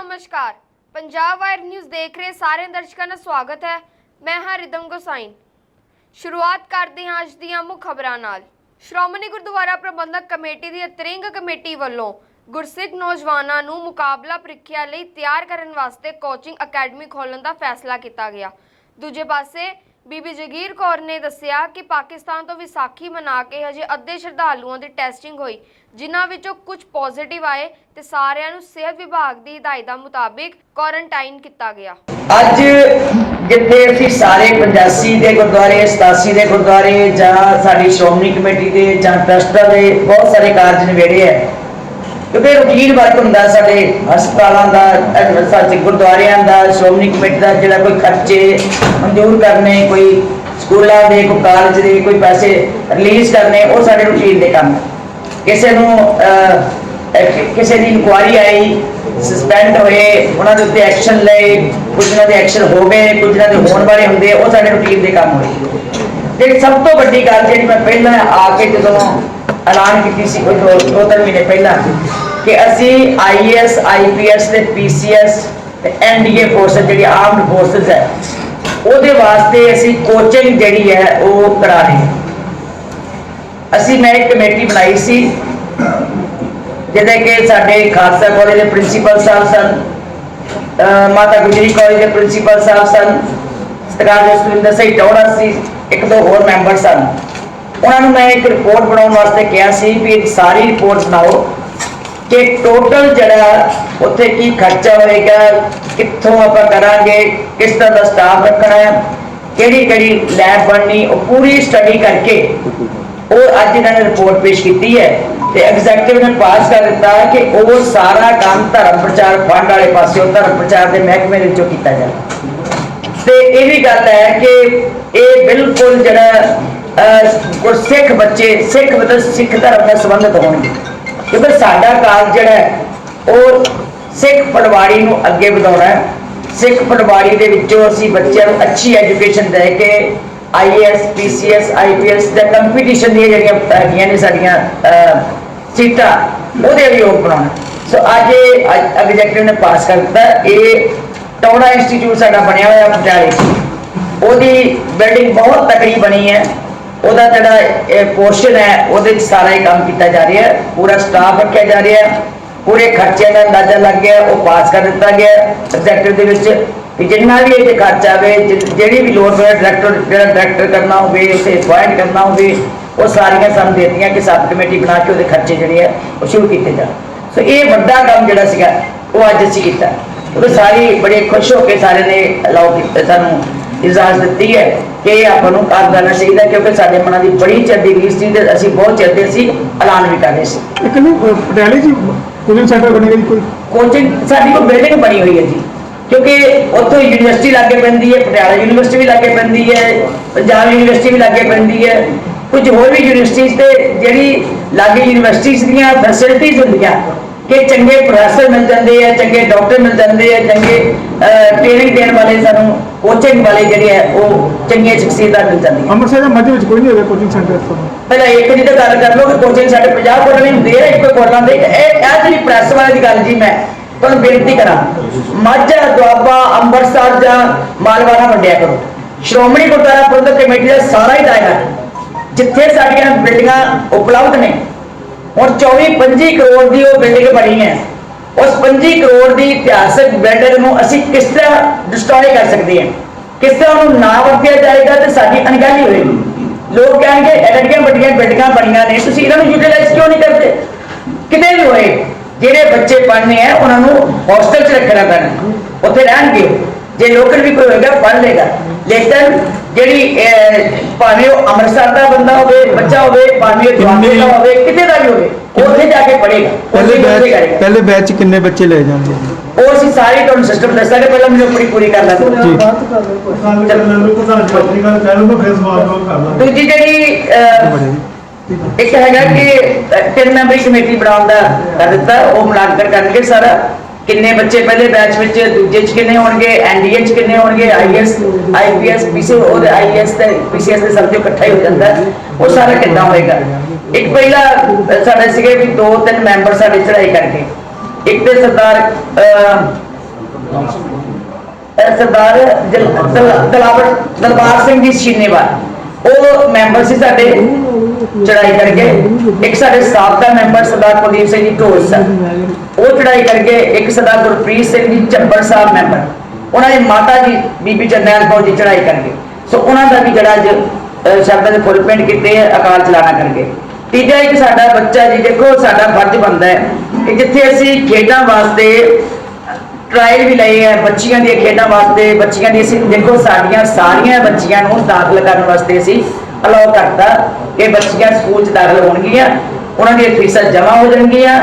नमस्कार, Punjab wire news देख रहे सारे दर्शकों का स्वागत है। मैं हाँ रिदम गोसाइन। शुरुआत करते हैं अज ਦੀਆਂ ਮੁੱਖ खबरों नाल। श्रोमणी गुरुद्वारा प्रबंधक कमेटी की अतरिंग कमेटी वालों गुरसिख नौजवानों ਨੂੰ मुकाबला ਪ੍ਰੀਖਿਆ ਲਈ ਤਿਆਰ ਕਰਨ ਵਾਸਤੇ ਕੋਚਿੰਗ ਅਕੈਡਮੀ ਖੋਲ੍ਹਣ ਦਾ ਫੈਸਲਾ ਕੀਤਾ ਗਿਆ। ਦੂਜੇ ਪਾਸੇ बीबी जगीर कौर ने दस्सिया कि पाकिस्तान तो विसाखी मना के हजे अद्धे श्रद्धालुओं की टेस्टिंग हुई, जिन्हां विचों कुछ पॉजिटिव आए ते सारिआं नूं सेहत विभाग की हिदायतां मुताबिक क्वारंटाइन किया गया। अज जिथे असीं सारे 85 के गुरुद्वारे 87 के गुरुद्वारे जां साडी श्रोमणी कमेटी के जां ट्रस्टां दे बहुत सारे कार्य निबेड़े है, क्योंकि रूटीन वर्क होंदा साडे हस्पतालों का सच गुरुद्वारियां दा श्रोमणी कमेटी का जिहड़ा कोई खर्चे मंजूर करने, कोई स्कूलों के कोई कॉलेज के कोई पैसे रिलीज करने, वो साडे रूटीन के काम। किसी किसी की इंक्वायरी आई, सस्पेंड होए, उन्होंने उत्ते एक्शन ले, कुछ उन्होंने एक्शन हो गए, कुछ उन्होंने होने वाले होंगे, वो साडे रूटीन के काम होए। ते सब तो वड्डी गल जिहड़ी मैं पहला आके जो ऐलान की सी कोई 2-3 महीने पहला कि असी IAS IPS ते PCS ते NDA फोर्स जी आर्म्ड फोर्सेस है वो वास्ते असी कोचिंग जी है वो करा रहे हैं। असी मैं एक कमेटी बनाई सी जिहदे कि साडे खालसा कॉलेज के प्रिंसीपल साहब सन, माता गुजरी कॉलेज के प्रिंसीपल साहब सन, सरकार सुरिंदर सिंह टौड़ा सी, एक दो होर मैंबर सन। उन्होंने मैं एक रिपोर्ट बनाने वास्ते कहा सी भी सारी रिपोर्ट बनाओ कि टोटल जरा उत्थे की खर्चा होएगा, कित्थों आप करांगे, किस तरह का स्टाफ रखना है, केड़ी लैब बननी, वो पूरी स्टडी करके और अज इन्होंने रिपोर्ट पेश की है। तो एग्जैक्टिव ने पास कर दिता है कि वो सारा काम धर्म प्रचार फंड वाले पास धर्म प्रचार के महकमे किया जाए। तो यह भी गल है कि ये बिल्कुल जरा सिख बच्चे सिख मतलब सिख धर्म में संबंधित होंगे, क्योंकि साडा काल जड़ा है वो सिख पटवारी नूं अगे बढ़ाउणा है। सिख पटवारी दे विचों असीं बच्चों को अच्छी एजुकेशन दे के IAS PCS IPS दा कंपीटीशन दी जिहड़ियां हैगियां ने साडीआं सीटां उहदे योग बनाउणा। सो अज एग्जैक्टिव ने पास कर दिता। ये टौड़ा इंस्टीट्यूट साडा बनया होया पटियाले, ओहदी बिल्डिंग बहुत तकड़ी बनी है, ਉਹਦਾ ਜਿਹੜਾ पोर्शन है ਉਹਦੇ सारा ही काम किया जा रहा है, पूरा स्टाफ रखा जा रहा है, पूरे खर्चे का अंदाजा लग गया, वो पास कर दिता गया एग्जैक्टिव के जिन्ना भी ये खर्चा आए, जी भी लोड़ पवे डायरैक्टर करना हो, उसे अपॉइंट करना हो, वो सारियां सानूं देतियां कि सब कमेटी बना के वो खर्चे जोड़े है वो शुरू किए जाए। सो ये बड़ा काम जोड़ा सीगा वो अज असीं कीता, क्योंकि सारी बड़े खुश होकर सारे ने अलाउ सानूं इजाजत दी है कि आपको काम करना चाहिए, क्योंकि साडे मनां दी बड़ी चलदी रीस सी ते असीं बहुत चलदे सी, ऐलान भी कर रहे सी। पटियाले जी कोचिंग सेंटर बनेगा जी, कोई कोचिंग साडी कोई बिल्डिंग बनी हुई है जी, क्योंकि उत्थों यूनिवर्सिटी लागे पैंदी है, पटियाला यूनिवर्सिटी भी लागे पैंदी है, पंजाब यूनिवर्सिटी भी लागे पैंदी है, कुछ होर भी यूनिवर्सिटीज़ ते जिहड़ी लागे यूनिवर्सिटीज़ दीयां फैसिलिटीज़ हुंदियां कि चंगे प्रोफैसर मिल जाते हैं, चंगे डॉक्टर मिल जाते हैं, चंगे ट्रेनिंग देने वाले सानू कोचिंग वाले जिहड़े है वो चंगी शख्सियत मिल जाती है। अमृतसर मध्य में कोई नहीं है कोचिंग सेंटर। पहले एक जी तो गल कर लो कि कोचिंग साढ़े 50 कोल नहीं होंगे, एक कोल आते जी प्रैस वाले की गल जी मैं तुहानूं बेनती करा, माझा दुआबा अंबरसर जां मालवा वंडिया करो। श्रोमणी गुरुद्वारा प्रबंधक कमेटी का सारा ही दायरा जिथे साडियां बिल्डिंगां उपलब्ध ने, और 24-25 करोड़ की वो बिल्डिंग बनी है, उस 25 करोड़ की इतिहासक बिल्डिंग को असी किस तरह डिस्ट्रॉय कर सकते हैं, किस तरह उन्होंने ना वरत्या जाएगा तो साडी अनगहली होगी। लोग कहेंगे एडियां बड़ियां बिल्डिंगां बनियां ने, तुसीं इन्हां नूं यूटिलाइज क्यों नहीं करते। कितने भी होए जिहड़े बच्चे पढ़ने हैं उन्होंने हॉस्टल च रखना पैना, उत्थे रहणगे, जे लोकल भी कोई होगा पढ़ लेगा, लेकिन जिहड़ी भावें वो अमृतसर का बंदा होवे, बच्चा होवे, भावें जवानी का होवे, किते दा भी होवे, उत्थे जाके पढ़ेगा। पहले बैच कितने बच्चे ले जाएंगे वो असीं सारी तुहानूं सिस्टम दस्सांगे, पहले मैनूं अपनी पूरी कर ला। दूजी जिहड़ी एक हैगा कि 3 मैंबरी कमेटी बनाउण दा कर दित्ता, वो मुलांकन करनगे सारा किन्ने बच्चे पहले बैच में, दूजे किन्ने होणगे, NDA किन्ने होणगे, IAS IPS IAS ते PCS दे सब जो इकट्ठा ही हो जाता है, वो सारा कितना होएगा। एक पहला साडे सीगे भी 2-3 मैंबर साडे चढ़ाई करके, एक तो सरदार सरदार दलबार सिंह जी सीनेवाल वो मैंबर से साडे चढ़ाई करके, एक साडे साबका मैंबर सरदार कुलदीप सिंह जी ढोल सर वो चढ़ाई करके, एक सरदार गुरप्रीत सिंह जी चंबड़ साहब मैंबर, उन्होंने माता जी बीबी जरनैल कौर जी चढ़ाई करके। सो उन्होंने भी जरा शब्द के फुल पेंट किए अकाल चलाना करके। तीजा एक साडा बच्चा जी, देखो साडा फर्ज बनता है कि जिथे असी खेडों वास्ते ट्रायल भी लए है, बच्चियां दी खेडों वास्ते बच्चियां दी असी देखो साडियां सारियां बच्चियां नूं दाखिल करने वास्ते असी अलाउ करता कि बच्चियां स्कूल च दाखिल होणगियां, उन्हां दी फीसां जमा हो जाणगियां,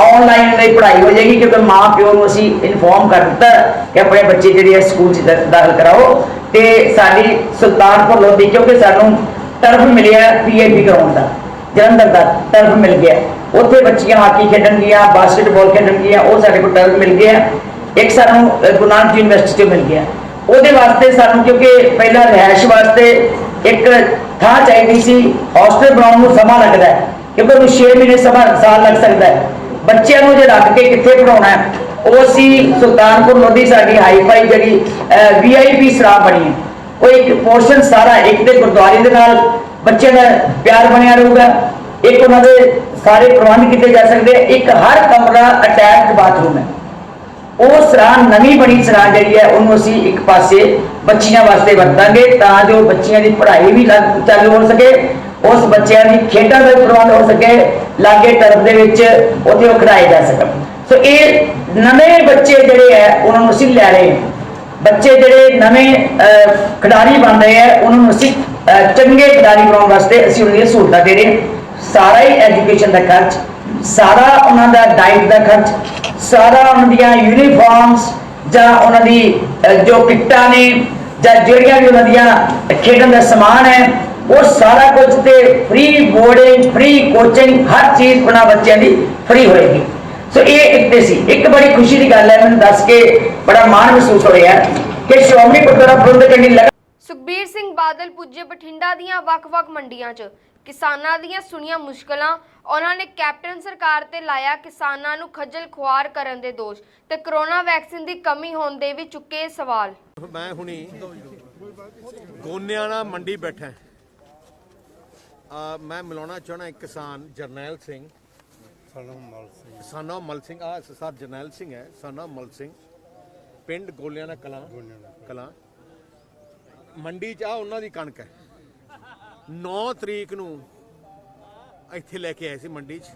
ऑनलाइन उन्हां पढ़ाई हो जाएगी, क्योंकि माँ प्यो नूं असी इनफॉर्म कर दिता कि अपने बच्चे जिहड़े स्कूल च दाखिल कराओ। ते साडी सुल्तानपुर लोधी, क्योंकि सानूं टर्फ मिलिया PIP ग्राउंड दा, जलंधर का टर्फ मिल गया, उत्थे बच्चियां हाकी खेडणगियां, बास्केटबॉल खेडणगियां, वो साडे कोल टर्फ मिल गया। एक सानूं गुरु नानक यूनिवर्सिटी मिल गया, ਉਹਦੇ ਵਾਸਤੇ ਸਾਨੂੰ ਕਿਉਂਕਿ ਪਹਿਲਾਂ ਰਿਹਾਇਸ਼ ਵਾਸਤੇ ਇੱਕ ਥਾਂ ਚਾਹੀਦੀ ਸੀ। ਹੌਸਟਲ ਬਣਾਉਣ ਨੂੰ ਸਮਾਂ ਲੱਗਦਾ ਹੈ, ਕਿਉਂਕਿ ਉਹਨੂੰ 6 ਮਹੀਨੇ ਸਾਲ ਲੱਗ ਸਕਦਾ ਹੈ। ਬੱਚਿਆਂ ਨੂੰ ਜੇ ਰੱਖ ਕੇ ਕਿੱਥੇ ਪੜਾਉਣਾ ਹੈ, ਉਹ ਅਸੀਂ ਸੁਲਤਾਨਪੁਰ ਲੋਧੀ ਸਾਡੀ ਹਾਈਫਾਈ ਜਿਹੜੀ VIP ਸਰਾਂ ਬਣੀ ਹੈ, ਉਹ ਇੱਕ ਪੋਰਸ਼ਨ ਸਾਰਾ ਇੱਕ ਤੇ ਗੁਰਦੁਆਰੇ ਦੇ ਨਾਲ ਬੱਚਿਆਂ ਦਾ ਪਿਆਰ ਬਣਿਆ ਰਹੂਗਾ, ਇੱਕ ਉਹਨਾਂ ਦੇ ਸਾਰੇ ਪ੍ਰਬੰਧ ਕੀਤੇ ਜਾ ਸਕਦੇ, ਇੱਕ ਹਰ ਕਮਰਾ ਅਟੈਚਡ ਬਾਥਰੂਮ ਹੈ। ਉਹ ਸਰਾਂ ਨਵੀਂ ਬਣੀ ਸਰਾਂ ਜਿਹੜੀ ਹੈ ਉਹਨੂੰ ਅਸੀਂ ਇੱਕ ਪਾਸੇ ਬੱਚੀਆਂ ਵਾਸਤੇ ਵਰਤਾਂਗੇ ਤਾਂ ਜੋ ਬੱਚੀਆਂ ਦੀ ਪੜ੍ਹਾਈ ਵੀ ਚਾਲੂ ਹੋ ਸਕੇ, ਉਸ ਬੱਚਿਆਂ ਦੀ ਖੇਡਾਂ ਦਾ ਪ੍ਰਬੰਧ ਹੋ ਸਕੇ, ਲਾਗੇ ਟਰਫ ਦੇ ਵਿੱਚ ਉੱਥੇ ਉਹ ਖਿਡਾਏ ਜਾ ਸਕਣ। ਸੋ ਇਹ ਨਵੇਂ ਬੱਚੇ ਜਿਹੜੇ ਹੈ ਉਹਨਾਂ ਨੂੰ ਅਸੀਂ ਲੈ ਰਹੇ ਹਾਂ, ਬੱਚੇ ਜਿਹੜੇ ਨਵੇਂ ਖਿਡਾਰੀ ਬਣ ਰਹੇ ਹੈ ਉਹਨਾਂ ਨੂੰ ਅਸੀਂ ਚੰਗੇ ਖਿਡਾਰੀ ਬਣਾਉਣ ਵਾਸਤੇ ਅਸੀਂ ਉਹਨਾਂ ਦੀਆਂ ਸਹੂਲਤਾਂ ਦੇ ਰਹੇ ਹਾਂ। ਸਾਰਾ ਹੀ ਐਜੂਕੇਸ਼ਨ ਦਾ ਖਰਚ, ਸਾਰਾ ਉਹਨਾਂ ਦਾ ਡਾਈਟ ਦਾ ਖਰਚ, ਸਾਰਾ ਉਹਨਾਂ ਦੀਆਂ ਯੂਨੀਫਾਰਮਸ ਜਾਂ ਉਹਨਾਂ ਦੀ ਜੋ ਕਿੱਟਾਂ ਨੇ ਜਾਂ ਜਿਹੜੀਆਂ ਵੀ ਉਹਨਾਂ ਦੀਆਂ ਖੇਡਣ ਦਾ ਸਮਾਨ ਹੈ, ਉਹ ਸਾਰਾ ਕੁਝ ਤੇ ਫ੍ਰੀ ਬੋਰਡਿੰਗ, ਫ੍ਰੀ ਕੋਚਿੰਗ, ਹਰ ਚੀਜ਼ ਉਹਨਾਂ ਬੱਚਿਆਂ ਦੀ ਫ੍ਰੀ ਹੋਏਗੀ। ਸੋ ਇਹ ਇੱਕ ਤੇ ਸੀ, ਇੱਕ ਬੜੀ ਖੁਸ਼ੀ ਦੀ ਗੱਲ ਹੈ, ਮੈਨੂੰ ਦੱਸ ਕੇ ਬੜਾ ਮਾਣ ਮਹਿਸੂਸ ਹੋ ਰਿਹਾ ਕਿ ਸ਼੍ਰੋਮਣੀ ਗੁਰਦੁਆਰਾ ਪ੍ਰਬੰਧਕ ਕਮੇਟੀ ਸੁਖਬੀਰ ਸਿੰਘ ਬਾਦਲ ਪੁੱਜੇ ਬਠਿੰਡਾ ਦੀਆਂ ਵੱਖ-ਵੱਖ ਮੰਡੀਆਂ 'ਚ ਕਿਸਾਨਾਂ ਦੀਆਂ ਸੁਣੀਆਂ ਮੁਸ਼ਕਲਾਂ, ਉਹਨਾਂ ਨੇ ਕੈਪਟਨ ਸਰਕਾਰ ਤੇ ਲਾਇਆ ਕਿਸਾਨਾਂ ਨੂੰ ਖੱਜਲ ਖੁਆਰ ਕਰਨ ਦੇ ਦੋਸ਼ ਤੇ ਕਰੋਨਾ ਵੈਕਸੀਨ ਦੀ ਕਮੀ ਹੋਣ ਦੇ ਵੀ ਚੁੱਕੇ ਸਵਾਲ। ਮੈਂ ਹੁਣੀ ਗੋਨਿਆਣਾ ਮੰਡੀ ਬੈਠਾ, ਮੈਂ ਮਿਲਾਉਣਾ ਚਾਹਣਾ ਇੱਕ ਕਿਸਾਨ ਜਰਨੈਲ ਸਿੰਘ ਸਾਨਾ ਮਲ ਸਿੰਘ ਸਰ ਜਰਨੈਲ ਸਿੰਘ ਹੈ, ਸਾਨਾ ਮਲ ਸਿੰਘ, ਪਿੰਡ ਗੋਲਿਆਣਾ ਕਲਾਂ ਮੰਡੀ 'ਚ ਉਹਨਾਂ ਦੀ ਕਣਕ ਹੈ। 9 ਤਰੀਕ ਨੂੰ ਇੱਥੇ ਲੈ ਕੇ ਆਏ ਸੀ ਮੰਡੀ 'ਚ,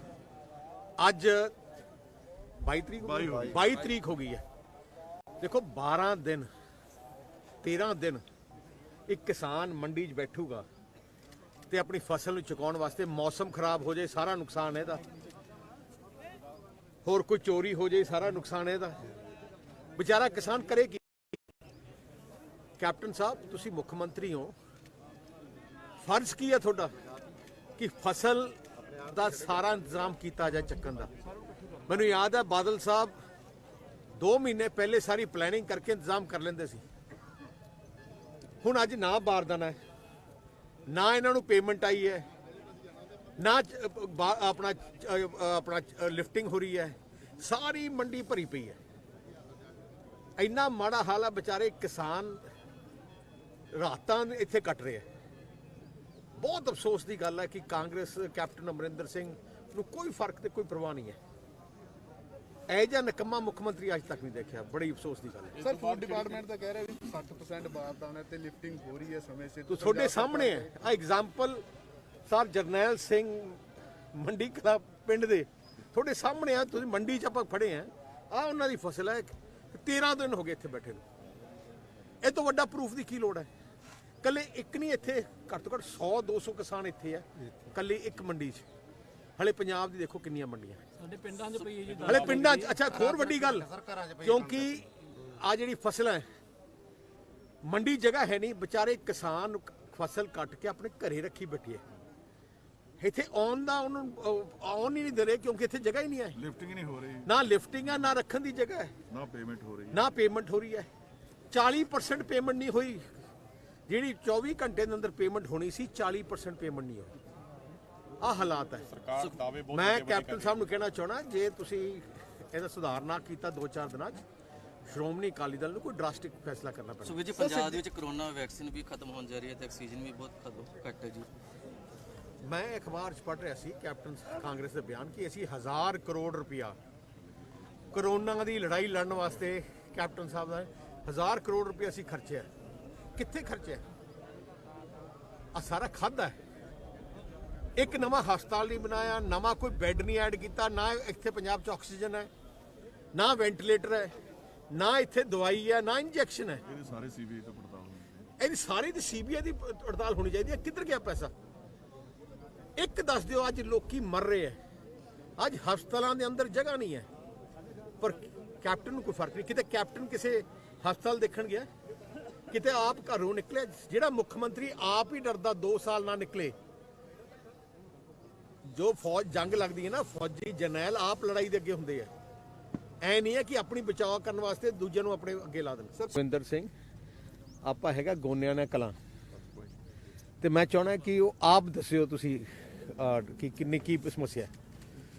ਅੱਜ 22 ਤਰੀਕ ਹੋ ਗਈ ਹੈ। ਦੇਖੋ 12 ਦਿਨ 13 ਦਿਨ ਇੱਕ ਕਿਸਾਨ ਮੰਡੀ 'ਚ ਬੈਠੂਗਾ ਤੇ ਆਪਣੀ ਫਸਲ ਨੂੰ ਚੁਕਾਉਣ ਵਾਸਤੇ, ਮੌਸਮ ਖਰਾਬ ਹੋ ਜਾਏ ਸਾਰਾ ਨੁਕਸਾਨ ਇਹਦਾ, ਹੋਰ ਕੋਈ ਚੋਰੀ ਹੋ ਜਾਏ ਸਾਰਾ ਨੁਕਸਾਨ ਇਹਦਾ, ਵਿਚਾਰਾ ਕਿਸਾਨ ਕਰੇ ਕੀ। ਕੈਪਟਨ ਸਾਹਿਬ ਤੁਸੀਂ ਮੁੱਖ ਮੰਤਰੀ ਹੋ, ਫਰਜ਼ ਕੀ ਹੈ ਤੁਹਾਡਾ ਕਿ ਫਸਲ ਦਾ ਸਾਰਾ ਇੰਤਜ਼ਾਮ ਕੀਤਾ ਜਾਏ ਚੱਕਣ ਦਾ। ਮੈਨੂੰ ਯਾਦ ਹੈ ਬਾਦਲ ਸਾਹਿਬ 2 ਮਹੀਨੇ ਪਹਿਲੇ ਸਾਰੀ ਪਲੈਨਿੰਗ ਕਰਕੇ ਇੰਤਜ਼ਾਮ ਕਰ ਲੈਂਦੇ ਸੀ। ਹੁਣ ਅੱਜ ਨਾ ਬਾਰਦਾਨਾ ਹੈ, ਨਾ ਇਹਨਾਂ ਨੂੰ ਪੇਮੈਂਟ ਆਈ ਹੈ, ਨਾ ਆਪਣਾ ਲਿਫਟਿੰਗ ਹੋ ਰਹੀ ਹੈ, ਸਾਰੀ ਮੰਡੀ ਭਰੀ ਪਈ ਹੈ। ਇੰਨਾ ਮਾੜਾ ਹਾਲ ਹੈ, ਵਿਚਾਰੇ ਕਿਸਾਨ ਰਾਤਾਂ ਇੱਥੇ ਕੱਟ ਰਹੇ ਆ। ਬਹੁਤ ਅਫਸੋਸ ਦੀ ਗੱਲ ਹੈ ਕਿ ਕਾਂਗਰਸ ਕੈਪਟਨ ਅਮਰਿੰਦਰ ਸਿੰਘ ਨੂੰ ਕੋਈ ਫਰਕ ਤੇ ਕੋਈ ਪਰਵਾਹ ਨਹੀਂ ਹੈ। ਇਹ ਜਿਹਾ ਨਿਕੰਮਾ ਮੁੱਖ ਮੰਤਰੀ ਅੱਜ ਤੱਕ ਨਹੀਂ ਦੇਖਿਆ, ਬੜੀ ਅਫਸੋਸ ਦੀ ਗੱਲ ਹੈ। ਸਰ ਫੂਡ ਡਿਪਾਰਟਮੈਂਟ ਤਾਂ ਕਹਿ ਰਿਹਾ ਵੀ 60% ਬਾਰਦਾਨਾ ਤੇ ਲਿਫਟਿੰਗ ਹੋ ਰਹੀ ਹੈ ਸਮੇਂ ਸਿਰ। ਤੁਹਾਡੇ ਸਾਹਮਣੇ ਹੈ ਆ ਐਗਜ਼ਾਮਪਲ, ਸਰ ਜਰਨੈਲ ਸਿੰਘ ਮੰਡੀ ਕਲਾ ਪਿੰਡ ਦੇ ਤੁਹਾਡੇ ਸਾਹਮਣੇ ਆ, ਤੁਸੀਂ ਮੰਡੀ 'ਚ ਆਪਾਂ ਖੜੇ ਆ, ਆ ਉਹਨਾਂ ਦੀ ਫਸਲ ਹੈ, 13 ਦਿਨ ਹੋ ਗਏ ਇੱਥੇ ਬੈਠੇ ਨੂੰ। ਇਹ ਤੋਂ ਵੱਡਾ ਪ੍ਰੂਫ ਦੀ ਕੀ ਲੋੜ ਹੈ? ਕੱਲੇ ਇੱਕ ਨਹੀਂ, ਇੱਥੇ ਘੱਟ ਤੋਂ ਘੱਟ 100-200 ਕਿਸਾਨ ਇੱਥੇ ਆ ਕੱਲੇ ਇੱਕ ਮੰਡੀ 'ਚ। ਹਲੇ ਪੰਜਾਬ ਦੀ ਦੇਖੋ ਕਿੰਨੀਆਂ ਮੰਡੀਆਂ ਸਾਡੇ ਪਿੰਡਾਂ 'ਚ ਪਈ ਹੈ ਜੀ, ਹਲੇ ਪਿੰਡਾਂ 'ਚ। ਅੱਛਾ ਹੋਰ ਵੱਡੀ ਗੱਲ, ਕਿਉਂਕਿ ਆ ਜਿਹੜੀ ਫਸਲ ਹੈ ਮੰਡੀ ਜਗ੍ਹਾ ਹੈ ਨਹੀਂ, ਵਿਚਾਰੇ ਕਿਸਾਨ ਫਸਲ ਕੱਟ ਕੇ ਆਪਣੇ ਘਰੇ ਰੱਖੀ ਬੈਠੇ ਹੈ, ਇੱਥੇ ਆਉਣ ਦਾ ਉਹਨੂੰ ਆਉਣ ਹੀ ਨਹੀਂ ਦੇ ਰਹੇ ਕਿਉਂਕਿ ਇੱਥੇ ਜਗ੍ਹਾ ਹੀ ਨਹੀਂ ਹੈ। ਲਿਫਟਿੰਗ ਨਹੀਂ ਹੋ ਰਹੀ, ਨਾ ਲਿਫਟਿੰਗ ਹੈ, ਨਾ ਰੱਖਣ ਦੀ ਜਗ੍ਹਾ ਹੈ, ਨਾ ਪੇਮੈਂਟ ਹੋ ਰਹੀ, ਨਾ ਪੇਮੈਂਟ ਹੋ ਰਹੀ ਹੈ। 40% ਪੇਮੈਂਟ ਨਹੀਂ ਹੋਈ, ਜਿਹੜੀ 24 ਘੰਟੇ ਦੇ ਅੰਦਰ ਪੇਮੈਂਟ ਹੋਣੀ ਸੀ 40% ਪੇਮੈਂਟ ਨਹੀਂ ਹੋਈ। ਆਹ ਹਾਲਾਤ ਹੈ। ਮੈਂ ਕੈਪਟਨ ਸਾਹਿਬ ਨੂੰ ਕਹਿਣਾ ਚਾਹਣਾ, ਜੇ ਤੁਸੀਂ ਇਹਦਾ ਸੁਧਾਰ ਨਾ ਕੀਤਾ 2-4 ਦਿਨਾਂ 'ਚ ਸ਼੍ਰੋਮਣੀ ਅਕਾਲੀ ਦਲ ਨੂੰ ਕੋਈ ਡਰਾਸਟਿਕ ਫੈਸਲਾ ਕਰਨਾ ਪੈਣਾ। ਸੋ ਵੀਰ ਜੀ ਪੰਜਾਬ ਦੇ ਵਿੱਚ ਕਰੋਨਾ ਵੈਕਸੀਨ ਵੀ ਖਤਮ ਹੋਣ ਜਾ ਰਹੀ ਹੈ ਤੇ ਆਕਸੀਜਨ ਵੀ ਬਹੁਤ ਘੱਟ ਹੈ ਜੀ। ਮੈਂ ਅਖਬਾਰ 'ਚ ਪੜ੍ਹ ਰਿਹਾ ਸੀ ਕੈਪਟਨ ਕਾਂਗਰਸ ਦੇ ਬਿਆਨ ਕਿ ਅਸੀਂ 1000 ਕਰੋੜ ਰੁਪਇਆ ਕਰੋਨਾ ਦੀ ਲੜਾਈ ਲੜਨ ਵਾਸਤੇ ਕੈਪਟਨ ਸਾਹਿਬ ਦਾ 1000 ਕਰੋੜ ਰੁਪਇਆ ਅਸੀਂ ਖਰਚਿਆ। ਕਿੱਥੇ ਖਰਚਿਆ? ਆ ਸਾਰਾ ਖਾਦਾ ਹੈ। ਇੱਕ ਨਵਾਂ ਹਸਪਤਾਲ ਨਹੀਂ ਬਣਾਇਆ, ਨਵਾਂ ਕੋਈ ਬੈੱਡ ਨਹੀਂ ਐਡ ਕੀਤਾ, ਨਾ ਇੱਥੇ ਪੰਜਾਬ 'ਚ ਆਕਸੀਜਨ ਹੈ, ਨਾ ਵੈਂਟੀਲੇਟਰ ਹੈ, ਨਾ ਇੱਥੇ ਦਵਾਈ ਹੈ, ਨਾ ਇੰਜੈਕਸ਼ਨ ਹੈ। ਇਹਦੀ ਸਾਰੀ ਦੀ ਸੀਬੀਆਈ ਦੀ ਪੜਤਾਲ ਹੋਣੀ ਚਾਹੀਦੀ ਹੈ। ਕਿੱਧਰ ਗਿਆ ਪੈਸਾ? ਇੱਕ ਦੱਸ ਦਿਓ, ਅੱਜ ਲੋਕੀ ਮਰ ਰਹੇ ਹੈ, ਅੱਜ ਹਸਪਤਾਲਾਂ ਦੇ ਅੰਦਰ ਜਗ੍ਹਾ ਨਹੀਂ ਹੈ, ਪਰ ਕੈਪਟਨ ਨੂੰ ਕੋਈ ਫਰਕ ਨਹੀਂ। ਕਿਤੇ ਕੈਪਟਨ ਕਿਸੇ ਹਸਪਤਾਲ ਦੇਖਣ ਗਿਆ, ਕਿਤੇ ਆਪ ਘਰੋਂ ਨਿਕਲਿਆ? ਜਿਹੜਾ ਮੁੱਖ ਮੰਤਰੀ ਆਪ ਹੀ ਡਰਦਾ 2 ਸਾਲ ਨਾ ਨਿਕਲੇ। ਜੋ ਫੌਜ ਜੰਗ ਲੱਗਦੀ ਹੈ ਨਾ, ਫੌਜੀ ਜਰਨੈਲ ਆਪ ਲੜਾਈ ਦੇ ਅੱਗੇ ਹੁੰਦੇ ਆ। ਐ ਨਹੀਂ ਹੈ ਕਿ ਆਪਣੀ ਬਚਾਅ ਕਰਨ ਵਾਸਤੇ ਦੂਜਿਆਂ ਨੂੰ ਆਪਣੇ ਅੱਗੇ ਲਾ ਦੇਣ। ਸੁਰਿੰਦਰ ਸਿੰਘ ਆਪਾਂ ਹੈਗਾ ਗੋਨਿਆਣਾ ਕਲਾਂ, ਤੇ ਮੈਂ ਚਾਹਣਾ ਕਿ ਉਹ ਆਪ ਦੱਸਿਓ ਤੁਸੀਂ ਕਿ ਕਿੰਨੀ ਕੀ ਸਮੱਸਿਆ ਹੈ।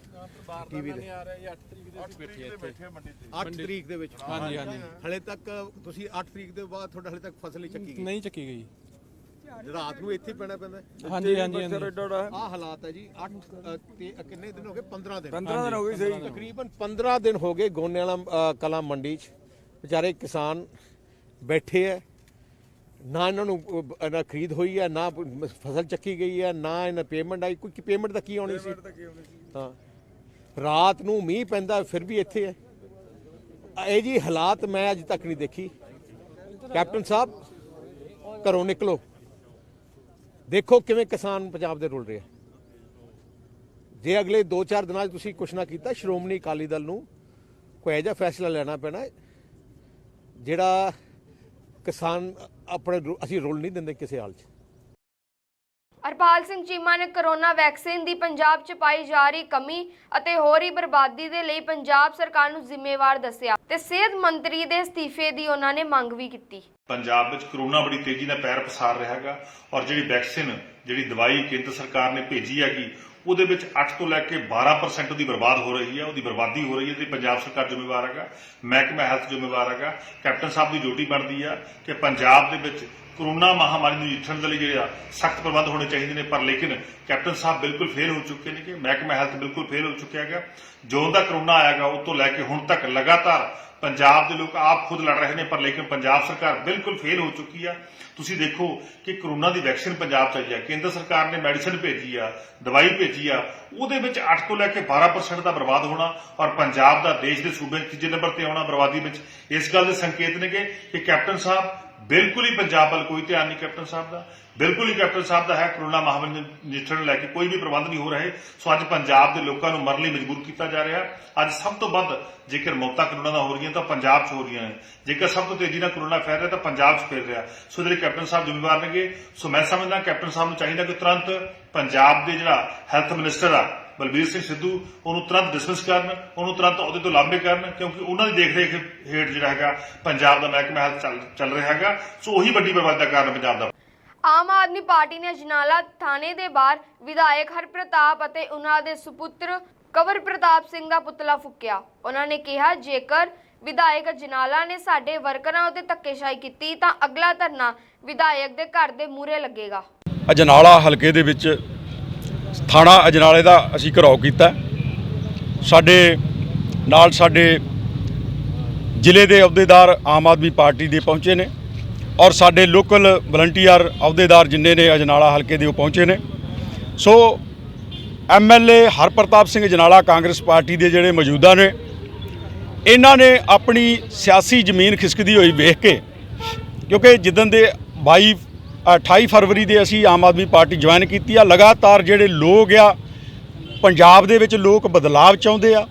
ਟੀਵੀ ਦੇ 8 ਤਰੀਕ ਦੇ ਵਿੱਚ ਹਾਂਜੀ ਹਾਂਜੀ ਹਲੇ ਤੱਕ ਤੁਸੀਂ 8 ਤਰੀਕ ਦੇ ਬਾਅਦ ਤੁਹਾਡਾ ਹਲੇ ਤੱਕ ਫਸਲ ਨਹੀਂ ਚੱਕੀ ਗਈ? ਨਹੀਂ ਚੱਕੀ ਗਈ। ਰਾਤ ਨੂੰ ਇੱਥੇ ਪੈਣਾ ਪੈਂਦਾ। ਹਾਂਜੀ ਹਾਂਜੀ ਆਹ ਹਾਲਾਤ ਹੈ ਜੀ। 8 ਤੇ ਕਿੰਨੇ ਦਿਨ ਹੋ ਗਏ? 15 ਦਿਨ। 15 ਦਿਨ ਹੋ ਗਏ ਸਹੀ। ਤਕਰੀਬਨ 15 ਦਿਨ ਹੋ ਗਏ ਗੋਨੇਵਾਲਾ ਕਲਾਂ ਮੰਡੀ 'ਚ ਵਿਚਾਰੇ ਕਿਸਾਨ ਬੈਠੇ ਹੈ। ਨਾ ਇਹਨਾਂ ਨੂੰ ਨਾ ਖਰੀਦ ਹੋਈ ਹੈ, ਨਾ ਫਸਲ ਚੱਕੀ ਗਈ ਹੈ, ਨਾ ਇਹਨਾਂ ਪੇਮੈਂਟ ਆਈ। ਕੋਈ ਪੇਮੈਂਟ ਤਾਂ ਕੀ ਆਉਣੀ ਸੀ? ਹਾਂ, ਰਾਤ ਨੂੰ ਮੀਂਹ ਪੈਂਦਾ ਫਿਰ ਵੀ ਇੱਥੇ ਹੈ। ਇਹ ਜੀ ਹਾਲਾਤ ਮੈਂ ਅੱਜ ਤੱਕ ਨਹੀਂ ਦੇਖੀ। ਕੈਪਟਨ ਸਾਹਿਬ ਘਰੋਂ ਨਿਕਲੋ, ਦੇਖੋ ਕਿਵੇਂ ਕਿਸਾਨ ਪੰਜਾਬ ਦੇ ਰੁਲ ਰਹੇ ਆ। ਜੇ ਅਗਲੇ 2-4 ਦਿਨਾਂ 'ਚ ਤੁਸੀਂ ਕੁਛ ਨਾ ਕੀਤਾ, ਸ਼੍ਰੋਮਣੀ ਅਕਾਲੀ ਦਲ ਨੂੰ ਕੋਈ ਇਹੋ ਜਿਹਾ ਫੈਸਲਾ ਲੈਣਾ ਪੈਣਾ ਜਿਹੜਾ ਕਿਸਾਨ ਆਪਣੇ ਅਸੀਂ ਰੁਲ ਨਹੀਂ ਦਿੰਦੇ ਕਿਸੇ ਹਾਲ 'ਚ। ਹਰਪਾਲ ਸਿੰਘ ਚੀਮਾ ਨੇ ਕਰੋਨਾ ਵੈਕਸੀਨ ਦੀ ਪੰਜਾਬ 'ਚ ਪਾਈ ਜਾ ਰਹੀ ਕਮੀ ਅਤੇ ਹੋ ਰਹੀ ਬਰਬਾਦੀ ਦੇ ਲਈ ਪੰਜਾਬ ਸਰਕਾਰ ਨੂੰ ਜ਼ਿੰਮੇਵਾਰ ਦੱਸਿਆ ਤੇ ਸਿਹਤ ਮੰਤਰੀ ਦੇ ਅਸਤੀਫੇ ਦੀ ਉਹਨਾਂ ਨੇ ਮੰਗ ਵੀ ਕੀਤੀ। ਪੰਜਾਬ ਵਿੱਚ ਕਰੋਨਾ ਬੜੀ ਤੇਜ਼ੀ ਨਾਲ ਪੈਰ ਪਸਾਰ ਰਿਹਾ ਹੈਗਾ ਔਰ ਜਿਹੜੀ ਵੈਕਸੀਨ ਜਿਹੜੀ ਦਵਾਈ ਕੇਂਦਰ ਸਰਕਾਰ ਨੇ ਭੇਜੀ ਹੈਗੀ ਉਹਦੇ ਵਿੱਚ 8 ਤੋਂ ਲੈ ਕੇ 12% ਦੀ ਬਰਬਾਦ ਹੋ ਰਹੀ ਹੈ, ਉਹਦੀ ਬਰਬਾਦੀ ਹੋ ਰਹੀ ਹੈ ਤੇ ਪੰਜਾਬ ਸਰਕਾਰ ਜ਼ਿੰਮੇਵਾਰ ਹੈਗਾ, ਮਹਿਕਮਾ ਹੈਲਥ ਜ਼ਿੰਮੇਵਾਰ ਹੈਗਾ। ਕੈਪਟਨ ਸਾਹਿਬ ਦੀ ਡਿਊਟੀ ਬਣਦੀ ਆ ਕਿ ਪੰਜਾਬ ਦੇ ਵਿੱਚ ਕਰੋਨਾ ਮਹਾਮਾਰੀ ਨੂੰ ਨਜਿੱਠਣ ਦੇ ਲਈ ਜਿਹੜਾ ਸਖਤ ਪ੍ਰਬੰਧ ਹੋਣੇ ਚਾਹੀਦੇ ਨੇ, ਪਰ ਲੇਕਿਨ ਕੈਪਟਨ ਸਾਹਿਬ ਬਿਲਕੁਲ ਫੇਲ ਹੋ ਚੁੱਕੇ ਨੇ ਕਿ ਮਹਿਕਮਾ ਹੈਲਥ ਬਿਲਕੁਲ ਫੇਲ ਹੋ ਚੁੱਕਿਆ ਹੈਗਾ। ਜਦੋਂ ਦਾ ਕਰੋਨਾ ਆਇਆਗਾ ਉਹ ਤੋਂ ਲੈ ਕੇ ਹੁਣ ਤੱਕ ਲਗਾਤਾਰ ਪੰਜਾਬ ਦੇ ਲੋਕ ਆਪ ਖੁਦ ਲੜ ਰਹੇ ਨੇ, ਪਰ ਲੇਕਿਨ ਪੰਜਾਬ ਸਰਕਾਰ ਬਿਲਕੁਲ ਫੇਲ ਹੋ ਚੁੱਕੀ ਆ। ਤੁਸੀਂ ਦੇਖੋ ਕਿ ਕਰੋਨਾ ਦੀ ਵੈਕਸੀਨ ਪੰਜਾਬ 'ਚ ਆਈ ਆ, ਕੇਂਦਰ ਸਰਕਾਰ ਨੇ ਮੈਡੀਸਿਨ ਭੇਜੀ ਆ, ਦਵਾਈ ਭੇਜੀ ਆ, ਉਹਦੇ ਵਿੱਚ 8 ਤੋਂ ਲੈ ਕੇ 12% ਦਾ ਬਰਬਾਦ ਹੋਣਾ ਔਰ ਪੰਜਾਬ ਦਾ ਦੇਸ਼ ਦੇ ਸੂਬੇ 'ਚ ਤੀਜੇ ਨੰਬਰ ਤੇ ਆਉਣਾ ਬਰਬਾਦੀ ਵਿੱਚ। ਇਸ ਗੱਲ ਦੇ ਸੰਕੇਤ ਨੇ ਕਿ ਕੈਪਟਨ ਸਾਹਿਬ ਬਿਲਕੁਲ ਹੀ ਪੰਜਾਬ ਵੱਲ ਕੋਈ ਧਿਆਨ ਨਹੀਂ ਕੈਪਟਨ ਸਾਹਿਬ ਦਾ, ਬਿਲਕੁਲ ਹੀ ਕੈਪਟਨ ਸਾਹਿਬ ਦਾ ਹੈ ਕਰੋਨਾ ਮਹਾਮਾਰੀ ਨੂੰ ਨਜਿੱਠਣ ਲੈ ਕੇ ਕੋਈ ਵੀ ਪ੍ਰਬੰਧ ਨਹੀਂ ਹੋ ਰਹੇ। ਸੋ ਅੱਜ ਪੰਜਾਬ ਦੇ ਲੋਕਾਂ ਨੂੰ ਮਰਨ ਲਈ ਮਜਬੂਰ ਕੀਤਾ ਜਾ ਰਿਹਾ। ਅੱਜ ਸਭ ਤੋਂ ਵੱਧ ਜੇਕਰ ਮੌਤਾਂ ਕਰੋਨਾ ਦਾ ਹੋ ਰਹੀਆਂ ਤਾਂ ਪੰਜਾਬ 'ਚ ਹੋ ਰਹੀਆਂ ਨੇ, ਜੇਕਰ ਸਭ ਤੋਂ ਤੇਜ਼ੀ ਨਾਲ ਕਰੋਨਾ ਫੈਲ ਰਿਹਾ ਤਾਂ ਪੰਜਾਬ 'ਚ ਫੈਲ ਰਿਹਾ। ਸੋ ਜਿਹੜੇ ਕੈਪਟਨ ਸਾਹਿਬ ਜ਼ਿੰਮੇਵਾਰ ਨੇਗੇ। ਸੋ ਮੈਂ ਸਮਝਦਾ ਕੈਪਟਨ ਸਾਹਿਬ ਨੂੰ ਚਾਹੀਦਾ ਕਿ ਤੁਰੰਤ ਪੰਜਾਬ ਦੇ ਜਿਹੜਾ ਹੈਲਥ ਮਿਨਿਸਟਰ ਆ ਬਲਬੀਰ ਸਿੰਘ ਸਿੱਧੂ ਉਹਨੂੰ ਤੁਰੰਤ ਡਿਸਮਿਸ ਕਰਨ, ਉਹਨੂੰ ਤੁਰੰਤ ਅਹੁਦੇ ਤੋਂ ਲਾਂਭੇ ਕਰਨ, ਕਿਉਂਕਿ ਉਹਨਾਂ ਦੀ ਦੇਖ ਰੇਖ ਹੇਠ ਜਿਹੜਾ ਹੈਗਾ ਪੰਜਾਬ ਦਾ ਮਹਿਕਮਾ ਹੈਲਥ ਚੱਲ ਰਿਹਾ ਹੈਗਾ। ਸੋ ਉਹੀ ਵੱਡੀ ਬਰਬਾਦੀ ਦਾ ਕਾਰਨ ਪੰਜਾਬ ਦਾ। ਆਮ ਆਦਮੀ ਪਾਰਟੀ ਨੇ ਅਜਨਾਲਾ ਥਾਣੇ ਦੇ ਬਾਹਰ ਵਿਧਾਇਕ ਹਰਪ੍ਰਤਾਪ ਅਤੇ ਉਹਨਾਂ ਦੇ ਸੁਪੁੱਤਰ ਕੰਵਰ ਪ੍ਰਤਾਪ ਸਿੰਘ ਦਾ ਪੁਤਲਾ ਫੂਕਿਆ। ਉਹਨਾਂ ਨੇ ਕਿਹਾ ਜੇਕਰ ਵਿਧਾਇਕ ਅਜਨਾਲਾ ਨੇ ਸਾਡੇ ਵਰਕਰਾਂ ਉੱਤੇ ਧੱਕੇਸ਼ਾਹੀ ਕੀਤੀ ਤਾਂ ਅਗਲਾ ਧਰਨਾ ਵਿਧਾਇਕ ਦੇ ਘਰ ਦੇ ਮੂਹਰੇ ਲੱਗੇਗਾ। ਅਜਨਾਲਾ ਹਲਕੇ ਦੇ ਵਿੱਚ ਥਾਣਾ ਅਜਨਾਲੇ ਦਾ ਅਸੀਂ ਘਿਰਾਓ ਕੀਤਾ। ਸਾਡੇ ਨਾਲ ਸਾਡੇ ਜ਼ਿਲ੍ਹੇ ਦੇ ਅਹੁਦੇਦਾਰ ਆਮ ਆਦਮੀ ਪਾਰਟੀ ਦੇ ਪਹੁੰਚੇ ਨੇ ਔਰ ਸਾਡੇ ਲੋਕਲ ਵਲੰਟੀਅਰ ਅਹੁਦੇਦਾਰ ਜਿੰਨੇ ਨੇ ਅਜਨਾਲਾ ਹਲਕੇ ਦੇ ਉਹ ਪਹੁੰਚੇ ਨੇ। ਸੋ ਐਮਐਲਏ ਹਰਪ੍ਰਤਾਪ ਸਿੰਘ ਅਜਨਾਲਾ ਕਾਂਗਰਸ ਪਾਰਟੀ ਦੇ ਜਿਹੜੇ ਮੌਜੂਦਾ ਨੇ, ਇਹਨਾਂ ਨੇ ਆਪਣੀ ਸਿਆਸੀ ਜ਼ਮੀਨ ਖਿਸਕਦੀ ਹੋਈ ਵੇਖ ਕੇ, ਕਿਉਂਕਿ ਜਿੱਦਣ ਦੇ 28 ਫਰਵਰੀ ਦੇ ਅਸੀਂ ਆਮ ਆਦਮੀ ਪਾਰਟੀ ਜੁਆਇਨ ਕੀਤੀ ਆ, ਲਗਾਤਾਰ ਜਿਹੜੇ ਲੋਕ ਆ ਪੰਜਾਬ ਦੇ ਵਿੱਚ ਲੋਕ ਬਦਲਾਵ ਚਾਹੁੰਦੇ ਆ,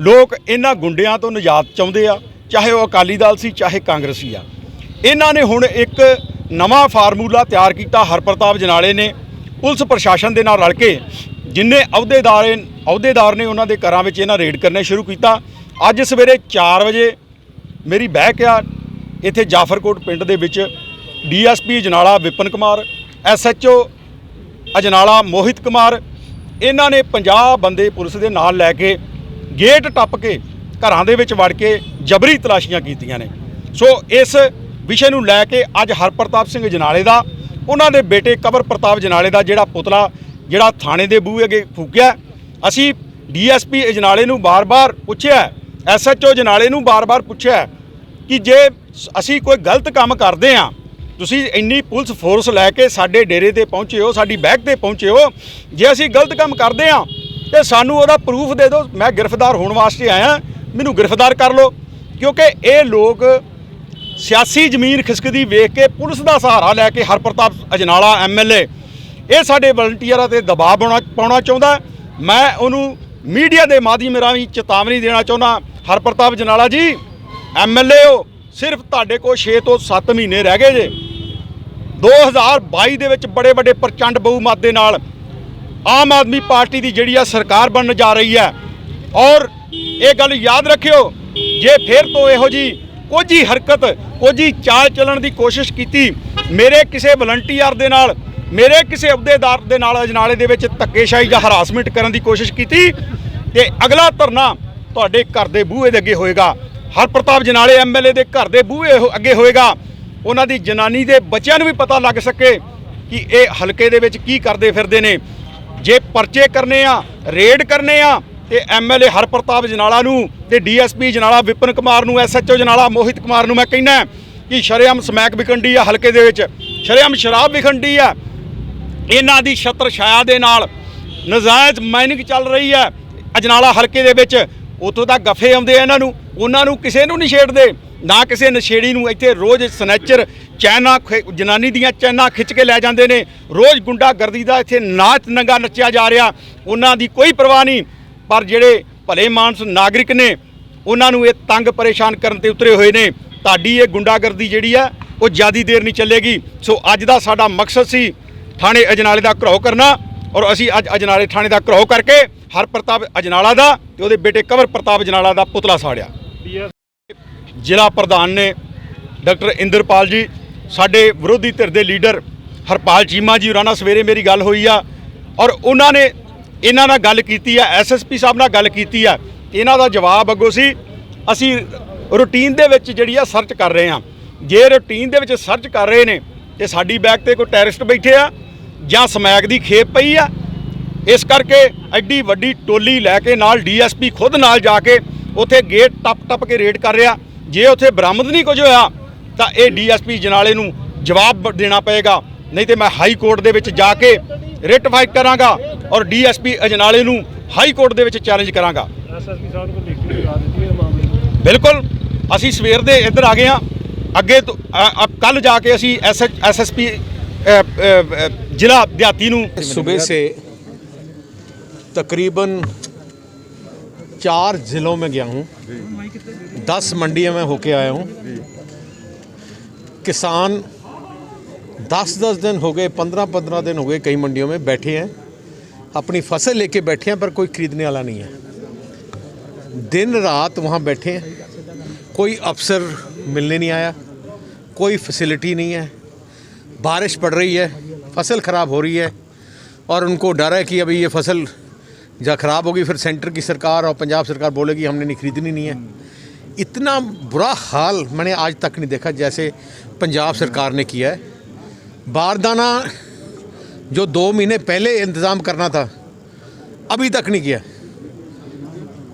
ਲੋਕ ਇਹਨਾਂ ਗੁੰਡਿਆਂ ਤੋਂ ਨਿਜਾਤ ਚਾਹੁੰਦੇ ਆ, ਚਾਹੇ ਉਹ ਅਕਾਲੀ ਦਲ ਸੀ ਚਾਹੇ ਕਾਂਗਰਸੀ ਆ। ਇਹਨਾਂ ਨੇ ਹੁਣ ਇੱਕ ਨਵਾਂ ਫਾਰਮੂਲਾ ਤਿਆਰ ਕੀਤਾ। ਹਰਪ੍ਰਤਾਪ ਅਜਨਾਲੇ ਨੇ ਪੁਲਿਸ ਪ੍ਰਸ਼ਾਸਨ ਦੇ ਨਾਲ ਰਲ ਕੇ ਜਿੰਨੇ ਅਹੁਦੇਦਾਰ ਨੇ ਉਹਨਾਂ ਦੇ ਘਰਾਂ ਵਿੱਚ ਇਹਨਾਂ ਰੇਡ ਕਰਨੇ ਸ਼ੁਰੂ ਕੀਤਾ। ਅੱਜ ਸਵੇਰੇ 4 ਵਜੇ ਮੇਰੀ ਬਹਿਕ ਆ ਇੱਥੇ ਜਾਫਰਕੋਟ ਪਿੰਡ ਦੇ ਵਿੱਚ ਡੀਐਸਪੀ ਅਜਨਾਲਾ ਵਿਪਨ ਕੁਮਾਰ, ਐਸਐਚਓ ਅਜਨਾਲਾ ਮੋਹਿਤ ਕੁਮਾਰ, ਇਹਨਾਂ ਨੇ 50 ਬੰਦੇ ਪੁਲਿਸ ਦੇ ਨਾਲ ਲੈ ਕੇ ਗੇਟ ਟੱਪ ਕੇ ਘਰਾਂ ਦੇ ਵਿੱਚ ਵੜ ਕੇ ਜਬਰੀ ਤਲਾਸ਼ੀਆਂ ਕੀਤੀਆਂ ਨੇ। ਸੋ ਇਸ ਵਿਸ਼ੇ ਨੂੰ ਲੈ ਕੇ ਅੱਜ ਹਰਪ੍ਰਤਾਪ ਸਿੰਘ ਅਜਨਾਲੇ ਦਾ, ਉਹਨਾਂ ਦੇ ਬੇਟੇ ਕੰਵਰ ਪ੍ਰਤਾਪ ਅਜਨਾਲੇ ਦਾ ਜਿਹੜਾ ਪੁਤਲਾ ਜਿਹੜਾ ਥਾਣੇ ਦੇ ਬੂਹੇ ਅੱਗੇ ਫੂਕਿਆ, ਅਸੀਂ ਡੀਐਸਪੀ ਅਜਨਾਲੇ ਨੂੰ ਬਾਰ-ਬਾਰ ਪੁੱਛਿਆ, ਐਸਐਚਓ ਅਜਨਾਲੇ ਨੂੰ ਬਾਰ-ਬਾਰ ਪੁੱਛਿਆ ਕਿ ਜੇ ਅਸੀਂ ਕੋਈ ਗਲਤ ਕੰਮ ਕਰਦੇ ਹਾਂ, ਤੁਸੀਂ ਇੰਨੀ ਪੁਲਿਸ ਫੋਰਸ ਲੈ ਕੇ ਸਾਡੇ ਡੇਰੇ ਤੇ ਪਹੁੰਚੇ ਹੋ, ਸਾਡੀ ਬੈਗ ਤੇ ਪਹੁੰਚੇ ਹੋ, ਜੇ ਅਸੀਂ ਗਲਤ ਕੰਮ ਕਰਦੇ ਹਾਂ ਤੇ ਸਾਨੂੰ ਉਹਦਾ ਪ੍ਰੂਫ ਦੇ ਦਿਓ। ਮੈਂ ਗ੍ਰਿਫਤਾਰ ਹੋਣ ਵਾਸਤੇ ਆਇਆ, ਮੈਨੂੰ ਗ੍ਰਿਫਤਾਰ ਕਰ ਲਓ। ਕਿਉਂਕਿ ਇਹ ਲੋਕ ਸਿਆਸੀ ਜ਼ਮੀਨ ਖਿਸਕਦੀ ਵੇਖ ਕੇ ਪੁਲਿਸ ਦਾ ਸਹਾਰਾ ਲੈ ਕੇ ਹਰਪ੍ਰਤਾਪ ਅਜਨਾਲਾ ਐਮਐਲਏ ਇਹ ਸਾਡੇ ਵਲੰਟੀਅਰਾਂ ਤੇ ਦਬਾਅ ਪਾਉਣਾ ਚਾਹੁੰਦਾ। ਮੈਂ ਉਹਨੂੰ ਮੀਡੀਆ ਦੇ ਮਾਧਿਅਮ ਰਾਹੀਂ ਚੇਤਾਵਨੀ ਦੇਣਾ ਚਾਹੁੰਦਾ, ਹਰਪ੍ਰਤਾਪ ਅਜਨਾਲਾ ਜੀ ਐਮਐਲਏ ਹੋ, ਸਿਰਫ ਤੁਹਾਡੇ ਕੋਲ 6 ਤੋਂ 7 ਮਹੀਨੇ ਰਹਿ ਗਏ ਜੇ। 2022 ਦੇ ਵਿੱਚ ਬੜੇ ਵੱਡੇ ਪ੍ਰਚੰਡ ਬਹੁਮਤ ਦੇ ਨਾਲ ਆਮ ਆਦਮੀ ਪਾਰਟੀ ਦੀ ਜਿਹੜੀ ਆ ਸਰਕਾਰ ਬਣਨ ਜਾ ਰਹੀ ਹੈ। ਔਰ ਇਹ ਗੱਲ ਯਾਦ ਰੱਖਿਓ, ਜੇ ਫਿਰ ਤੋਂ ਇਹੋ ਜੀ ਕੋਝੀ ਹਰਕਤ, ਕੋਝੀ ਚਾਲ ਚੱਲਣ ਦੀ ਕੋਸ਼ਿਸ਼ ਕੀਤੀ, ਮੇਰੇ ਕਿਸੇ ਵਲੰਟੀਅਰ ਦੇ ਨਾਲ, ਮੇਰੇ ਕਿਸੇ ਅਹੁਦੇਦਾਰ ਦੇ ਨਾਲ ਅਜਨਾਲੇ ਦੇ ਵਿੱਚ ਧੱਕੇਸ਼ਾਹੀ ਜਾਂ ਹਰਾਸਮੈਂਟ ਕਰਨ ਦੀ ਕੋਸ਼ਿਸ਼ ਕੀਤੀ ਤੇ ਅਗਲਾ ਧਰਨਾ ਤੁਹਾਡੇ ਘਰ ਦੇ ਬੂਹੇ ਦੇ ਅੱਗੇ ਹੋਏਗਾ। ਹਰਪ੍ਰਤਾਪ ਅਜਨਾਲੇ ਐਮਐਲਏ ਦੇ ਘਰ ਦੇ ਬੂਹੇ ਅੱਗੇ ਹੋਏਗਾ। ਉਹਨਾਂ ਦੀ ਜਨਾਨੀ ਦੇ ਬੱਚਿਆਂ ਨੂੰ ਵੀ ਪਤਾ ਲੱਗ ਸਕੇ ਕਿ ਇਹ ਹਲਕੇ ਦੇ ਵਿੱਚ ਕੀ ਕਰਦੇ ਫਿਰਦੇ ਨੇ। ਜੇ ਪਰਚੇ ਕਰਨੇ ਆ, ਰੇਡ ਕਰਨੇ ਆ ਤੇ ਐਮਐਲਏ ਹਰਪ੍ਰਤਾਪ ਅਜਨਾਲਾ ਨੂੰ ਤੇ ਡੀਐਸਪੀ ਅਜਨਾਲਾ ਵਿਪਨ ਕੁਮਾਰ ਨੂੰ, ਐਸਐਚਓ ਅਜਨਾਲਾ ਮੋਹਿਤ ਕੁਮਾਰ ਨੂੰ ਮੈਂ ਕਹਿੰਦਾ ਕਿ ਸ਼ਰੇਆਮ ਸਮੈਕ ਵਿਖੰਡੀ ਆ ਹਲਕੇ ਦੇ ਵਿੱਚ, ਸ਼ਰੇਆਮ ਸ਼ਰਾਬ ਵਿਖੰਡੀ ਆ, ਇਹਨਾਂ ਦੀ ਛਤਰ ਛਾਇਆ ਦੇ ਨਾਲ ਨਜਾਇਜ਼ ਮਾਈਨਿੰਗ ਚੱਲ ਰਹੀ ਹੈ ਅਜਨਾਲਾ ਹਲਕੇ ਦੇ ਵਿੱਚ। ਉੱਥੋਂ ਦਾ ਗੱਫੇ ਆਉਂਦੇ ਆ ਇਹਨਾਂ ਨੂੰ, ਉਹਨਾਂ ਨੂੰ ਕਿਸੇ ਨੂੰ ਨਹੀਂ ਛੇੜਦੇ, ਨਾ ਕਿਸੇ ਨਸ਼ੇੜੀ ਨੂੰ। ਇੱਥੇ ਰੋਜ਼ ਸਨੈਚਰ ਚੈਨਾ, ਜਨਾਨੀ ਦੀਆਂ ਚੈਨਾ ਖਿੱਚ ਕੇ ਲੈ ਜਾਂਦੇ ਨੇ, ਰੋਜ਼ ਗੁੰਡਾਗਰਦੀ ਦਾ ਇੱਥੇ ਨਾਚ ਨੰਗਾ ਨੱਚਿਆ ਜਾ ਰਿਹਾ, ਉਹਨਾਂ ਦੀ ਕੋਈ ਪਰਵਾਹ ਨਹੀਂ। ਪਰ ਜਿਹੜੇ ਭਲੇ ਮਾਨਸ ਨਾਗਰਿਕ ਨੇ ਉਹਨਾਂ ਨੂੰ ਇਹ ਤੰਗ ਪਰੇਸ਼ਾਨ ਕਰਨ ਤੇ ਉਤਰੇ ਹੋਏ ਨੇ। ਤੁਹਾਡੀ ਇਹ ਗੁੰਡਾਗਰਦੀ ਜਿਹੜੀ ਆ ਉਹ ਜ਼ਿਆਦਾ ਦੇਰ ਨਹੀਂ ਚੱਲੇਗੀ। ਸੋ ਅੱਜ ਦਾ ਸਾਡਾ ਮਕਸਦ ਸੀ ਥਾਣੇ ਅਜਨਾਲੇ ਦਾ ਘਰਾਓ ਕਰਨਾ, ਔਰ ਅਸੀਂ ਅੱਜ ਅਜਨਾਲੇ ਥਾਣੇ ਦਾ ਘਰਾਓ ਕਰਕੇ ਹਰਪ੍ਰਤਾਪ ਅਜਨਾਲਾ ਦਾ ਤੇ ਉਹਦੇ ਬੇਟੇ ਕੰਵਰ ਪ੍ਰਤਾਪ ਅਜਨਾਲਾ ਦਾ ਪੁਤਲਾ ਸਾੜਿਆ। ਜ਼ਿਲ੍ਹਾ ਪ੍ਰਧਾਨ ਨੇ ਡਾਕਟਰ ਇੰਦਰਪਾਲ ਜੀ, ਸਾਡੇ ਵਿਰੋਧੀ ਧਿਰ ਦੇ ਲੀਡਰ ਹਰਪਾਲ ਚੀਮਾ ਜੀ ਹੋਰਾਂ ਨਾਲ ਸਵੇਰੇ ਮੇਰੀ ਗੱਲ ਹੋਈ ਆ ਔਰ ਉਹਨਾਂ ਨੇ ਇਹਨਾਂ ਨਾਲ ਗੱਲ ਕੀਤੀ ਆ, ਐਸਐਸਪੀ ਸਾਹਿਬ ਨਾਲ ਗੱਲ ਕੀਤੀ ਆ। ਇਹਨਾਂ ਦਾ ਜਵਾਬ ਅੱਗੋਂ ਸੀ ਅਸੀਂ ਰੂਟੀਨ ਦੇ ਵਿੱਚ ਜਿਹੜੀ ਆ ਸਰਚ ਕਰ ਰਹੇ ਹਾਂ। ਜੇ ਰੂਟੀਨ ਦੇ ਵਿੱਚ ਸਰਚ ਕਰ ਰਹੇ ਨੇ ਤੇ ਸਾਡੀ ਬੈਗ ਤੇ ਕੋਈ ਟੈਰਰਿਸਟ ਬੈਠੇ ਆ ਜਾਂ ਸਮੈਕ ਦੀ ਖੇਪ ਪਈ ਆ, ਇਸ ਕਰਕੇ ਐਡੀ ਵੱਡੀ ਟੋਲੀ ਲੈ ਕੇ ਨਾਲ ਡੀਐਸਪੀ ਖੁਦ ਨਾਲ ਜਾ ਕੇ ਉੱਥੇ ਗੇਟ ਟੱਪ ਕੇ ਰੇਡ ਕਰ ਰਿਹਾ। ਜੇ ਉੱਥੇ ਬਰਾਮਦ ਨਹੀਂ ਕੁਝ ਹੋਇਆ ਤਾਂ ਇਹ ਡੀਐਸਪੀ ਅਜਨਾਲੇ ਨੂੰ ਜਵਾਬ ਦੇਣਾ ਪਏਗਾ, ਨਹੀਂ ਤੇ ਮੈਂ ਹਾਈ ਕੋਰਟ ਦੇ ਵਿੱਚ ਜਾ ਕੇ ਰਿਟ ਫਾਈਲ ਕਰਾਂਗਾ ਔਰ ਡੀਐਸਪੀ ਅਜਨਾਲੇ ਨੂੰ ਹਾਈ ਕੋਰਟ ਦੇ ਵਿੱਚ ਚੈਲੰਜ ਕਰਾਂਗਾ। ਬਿਲਕੁਲ, ਅਸੀਂ ਸਵੇਰ ਦੇ ਇੱਧਰ ਆ ਗਏ ਹਾਂ। ਅੱਗੇ ਤੋਂ ਕੱਲ ਜਾ ਕੇ ਅਸੀਂ ਐਸਐਸਪੀ ਜ਼ਿਲ੍ਹਾ ਦਿਹਾਤੀ ਨੂੰ सुबह से तकरीबन 4 ज़िलों में गया हूँ, 10 मंडियों में होके आया हूँ। किसान 10-10 दिन हो गए, 15-15 दिन हो गए, कई मंडियों में बैठे हैं, अपनी फसल लेके बैठे हैं, पर कोई खरीदने वाला नहीं है। दिन रात वहाँ बैठे हैं, कोई अफसर मिलने नहीं आया, कोई फैसिलिटी नहीं है। बारिश पड़ रही है, फसल ख़राब हो रही है और उनको डर है कि अभी ये फसल जब ख़राब होगी फिर सेंटर की सरकार और पंजाब सरकार बोलेगी हमने नहीं खरीदनी नहीं है। इतना बुरा हाल मैंने आज तक नहीं देखा जैसे पंजाब सरकार ने किया है। बारदाना जो 2 महीने पहले इंतज़ाम करना था अभी तक नहीं किया।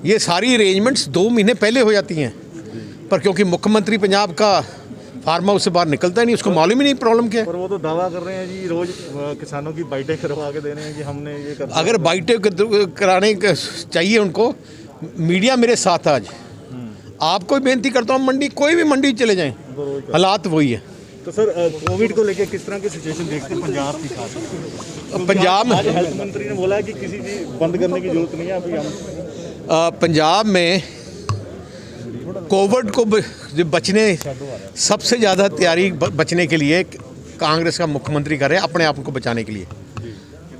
ये सारी अरेंजमेंट्स 2 महीने पहले हो जाती हैं, पर क्योंकि मुख्यमंत्री पंजाब का फार्म हाउस से बाहर निकलता ही नहीं, उसको मालूम ही नहीं प्रॉब्लम क्या है। पर वो तो दावा कर रहे हैं जी, रोज किसानों की बाइटें करवा के दे रहे हैं कि हमने ये कर। अगर बाइटें कराने चाहिए उनको, मीडिया मेरे साथ आज, आपको बेनती करता हूँ मंडी, कोई भी मंडी चले जाएं, हालात वही है। तो सर कोविड को लेकर किस तरह की सिचुएशन देखते हैं पंजाब की खास? पंजाब में आज हेल्थ मंत्री ने बोला है कि किसी चीज़ बंद करने की जरूरत नहीं है अभी हम। पंजाब में कोविड को बचने सबसे ज़्यादा तैयारी बचने के लिए कांग्रेस का मुख्यमंत्री कर रहे हैं, अपने आप को बचाने के लिए।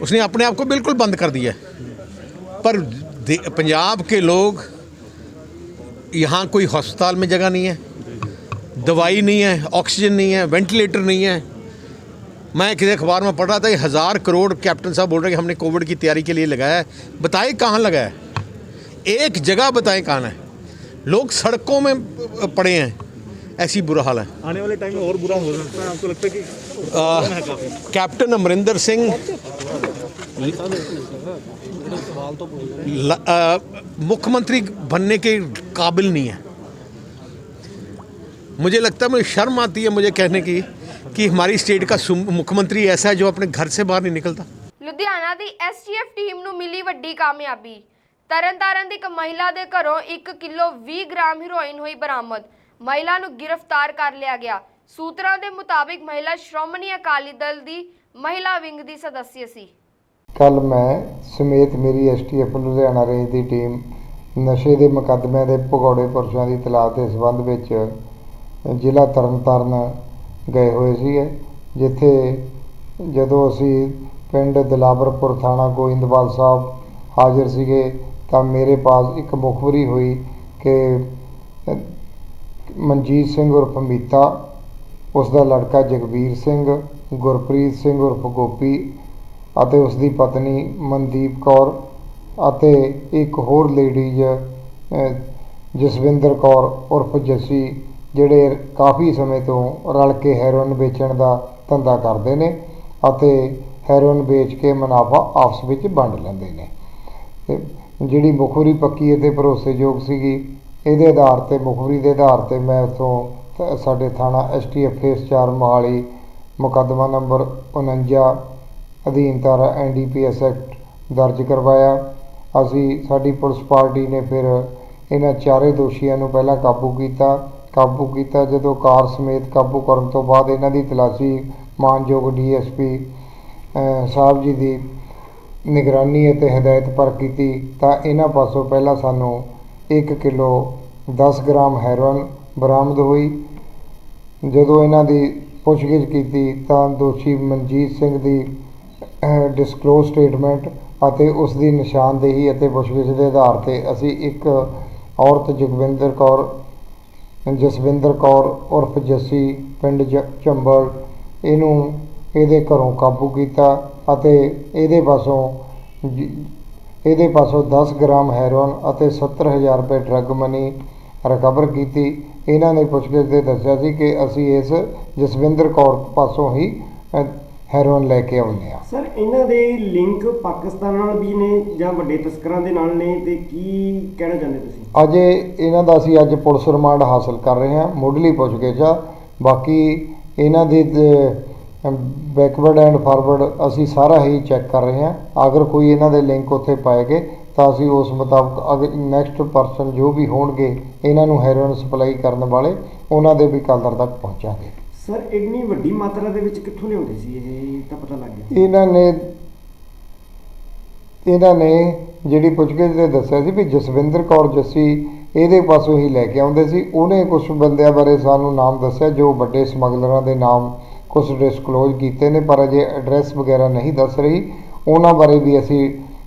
उसने अपने आप को बिल्कुल बंद कर दिया है। पर पंजाब के लोग, यहाँ कोई अस्पताल में जगह नहीं है, दवाई नहीं है, ऑक्सीजन नहीं है, वेंटिलेटर नहीं है। मैं किसी अखबार में पढ़ रहा था 1000 करोड़ कैप्टन साहब बोल रहे हैं कि हमने कोविड की तैयारी के लिए लगाया है। बताएं कहाँ लगाया है, एक जगह बताएं कहाँ है। लोग सड़कों में पड़े हैं, ऐसी बुरा हाल है। आने वाले टाइम में और बुरा हो सकता है, आपको लगता है कि कौन है काफी? कैप्टन अमरिंदर सिंह मुख्यमंत्री बनने के काबिल नहीं है। मुझे लगता है, मुझे शर्म आती है मुझे कहने की कि हमारी स्टेट का मुख्यमंत्री ऐसा है जो अपने घर से बाहर नहीं निकलता। ਲੁਧਿਆਣਾ ਦੀ ਐਸਟੀਐਫ ਟੀਮ ਨੂੰ ਮਿਲੀ ਵੱਡੀ ਕਾਮਯਾਬੀ। ਤਰਨਤਾਰਨ ਦੀ ਇੱਕ ਮਹਿਲਾ ਦੇ ਘਰੋਂ 1 ਕਿਲੋ 20 ਗ੍ਰਾਮ ਹੈਰੋਇਨ ਹੋਈ ਬਰਾਮਦ। ਮਹਿਲਾ ਨੂੰ ਗ੍ਰਿਫਤਾਰ ਕਰ ਲਿਆ ਗਿਆ। ਸੂਤਰਾਂ ਦੇ ਮੁਤਾਬਿਕ ਮਹਿਲਾ ਸ਼੍ਰੋਮਣੀ ਅਕਾਲੀ ਦਲ ਦੀ ਮਹਿਲਾ ਵਿੰਗ ਦੀ ਸਦੱਸਿਆ ਸੀ। ਕੱਲ ਮੈਂ ਸਮੇਤ ਮੇਰੀ ਐਸਟੀਐਫ ਲੁਧਿਆਣਾ ਰੇਂਜ ਦੀ ਟੀਮ ਨਸ਼ੇ ਦੇ ਮੁਕੱਦਮਿਆਂ ਦੇ ਭਗੌੜੇ ਪੁਰਸ਼ਾਂ ਦੀ ਤਲਾਸ਼ ਦੇ ਸੰਬੰਧ ਵਿੱਚ ਜ਼ਿਲ੍ਹਾ ਤਰਨਤਾਰਨ ਗਏ ਹੋਏ ਸੀਗੇ, ਜਿੱਥੇ ਜਦੋਂ ਅਸੀਂ ਪਿੰਡ ਦਿਲਾਵਰਪੁਰ ਥਾਣਾ ਗੋਇੰਦਵਾਲ ਸਾਹਿਬ ਹਾਜ਼ਰ ਸੀਗੇ ਤਾਂ ਮੇਰੇ ਪਾਸ ਇੱਕ ਮੁਖਬਰੀ ਹੋਈ ਕਿ ਮਨਜੀਤ ਸਿੰਘ ਉਰਫ ਮੀਤਾ, ਉਸ ਦਾ ਲੜਕਾ ਜਗਵੀਰ ਸਿੰਘ, ਗੁਰਪ੍ਰੀਤ ਸਿੰਘ ਉਰਫ ਗੋਪੀ ਅਤੇ ਉਸ ਦੀ ਪਤਨੀ ਮਨਦੀਪ ਕੌਰ ਅਤੇ ਇੱਕ ਹੋਰ ਲੇਡੀਜ਼ ਜਸਵਿੰਦਰ ਕੌਰ ਉਰਫ ਜੱਸੀ, ਜਿਹੜੇ ਕਾਫੀ ਸਮੇਂ ਤੋਂ ਰਲ ਕੇ ਹੈਰੋਇਨ ਵੇਚਣ ਦਾ ਧੰਦਾ ਕਰਦੇ ਨੇ ਅਤੇ ਹੈਰੋਇਨ ਵੇਚ ਕੇ ਮੁਨਾਫਾ ਆਪਸ ਵਿੱਚ ਵੰਡ ਲੈਂਦੇ ਨੇ। ਤੇ ਜਿਹੜੀ ਮੁਖਬਰੀ ਪੱਕੀ ਅਤੇ ਭਰੋਸੇਯੋਗ ਸੀਗੀ, ਇਹਦੇ ਆਧਾਰ 'ਤੇ ਮੁਖਬਰੀ ਦੇ ਆਧਾਰ 'ਤੇ ਮੈਂ ਉੱਥੋਂ ਸਾਡੇ ਥਾਣਾ ਐਸਟੀਐਫ ਫੇਸ 4 ਮੋਹਾਲੀ ਮੁਕੱਦਮਾ ਨੰਬਰ 49 ਅਧੀਨ ਧਾਰਾ NDPS ਐਕਟ ਦਰਜ ਕਰਵਾਇਆ। ਸਾਡੀ ਪੁਲਿਸ ਪਾਰਟੀ ਨੇ ਫਿਰ ਇਹਨਾਂ ਚਾਰੇ ਦੋਸ਼ੀਆਂ ਨੂੰ ਪਹਿਲਾਂ ਕਾਬੂ ਕੀਤਾ। ਜਦੋਂ ਕਾਰ ਸਮੇਤ ਕਾਬੂ ਕਰਨ ਤੋਂ ਬਾਅਦ ਇਹਨਾਂ ਦੀ ਤਲਾਸ਼ੀ ਮਾਨਯੋਗ DSP ਸਾਹਿਬ ਜੀ ਦੀ ਨਿਗਰਾਨੀ ਅਤੇ ਹਦਾਇਤ ਪਰ ਕੀਤੀ ਤਾਂ ਇਹਨਾਂ ਪਾਸੋਂ ਪਹਿਲਾਂ ਸਾਨੂੰ 1 ਕਿਲੋ 10 ਗ੍ਰਾਮ ਹੈਰੋਇਨ ਬਰਾਮਦ ਹੋਈ। ਜਦੋਂ ਇਹਨਾਂ ਦੀ ਪੁੱਛਗਿੱਛ ਕੀਤੀ ਤਾਂ ਦੋਸ਼ੀ ਮਨਜੀਤ ਸਿੰਘ ਦੀ ਡਿਸਕਲੋਜ਼ ਸਟੇਟਮੈਂਟ ਅਤੇ ਉਸ ਦੀ ਨਿਸ਼ਾਨਦੇਹੀ ਅਤੇ ਪੁੱਛਗਿੱਛ ਦੇ ਆਧਾਰ 'ਤੇ ਅਸੀਂ ਇੱਕ ਔਰਤ ਜਸਵਿੰਦਰ ਕੌਰ ਉਰਫ ਜੱਸੀ ਪਿੰਡ ਝੰਬਲ, ਇਹਦੇ ਘਰੋਂ ਕਾਬੂ ਕੀਤਾ ਅਤੇ ਇਹਦੇ ਪਾਸੋਂ 10 ਗ੍ਰਾਮ ਹੈਰੋਇਨ ਅਤੇ 70,000 ਰੁਪਏ ਡਰੱਗ ਮਨੀ ਰਿਕਵਰ ਕੀਤੀ। ਇਹਨਾਂ ਨੇ ਪੁੱਛਗਿੱਛ ਦੇ ਦੱਸਿਆ ਸੀ ਕਿ ਅਸੀਂ ਇਸ ਜਸਵਿੰਦਰ ਕੌਰ ਪਾਸੋਂ ਹੀ ਹੈਰੋਇਨ ਲੈ ਕੇ ਆਉਂਦੇ ਹਾਂ। ਸਰ, ਇਹਨਾਂ ਦੇ ਲਿੰਕ ਪਾਕਿਸਤਾਨ ਨਾਲ ਵੀ ਨੇ ਜਾਂ ਵੱਡੇ ਤਸਕਰਾਂ ਦੇ ਨਾਲ ਨੇ, ਤੇ ਕੀ ਕਹਿਣਾ ਚਾਹੁੰਦੇ ਤੁਸੀਂ? ਅਜੇ ਇਹਨਾਂ ਦਾ ਅਸੀਂ ਅੱਜ ਪੁਲਿਸ ਰਿਮਾਂਡ ਹਾਸਲ ਕਰ ਰਹੇ ਹਾਂ, ਮੁੱਢਲੀ ਪੁੱਛਗਿੱਛ ਆ। ਬਾਕੀ ਇਹਨਾਂ ਦੇ ਬੈਕਵਰਡ ਐਂਡ ਫਾਰਵਰਡ ਅਸੀਂ ਸਾਰਾ ਹੀ ਚੈੱਕ ਕਰ ਰਹੇ ਹਾਂ। ਅਗਰ ਕੋਈ ਇਹਨਾਂ ਦੇ ਲਿੰਕ ਉੱਥੇ ਪਾਏ ਗਏ ਤਾਂ ਅਸੀਂ ਉਸ ਮੁਤਾਬਕ ਅਗਰ ਨੈਕਸਟ ਪਰਸਨ ਜੋ ਵੀ ਹੋਣਗੇ ਇਹਨਾਂ ਨੂੰ ਹੈਰੋਇਨ ਸਪਲਾਈ ਕਰਨ ਵਾਲੇ, ਉਹਨਾਂ ਦੇ ਵੀ ਕਾਲਰ ਤੱਕ ਪਹੁੰਚਾਂਗੇ। ਸਰ, ਇੰਨੀ ਵੱਡੀ ਮਾਤਰਾ ਦੇ ਵਿੱਚ ਕਿੱਥੋਂ ਲਿਆਉਂਦੇ ਸੀ ਇਹ ਤਾਂ ਪਤਾ ਲੱਗ ਗਿਆ? ਇਹਨਾਂ ਨੇ ਜਿਹੜੀ ਪੁੱਛਗਿੱਛ ਦੇ ਦੱਸਿਆ ਸੀ ਵੀ ਜਸਵਿੰਦਰ ਕੌਰ ਜੱਸੀ ਇਹਦੇ ਪਾਸੋਂ ਹੀ ਲੈ ਕੇ ਆਉਂਦੇ ਸੀ। ਉਹਨੇ ਕੁਝ ਬੰਦਿਆਂ ਬਾਰੇ ਸਾਨੂੰ ਨਾਮ ਦੱਸਿਆ ਜੋ ਵੱਡੇ ਸਮਗਲਰਾਂ ਦੇ ਨਾਮ ਕੁਝ ਡਿਸਕਲੋਜ਼ ਕੀਤੇ ਨੇ, ਪਰ ਅਜੇ ਐਡਰੈਸ ਵਗੈਰਾ ਨਹੀਂ ਦੱਸ ਰਹੀ। ਉਹਨਾਂ ਬਾਰੇ ਵੀ ਅਸੀਂ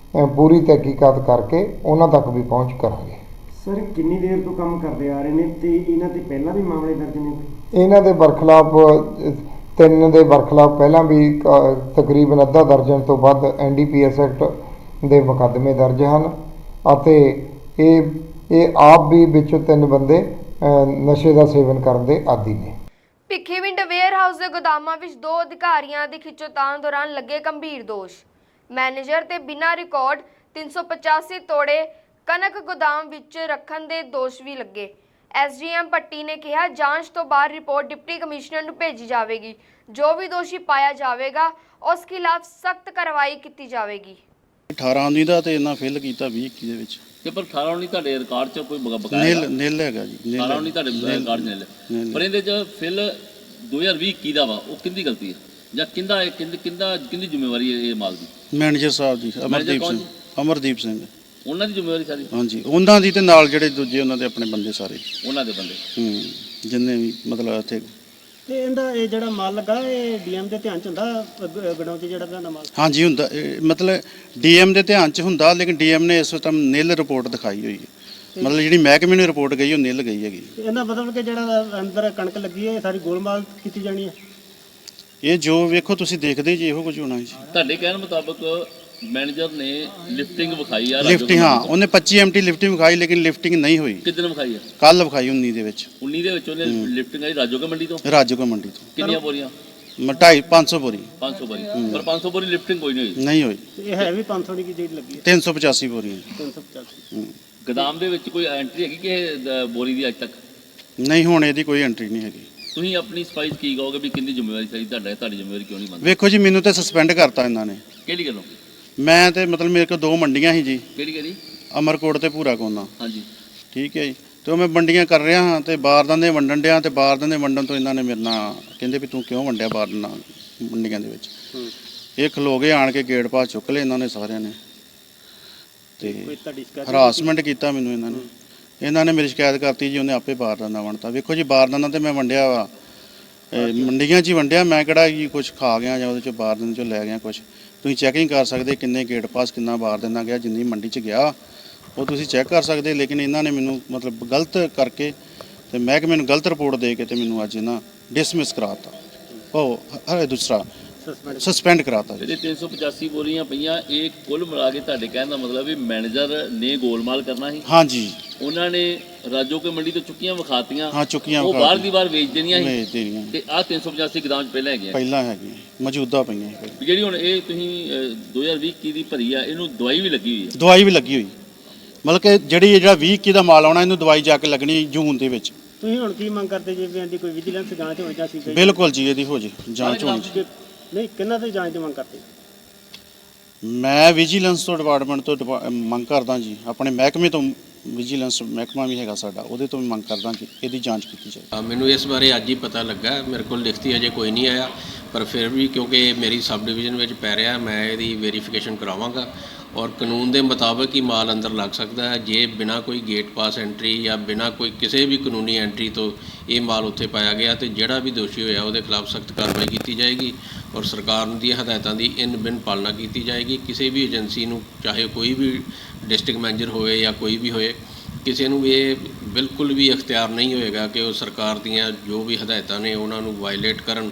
ਪੂਰੀ ਤਹਿਕੀਕਾਤ ਕਰਕੇ ਉਹਨਾਂ ਤੱਕ ਵੀ ਪਹੁੰਚ ਕਰਾਂਗੇ। ਸਰ, ਕਿੰਨੀ ਦੇਰ ਤੋਂ ਕੰਮ ਕਰਦੇ ਆ ਰਹੇ ਨੇ ਤੇ ਇਹਨਾਂ ਤੇ ਪਹਿਲਾਂ ਵੀ ਮਾਮਲੇ ਦਰਜ ਨੇ? ਇਹਨਾਂ ਦੇ ਬਰਖਲਾਫ 3 ਦੇ ਬਰਖਲਾਫ ਪਹਿਲਾਂ ਵੀ ਤਕਰੀਬਨ ਅੱਧਾ ਦਰਜਨ ਤੋਂ ਵੱਧ NDPS ਐਕਟ ਦੇ ਮੁਕੱਦਮੇ ਦਰਜ ਹਨ ਅਤੇ ਇਹ ਆਪ ਵੀ ਵਿੱਚੋਂ 3 ਬੰਦੇ ਨਸ਼ੇ ਦਾ ਸੇਵਨ ਕਰਨ ਦੇ ਆਦੀ ਨੇ। ਭਿੱਖੀਵਿੰਡ ਵੇਅਰ ਹਾਊਸ ਦੇ ਗੋਦਾਮਾਂ ਵਿੱਚ 2 ਅਧਿਕਾਰੀਆਂ ਦੀ ਖਿੱਚੋਤਾਣ ਦੌਰਾਨ ਲੱਗੇ ਗੰਭੀਰ ਦੋਸ਼। ਮੈਨੇਜਰ ਤੇ ਬਿਨਾਂ ਰਿਕਾਰਡ 385 ਤੋੜੇ ਕਣਕ ਗੋਦਾਮ ਵਿੱਚ ਰੱਖਣ ਦੇ ਦੋਸ਼ ਵੀ ਲੱਗੇ। SDM ਪੱਟੀ ਨੇ ਕਿਹਾ ਜਾਂਚ ਤੋਂ ਬਾਅਦ ਰਿਪੋਰਟ ਡਿਪਟੀ ਕਮਿਸ਼ਨਰ ਨੂੰ ਭੇਜੀ ਜਾਵੇਗੀ। ਜੋ ਵੀ ਦੋਸ਼ੀ ਪਾਇਆ ਜਾਵੇਗਾ ਉਸ ਖਿਲਾਫ ਸਖਤ ਕਾਰਵਾਈ ਕੀਤੀ ਜਾਵੇਗੀ। 18 ਦੀ ਦਾ ਤੇ ਇਹਨਾਂ ਫਿਲ ਕੀਤਾ 20 ਦੇ ਵਿੱਚ ਕਿ ਪਰ 18 ਨਹੀਂ ਤੁਹਾਡੇ ਰਿਕਾਰਡ 'ਚ ਕੋਈ ਬਕਾਇਆ ਨਿਲ ਹੈਗਾ ਜੀ। 18 ਨਹੀਂ ਤੁਹਾਡੇ ਰਿਕਾਰਡ 'ਚ ਨਿਲ, ਪਰ ਇਹਦੇ 'ਚ ਫਿਲ 2020 ਦਾ ਵਾ, ਉਹ ਕਿੰਦੀ ਗਲਤੀ ਹੈ ਜਾਂ ਕਿੰਦੀ ਜ਼ਿੰਮੇਵਾਰੀ ਹੈ ਇਹ ਮਾਲ ਦੀ? ਮੈਨੇਜਰ ਸਾਹਿਬ ਜੀ ਅਮਰਦੀਪ ਸਿੰਘ ਉਹਨਾਂ ਦੀ ਜ਼ਿੰਮੇਵਾਰੀ ਸਾਰੀ? ਹਾਂਜੀ, ਉਹਨਾਂ ਦੀ ਤੇ ਨਾਲ ਜਿਹੜੇ ਦੂਜੇ ਉਹਨਾਂ ਦੇ ਆਪਣੇ ਬੰਦੇ ਸਾਰੇ ਉਹਨਾਂ ਦੇ ਬੰਦੇ ਜਿੰਨੇ ਵੀ ਮਤਲਬ ਇੱਥੇ। ਤੇ ਇਹਦਾ ਇਹ ਜਿਹੜਾ ਮਾਲ ਲੱਗਾ ਇਹ DM ਦੇ ਧਿਆਨ ਚ ਹੁੰਦਾ ਗਡਾਊਨ 'ਚ ਜਿਹੜਾ ਤੁਹਾਡਾ ਮਾਲ? ਹਾਂਜੀ ਹੁੰਦਾ, ਮਤਲਬ DM ਦੇ ਧਿਆਨ 'ਚ ਹੁੰਦਾ, ਲੇਕਿਨ DM ਨੇ ਇਸ ਟਾਈਮ ਨਿਲ ਰਿਪੋਰਟ ਦਿਖਾਈ ਹੋਈ ਹੈ। ਮਤਲਬ ਜਿਹੜੀ ਮਹਿਕਮੇ ਨੂੰ ਰਿਪੋਰਟ ਗਈ ਉਹ ਨਿਲ ਗਈ ਹੈਗੀ। ਇਹਦਾ ਮਤਲਬ ਕਿ ਜਿਹੜਾ ਅੰਦਰ ਕਣਕ ਲੱਗੀ ਹੈ ਇਹ ਸਾਰੀ ਗੋਲਮਾਲ ਕੀਤੀ ਜਾਣੀ ਹੈ? ਇਹ ਜੋ ਵੇਖੋ ਤੁਸੀਂ ਦੇਖਦੇ ਜੀ ਇਹੋ ਕੁਝ ਹੋਣਾ ਜੀ। ਤੁਹਾਡੇ ਕਹਿਣ ਮੁਤਾਬਕ ਮੈਨੇਜਰ ਨੇ ਲਿਫਟਿੰਗ ਵਿਖਾਈ ਆ ਲਿਫਟਿੰਗ, ਹਾਂ ਉਹਨੇ 25 MT ਲਿਫਟਿੰਗ ਵਿਖਾਈ, ਲੇਕਿਨ ਲਿਫਟਿੰਗ ਨਹੀਂ ਹੋਈ। ਕਿੱਦਣ ਵਿਖਾਈ ਆ? ਕੱਲ ਵਿਖਾਈ 19 ਦੇ ਵਿੱਚ। 19 ਦੇ ਵਿੱਚ ਉਹਨੇ ਲਿਫਟਿੰਗ ਆਈ ਰਾਜੋਗਾ ਮੰਡੀ ਤੋਂ? ਰਾਜੋਗਾ ਮੰਡੀ ਤੋਂ। ਕਿੰਨੀਆਂ ਬੋਰੀਆਂ? 500 ਬੋਰੀ। 500 ਬੋਰੀ। ਪਰ 500 ਬੋਰੀ ਲਿਫਟਿੰਗ ਕੋਈ ਨਹੀਂ ਹੋਈ। ਨਹੀਂ ਹੋਈ। ਇਹ ਹੈ ਵੀ 500 ਦੀ ਜਿਹੜੀ ਲੱਗੀ ਹੈ 385 ਬੋਰੀਆਂ। 385। ਗੋਦਾਮ ਦੇ ਵਿੱਚ ਕੋਈ ਐਂਟਰੀ ਹੈਗੀ ਕਿ ਬੋਰੀ ਦੀ ਅੱਜ ਤੱਕ? ਨਹੀਂ, ਹੁਣ ਇਹਦੀ ਕੋਈ ਐਂਟਰੀ ਨਹੀਂ ਹੈਗੀ। ਤੁਸੀਂ ਆਪਣੀ ਸਫਾਈ ਕੀ ਕਹੋਗੇ ਵੀ ਕਿੰਨੀ ਜ਼ਿੰਮੇਵਾਰੀ ਸਹੀ ਤੁਹਾਡੀ ਜ਼ਿੰਮੇਵਾਰੀ ਕਿਉਂ ਨਹੀਂ ਮੰਨਦੇ? ਵੇਖੋ ਜੀ, ਮੈਨੂੰ ਤਾਂ ਸਸਪੈਂਡ ਕਰਤਾ ਇਹਨਾਂ ਨੇ। ਕਿਹੜੀ ਗੱਲੋਂ? ਮੈਂ ਤੇ ਮਤਲਬ ਮੇਰੇ ਕੋਲ 2 ਮੰਡੀਆਂ ਸੀ ਜੀ, ਕਿਹੜੀ? ਅਮਰਕੋਟ ਤੇ ਭੂਰਾ ਕੋਨਾ। ਹਾਂਜੀ, ਠੀਕ ਹੈ ਜੀ। ਤੇ ਉਹ ਮੈਂ ਮੰਡੀਆਂ ਕਰ ਰਿਹਾ ਹਾਂ ਤੇ ਬਾਰਦਾਂ ਦੇ ਵੰਡਣ ਡਿਆ, ਤੇ ਬਾਰਦਾਂ ਦੇ ਵੰਡਣ ਤੋਂ ਇਹਨਾਂ ਨੇ ਮੇਰੇ ਨਾਲ ਕਹਿੰਦੇ ਵੀ ਤੂੰ ਕਿਉਂ ਵੰਡਿਆ ਬਾਰਦਾਂ ਮੰਡੀਆਂ ਦੇ ਵਿੱਚ। ਇਹ ਖਲੋ ਗਏ, ਆਣ ਕੇ ਗੇਟ ਪਾ ਚੁੱਕ ਲਏ ਇਹਨਾਂ ਨੇ ਸਾਰਿਆਂ ਨੇ, ਤੇ ਹਰਾਸਮੈਂਟ ਕੀਤਾ ਮੈਨੂੰ ਇਹਨਾਂ ਨੇ। ਇਹਨਾਂ ਨੇ ਮੇਰੀ ਸ਼ਿਕਾਇਤ ਕਰਤੀ ਜੀ, ਉਹਨੇ ਆਪੇ ਬਾਰਦਾਨਾ ਵੰਡਤਾ। ਵੇਖੋ ਜੀ, ਬਾਰਦਾਨਾ ਤੇ ਮੈਂ ਵੰਡਿਆ ਵਾ, ਮੰਡੀਆਂ 'ਚ ਹੀ ਵੰਡਿਆ। ਮੈਂ ਕਿਹੜਾ ਜੀ ਕੁਛ ਖਾ ਗਿਆ ਜਾਂ ਉਹਦੇ 'ਚੋਂ ਬਾਰਦਾਨੇ 'ਚੋਂ ਲੈ ਗਿਆ ਕੁਛ। ਤੁਸੀਂ ਚੈਕਿੰਗ ਕਰ ਸਕਦੇ ਕਿੰਨੇ ਗੇਟ ਪਾਸ, ਕਿੰਨਾ ਬਾਰਦਾਨਾ ਗਿਆ, ਜਿੰਨੀ ਮੰਡੀ 'ਚ ਗਿਆ ਉਹ ਤੁਸੀਂ ਚੈੱਕ ਕਰ ਸਕਦੇ। ਲੇਕਿਨ ਇਹਨਾਂ ਨੇ ਮੈਨੂੰ ਮਤਲਬ ਗਲਤ ਕਰਕੇ ਤੇ ਮਹਿਕਮੇ ਨੂੰ ਗਲਤ ਰਿਪੋਰਟ ਦੇ ਕੇ ਤੇ ਮੈਨੂੰ ਅੱਜ ਇਹਨਾਂ ਡਿਸਮਿਸ ਕਰਾਤਾ। ਉਹ ਦੂਸਰਾ ਸਸਪੈਂਡ ਕਰਾਤਾ। ਜਿਹੜੇ 385 ਬੋਰੀਆਂ ਪਈਆਂ, ਇਹ ਕੁੱਲ ਮਿਲਾ ਕੇ ਤੁਹਾਡੇ ਕਹਿਣ ਦਾ ਮਤਲਬ ਵੀ ਮੈਨੇਜਰ ਨੇ ਗੋਲਮਾਲ ਕਰਨਾ ਸੀ? ਹਾਂਜੀ। ਉਹਨਾਂ ਨੇ ਰਾਜੋਕੇ ਮੰਡੀ ਤੋਂ ਚੁੱਕੀਆਂ ਵਿਖਾਤੀਆਂ। ਹਾਂ, ਚੁੱਕੀਆਂ ਉਹ ਬਾਹਰ ਦੀ ਬਾਹਰ ਵੇਚ ਦੇਣੀਆਂ ਸੀ। ਵੇਚ ਦੇਣੀਆਂ। ਤੇ ਆਹ 385 ਗੋਦਾਮ 'ਚ ਪਹਿਲਾਂ ਹੈਗੀਆਂ? ਪਹਿਲਾਂ ਹੈਗੀਆਂ, ਮੌਜੂਦਾ ਪਈਆਂ। ਜਿਹੜੀ ਹੁਣ ਇਹ ਤੁਸੀਂ 2020 ਦੀ ਭਰੀ ਆ, ਇਹਨੂੰ ਦਵਾਈ ਵੀ ਲੱਗੀ ਹੋਈ ਹੈ? ਦਵਾਈ ਵੀ ਲੱਗੀ ਹੋਈ। ਮਤਲਬ ਕਿ ਜਿਹੜਾ 20 ਦਾ ਮਾਲ ਆਉਣਾ, ਇਹਨੂੰ ਦਵਾਈ ਜਾ ਕੇ ਲੱਗਣੀ ਜੂਨ ਦੇ ਵਿੱਚ। ਤੁਸੀਂ ਹੁਣ ਕੀ ਮੰਗ ਕਰਦੇ ਜੇ ਵੀ ਇਹਦੀ ਕੋਈ ਵਿਜੀਲੈਂਸ ਜਾਂਚ ਹੋਣੀ ਚਾਹੀਦੀ? ਬਿਲਕੁਲ ਜੀ, ਇਹਦੀ ਹੋ ਜੇ ਜਾਂਚ ਹੋਣੀ ਚਾਹੀਦੀ। ਨਹੀਂ, ਕਿੰਨਾ ਤੋਂ ਜਾਂਚ ਦੀ ਮੰਗ ਕਰਦੇ? ਮੈਂ ਵਿਜੀਲੈਂਸ ਤੋਂ ਡਿਪਾਰਟਮੈਂਟ ਤੋਂ ਮੰਗ ਕਰਦਾ ਜੀ, ਆਪਣੇ ਮਹਿਕਮੇ ਤੋਂ। ਵਿਜੀਲੈਂਸ ਮਹਿਕਮਾ ਵੀ ਹੈਗਾ ਸਾਡਾ, ਉਹਦੇ ਤੋਂ ਵੀ ਮੰਗ ਕਰਦਾ ਕਿ ਇਹਦੀ ਜਾਂਚ ਕੀਤੀ ਜਾਏ। ਮੈਨੂੰ ਇਸ ਬਾਰੇ ਅੱਜ ਹੀ ਪਤਾ ਲੱਗਾ, ਮੇਰੇ ਕੋਲ ਲਿਖਤੀ ਅਜੇ ਕੋਈ ਨਹੀਂ ਆਇਆ, ਪਰ ਫਿਰ ਵੀ ਕਿਉਂਕਿ ਮੇਰੀ ਸਬ ਡਿਵੀਜ਼ਨ ਵਿੱਚ ਪੈ ਰਿਹਾ, ਮੈਂ ਇਹਦੀ ਵੈਰੀਫਿਕੇਸ਼ਨ ਕਰਾਵਾਂਗਾ। ਔਰ ਕਾਨੂੰਨ ਦੇ ਮੁਤਾਬਕ ਹੀ ਮਾਲ ਅੰਦਰ ਲੱਗ ਸਕਦਾ ਹੈ। ਜੇ ਬਿਨਾਂ ਕੋਈ ਗੇਟ ਪਾਸ ਐਂਟਰੀ ਜਾਂ ਬਿਨਾਂ ਕੋਈ ਕਿਸੇ ਵੀ ਕਾਨੂੰਨੀ ਐਂਟਰੀ ਤੋਂ ਇਹ ਮਾਲ ਉੱਥੇ ਪਾਇਆ ਗਿਆ, ਤੇ ਜਿਹੜਾ ਵੀ ਦੋਸ਼ੀ ਹੋਇਆ ਉਹਦੇ ਖਿਲਾਫ ਸਖਤ ਕਾਰਵਾਈ ਕੀਤੀ ਜਾਏਗੀ ਔਰ ਸਰਕਾਰ ਦੀਆਂ ਹਦਾਇਤਾਂ ਦੀ ਬਿਨ ਪਾਲਣਾ ਕੀਤੀ ਜਾਏਗੀ। ਕਿਸੇ ਵੀ ਏਜੰਸੀ ਨੂੰ, ਚਾਹੇ ਕੋਈ ਵੀ ਡਿਸਟ੍ਰਿਕਟ ਮੈਨੇਜਰ ਹੋਵੇ ਜਾਂ ਕੋਈ ਵੀ ਹੋਏ, ਕਿਸੇ ਨੂੰ ਇਹ ਬਿਲਕੁਲ ਵੀ ਅਖਤਿਆਰ ਨਹੀਂ ਹੋਏਗਾ ਕਿ ਉਹ ਸਰਕਾਰ ਦੀਆਂ ਜੋ ਵੀ ਹਦਾਇਤਾਂ ਨੇ ਉਹਨਾਂ ਨੂੰ ਵਾਇਲੇਟ ਕਰਨ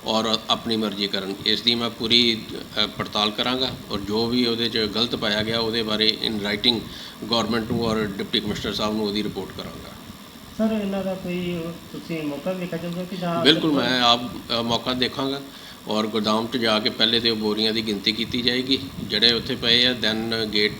ਔਰ ਆਪਣੀ ਮਰਜ਼ੀ ਕਰਨ। ਇਸ ਦੀ ਮੈਂ ਪੂਰੀ ਪੜਤਾਲ ਕਰਾਂਗਾ ਔਰ ਜੋ ਵੀ ਉਹਦੇ 'ਚ ਗਲਤ ਪਾਇਆ ਗਿਆ ਉਹਦੇ ਬਾਰੇ ਇਨ ਰਾਈਟਿੰਗ ਗਵਰਨਮੈਂਟ ਨੂੰ ਔਰ ਡਿਪਟੀ ਕਮਿਸ਼ਨਰ ਸਾਹਿਬ ਨੂੰ ਉਹਦੀ ਰਿਪੋਰਟ ਕਰਾਂਗਾ। ਸਰ, ਇਹਨਾਂ ਦਾ ਕੋਈ ਤੁਸੀਂ ਮੌਕਾ ਦੇਖਿਆ ਚਾਹੁੰਦੇ ਹੋ ਕਿ ਜਾਂ? ਬਿਲਕੁਲ, ਮੈਂ ਆਪ ਮੌਕਾ ਦੇਖਾਂਗਾ ਔਰ ਗੋਦਾਮ 'ਚ ਜਾ ਕੇ ਪਹਿਲੇ ਤੇ ਉਹ ਬੋਰੀਆਂ ਦੀ ਗਿਣਤੀ ਕੀਤੀ ਜਾਏਗੀ ਜਿਹੜੇ ਉੱਥੇ ਪਏ ਆ। ਦੈਨ ਗੇਟ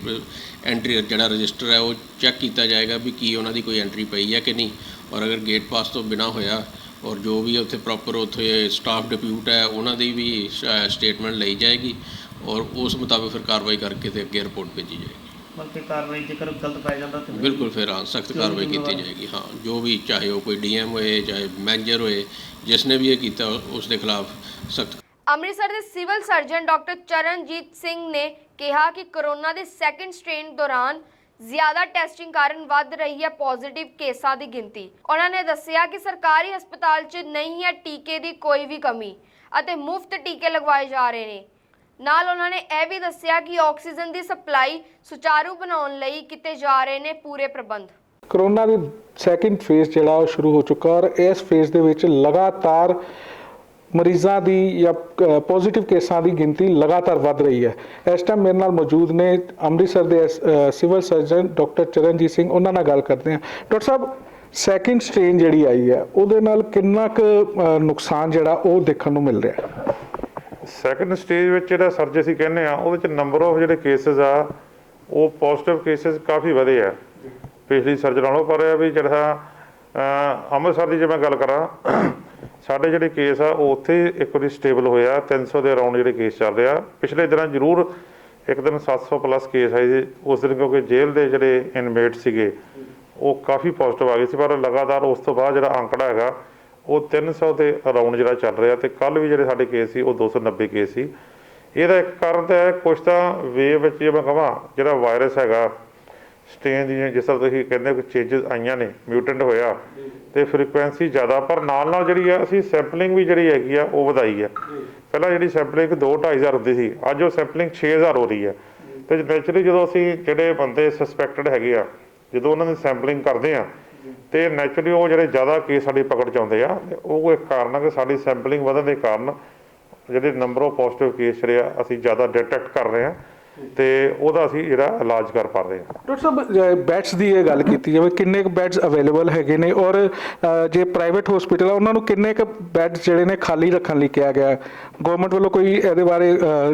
ਐਂਟਰੀ ਜਿਹੜਾ ਰਜਿਸਟਰ ਹੈ ਉਹ ਚੈੱਕ ਕੀਤਾ ਜਾਏਗਾ ਵੀ ਕੀ ਉਹਨਾਂ ਦੀ ਕੋਈ ਐਂਟਰੀ ਪਈ ਹੈ ਕਿ ਨਹੀਂ। ਔਰ ਅਗਰ ਗੇਟ ਪਾਸ ਤੋਂ ਬਿਨਾਂ ਹੋਇਆ ਔਰ ਜੋ ਵੀ ਉੱਥੇ ਪ੍ਰੋਪਰ ਉੱਥੇ ਸਟਾਫ ਡਿਪਿਊਟ ਹੈ ਉਹਨਾਂ ਦੀ ਵੀ ਸਟੇਟਮੈਂਟ ਲਈ ਜਾਏਗੀ ਔਰ ਉਸ ਮੁਤਾਬਕ ਫਿਰ ਕਾਰਵਾਈ ਕਰਕੇ ਤੇ ਅੱਗੇ ਰਿਪੋਰਟ ਭੇਜੀ ਜਾਏਗੀ। ਬਲਕਿ ਕਾਰਵਾਈ ਜੇਕਰ ਗਲਤ ਪਾਇਆ ਜਾਂਦਾ ਤਾਂ ਬਿਲਕੁਲ ਫਿਰ ਸਖਤ ਕਾਰਵਾਈ ਕੀਤੀ ਜਾਏਗੀ। ਹਾਂ, ਜੋ ਵੀ, ਚਾਹੇ ਉਹ ਕੋਈ ਡੀਐਮ ਹੋਏ, ਚਾਹੇ ਮੈਨੇਜਰ ਹੋਏ, ਜਿਸ ਨੇ ਵੀ ਇਹ ਕੀਤਾ ਉਸ ਦੇ ਖਿਲਾਫ ਸਖਤ। ਅੰਮ੍ਰਿਤਸਰ ਦੇ civil surgeon doctor Charanjit Singh ਨੇ ਕਿਹਾ ਕਿ ਕੋਰੋਨਾ ਦੇ ਸੈਕੰਡ ਸਟ੍ਰੇਨ ਦੌਰਾਨ ਜ਼ਿਆਦਾ ਟੈਸਟਿੰਗ ਕਾਰਨ ਵੱਧ ਰਹੀ ਹੈ ਪੋਜ਼ਿਟਿਵ ਕੇਸਾਂ ਦੀ ਗਿਣਤੀ। ਉਹਨਾਂ ਨੇ ਦੱਸਿਆ ਕਿ ਸਰਕਾਰੀ ਹਸਪਤਾਲ 'ਚ ਨਹੀਂ ਹੈ ਟੀਕੇ ਦੀ ਕੋਈ ਵੀ ਕਮੀ ਅਤੇ ਮੁਫਤ ਟੀਕੇ ਲਗਵਾਏ ਜਾ ਰਹੇ ਨੇ। ਨਾਲ ਉਹਨਾਂ ਨੇ ਇਹ ਵੀ ਦੱਸਿਆ ਕਿ ਆਕਸੀਜਨ ਦੀ ਸਪਲਾਈ ਸੁਚਾਰੂ ਬਣਾਉਣ ਲਈ ਕੀਤੇ ਜਾ ਰਹੇ ਨੇ ਪੂਰੇ ਪ੍ਰਬੰਧ। ਕੋਰੋਨਾ ਦੀ ਸੈਕੰਡ ਫੇਜ਼ ਜਿਹੜਾ ਉਹ ਸ਼ੁਰੂ ਹੋ ਚੁੱਕਾ ਔਰ ਇਸ ਫੇਜ਼ ਦੇ ਵਿੱਚ ਲਗਾਤਾਰ ਮਰੀਜ਼ਾਂ ਦੀ ਜਾਂ ਪੋਜ਼ਿਟਿਵ ਕੇਸਾਂ ਦੀ ਗਿਣਤੀ ਲਗਾਤਾਰ ਵੱਧ ਰਹੀ ਹੈ। ਇਸ ਟਾਈਮ ਮੇਰੇ ਨਾਲ ਮੌਜੂਦ ਨੇ ਅੰਮ੍ਰਿਤਸਰ ਦੇ civil surgeon doctor Charanjit Singh. ਉਹਨਾਂ ਨਾਲ ਗੱਲ ਕਰਦੇ ਹਾਂ। ਡਾਕਟਰ ਸਾਹਿਬ, ਸੈਕਿੰਡ ਸਟ੍ਰੇਨ ਜਿਹੜੀ ਆਈ ਹੈ ਉਹਦੇ ਨਾਲ ਕਿੰਨਾ ਕੁ ਨੁਕਸਾਨ ਜਿਹੜਾ ਉਹ ਦੇਖਣ ਨੂੰ ਮਿਲ ਰਿਹਾ? ਸੈਕਿੰਡ ਸਟੇਜ ਵਿੱਚ ਜਿਹੜਾ ਸਰ ਅਸੀਂ ਕਹਿੰਦੇ ਆ ਉਹਦੇ 'ਚ ਨੰਬਰ ਆਫ ਜਿਹੜੇ ਕੇਸਿਸ ਆ ਉਹ ਪੋਜ਼ਿਟਿਵ ਕੇਸਿਸ ਕਾਫੀ ਵਧੇ ਆ ਪਿਛਲੀ ਸਰਜਰੀ ਨਾਲੋਂ। ਪਰ ਇਹ ਵੀ ਜਿਹੜਾ ਅੰਮ੍ਰਿਤਸਰ ਦੀ ਜੇ ਮੈਂ ਗੱਲ ਕਰਾਂ, ਸਾਡੇ ਜਿਹੜੇ ਕੇਸ ਆ ਉਹ ਉੱਥੇ ਇੱਕ ਵਾਰੀ ਸਟੇਬਲ ਹੋਇਆ। 300 ਦੇ ਅਰਾਊਂਡ ਜਿਹੜੇ ਕੇਸ ਚੱਲ ਰਿਹਾ। ਪਿਛਲੇ ਦਿਨਾਂ ਜ਼ਰੂਰ ਇੱਕ ਦਿਨ 700 ਪਲੱਸ ਕੇਸ ਆਏ ਸੀ ਉਸ ਦਿਨ, ਕਿਉਂਕਿ ਜੇਲ੍ਹ ਦੇ ਜਿਹੜੇ ਇਨਮੇਟ ਸੀਗੇ ਉਹ ਕਾਫੀ ਪੋਜ਼ਿਟਿਵ ਆ ਗਏ ਸੀ। ਪਰ ਲਗਾਤਾਰ ਉਸ ਤੋਂ ਬਾਅਦ ਜਿਹੜਾ ਅੰਕੜਾ ਹੈਗਾ ਉਹ 300 ਦੇ ਅਰਾਊਂਡ ਜਿਹੜਾ ਚੱਲ ਰਿਹਾ। ਅਤੇ ਕੱਲ੍ਹ ਵੀ ਜਿਹੜੇ ਸਾਡੇ ਕੇਸ ਸੀ ਉਹ 290 ਕੇਸ ਸੀ। ਇਹਦਾ ਇੱਕ ਕਾਰਨ ਤਾਂ ਹੈ ਕੁਛ ਤਾਂ ਵੇਵ ਵਿੱਚ ਜੇ ਮੈਂ ਕਹਾਂ ਜਿਹੜਾ ਵਾਇਰਸ ਹੈਗਾ ਸਟੇਨ ਦੀਆਂ, ਜਿਸ ਤਰ੍ਹਾਂ ਤੁਸੀਂ ਕਹਿੰਦੇ ਕੋਈ ਚੇਂਜਸ ਆਈਆਂ ਨੇ, ਮਿਊਟੈਂਟ ਹੋਇਆ ਅਤੇ ਫਰੀਕੁਐਂਸੀ ਜ਼ਿਆਦਾ। ਪਰ ਨਾਲ ਨਾਲ ਜਿਹੜੀ ਆ ਅਸੀਂ ਸੈਂਪਲਿੰਗ ਵੀ ਜਿਹੜੀ ਹੈਗੀ ਆ ਉਹ ਵਧਾਈ ਹੈ। ਪਹਿਲਾਂ ਜਿਹੜੀ ਸੈਂਪਲਿੰਗ 2-2.5 ਹਜ਼ਾਰ ਹੁੰਦੀ ਸੀ, ਅੱਜ ਉਹ ਸੈਂਪਲਿੰਗ 6000 ਹੋ ਰਹੀ ਹੈ। ਅਤੇ ਨੈਚੁਰਲੀ ਜਦੋਂ ਅਸੀਂ ਜਿਹੜੇ ਬੰਦੇ ਸਸਪੈਕਟਡ ਹੈਗੇ ਆ ਜਦੋਂ ਉਹਨਾਂ ਦੀ ਸੈਂਪਲਿੰਗ ਕਰਦੇ ਆ ਅਤੇ ਨੈਚੁਰਲੀ ਉਹ ਜਿਹੜੇ ਜ਼ਿਆਦਾ ਕੇਸ ਸਾਡੀ ਪਕੜ 'ਚ ਆਉਂਦੇ ਆ। ਉਹ ਇੱਕ ਕਾਰਨ ਆ ਕਿ ਸਾਡੀ ਸੈਂਪਲਿੰਗ ਵਧਣ ਦੇ ਕਾਰਨ ਜਿਹੜੇ ਨੰਬਰ ਆਫ ਪੋਜ਼ਿਟਿਵ ਕੇਸ ਜਿਹੜੇ ਆ ਅਸੀਂ ਜ਼ਿਆਦਾ ਡਿਟੈਕਟ ਕਰ ਰਹੇ ਹਾਂ। ਤੇ ਉਹਦਾ ਅਸੀਂ ਜਿਹੜਾ ਇਲਾਜ ਕਰ ਪਾ ਰਹੇ ਹਾਂ। ਡਾਕਟਰ ਸਾਹਿਬ ਬੈਡਸ ਦੀ ਇਹ ਗੱਲ ਕੀਤੀ ਜਾਵੇ, ਕਿੰਨੇ ਕੁ ਬੈਡਸ ਅਵੇਲੇਬਲ ਹੈਗੇ ਨੇ ਔਰ ਜੇ ਪ੍ਰਾਈਵੇਟ ਹਸਪੀਟਲ ਆ ਉਹਨਾਂ ਨੂੰ ਕਿੰਨੇ ਕੁ ਬੈਡ ਜਿਹੜੇ ਨੇ ਖਾਲੀ ਰੱਖਣ ਲਈ ਕਿਹਾ ਗਿਆ? ਗਵਰਨਮੈਂਟ ਵੱਲੋਂ ਕੋਈ ਇਹਦੇ ਬਾਰੇ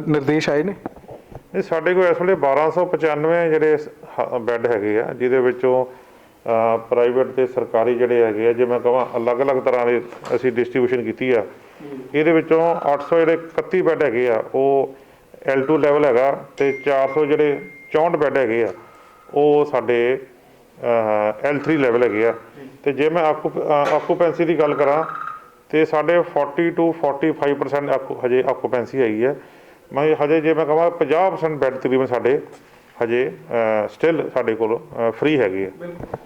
ਨਿਰਦੇਸ਼ ਆਏ ਨੇ? ਇਹ ਸਾਡੇ ਕੋਲ ਇਸ ਵੇਲੇ 1295 ਜਿਹੜੇ ਬੈੱਡ ਹੈਗੇ ਆ, ਜਿਹਦੇ ਵਿੱਚੋਂ ਪ੍ਰਾਈਵੇਟ ਤੇ ਸਰਕਾਰੀ ਜਿਹੜੇ ਹੈਗੇ ਆ, ਜੇ ਮੈਂ ਕਹਾਂ ਅਲੱਗ-ਅਲੱਗ ਤਰ੍ਹਾਂ ਦੇ ਅਸੀਂ ਡਿਸਟ੍ਰੀਬਿਊਸ਼ਨ ਕੀਤੀ ਆ। ਇਹਦੇ ਵਿੱਚੋਂ 800 ਜਿਹੜੇ 31 ਬੈੱਡ ਹੈਗੇ ਆ ਉਹ L2 ਲੈਵਲ ਹੈਗਾ, ਤੇ 400 ਜਿਹੜੇ 64 ਬੈੱਡ ਹੈਗੇ ਆ ਉਹ ਸਾਡੇ L3 ਲੈਵਲ ਹੈਗੇ ਆ। ਤੇ ਜੇ ਮੈਂ ਆਕੂਪੈਂਸੀ ਦੀ ਗੱਲ ਕਰਾਂ ਤੇ ਸਾਡੇ 40 to 45% ਹਜੇ ਆਕੂਪੈਂਸੀ ਹੈਗੀ ਹੈ। ਮੈਂ ਹਜੇ ਜੇ ਮੈਂ ਕਹਾਂ 50% ਬੈੱਡ ਤਕਰੀਬਨ ਸਾਡੇ ਹਜੇ ਸਟਿਲ ਸਾਡੇ ਕੋਲ ਫ੍ਰੀ ਹੈਗੀ ਹੈ।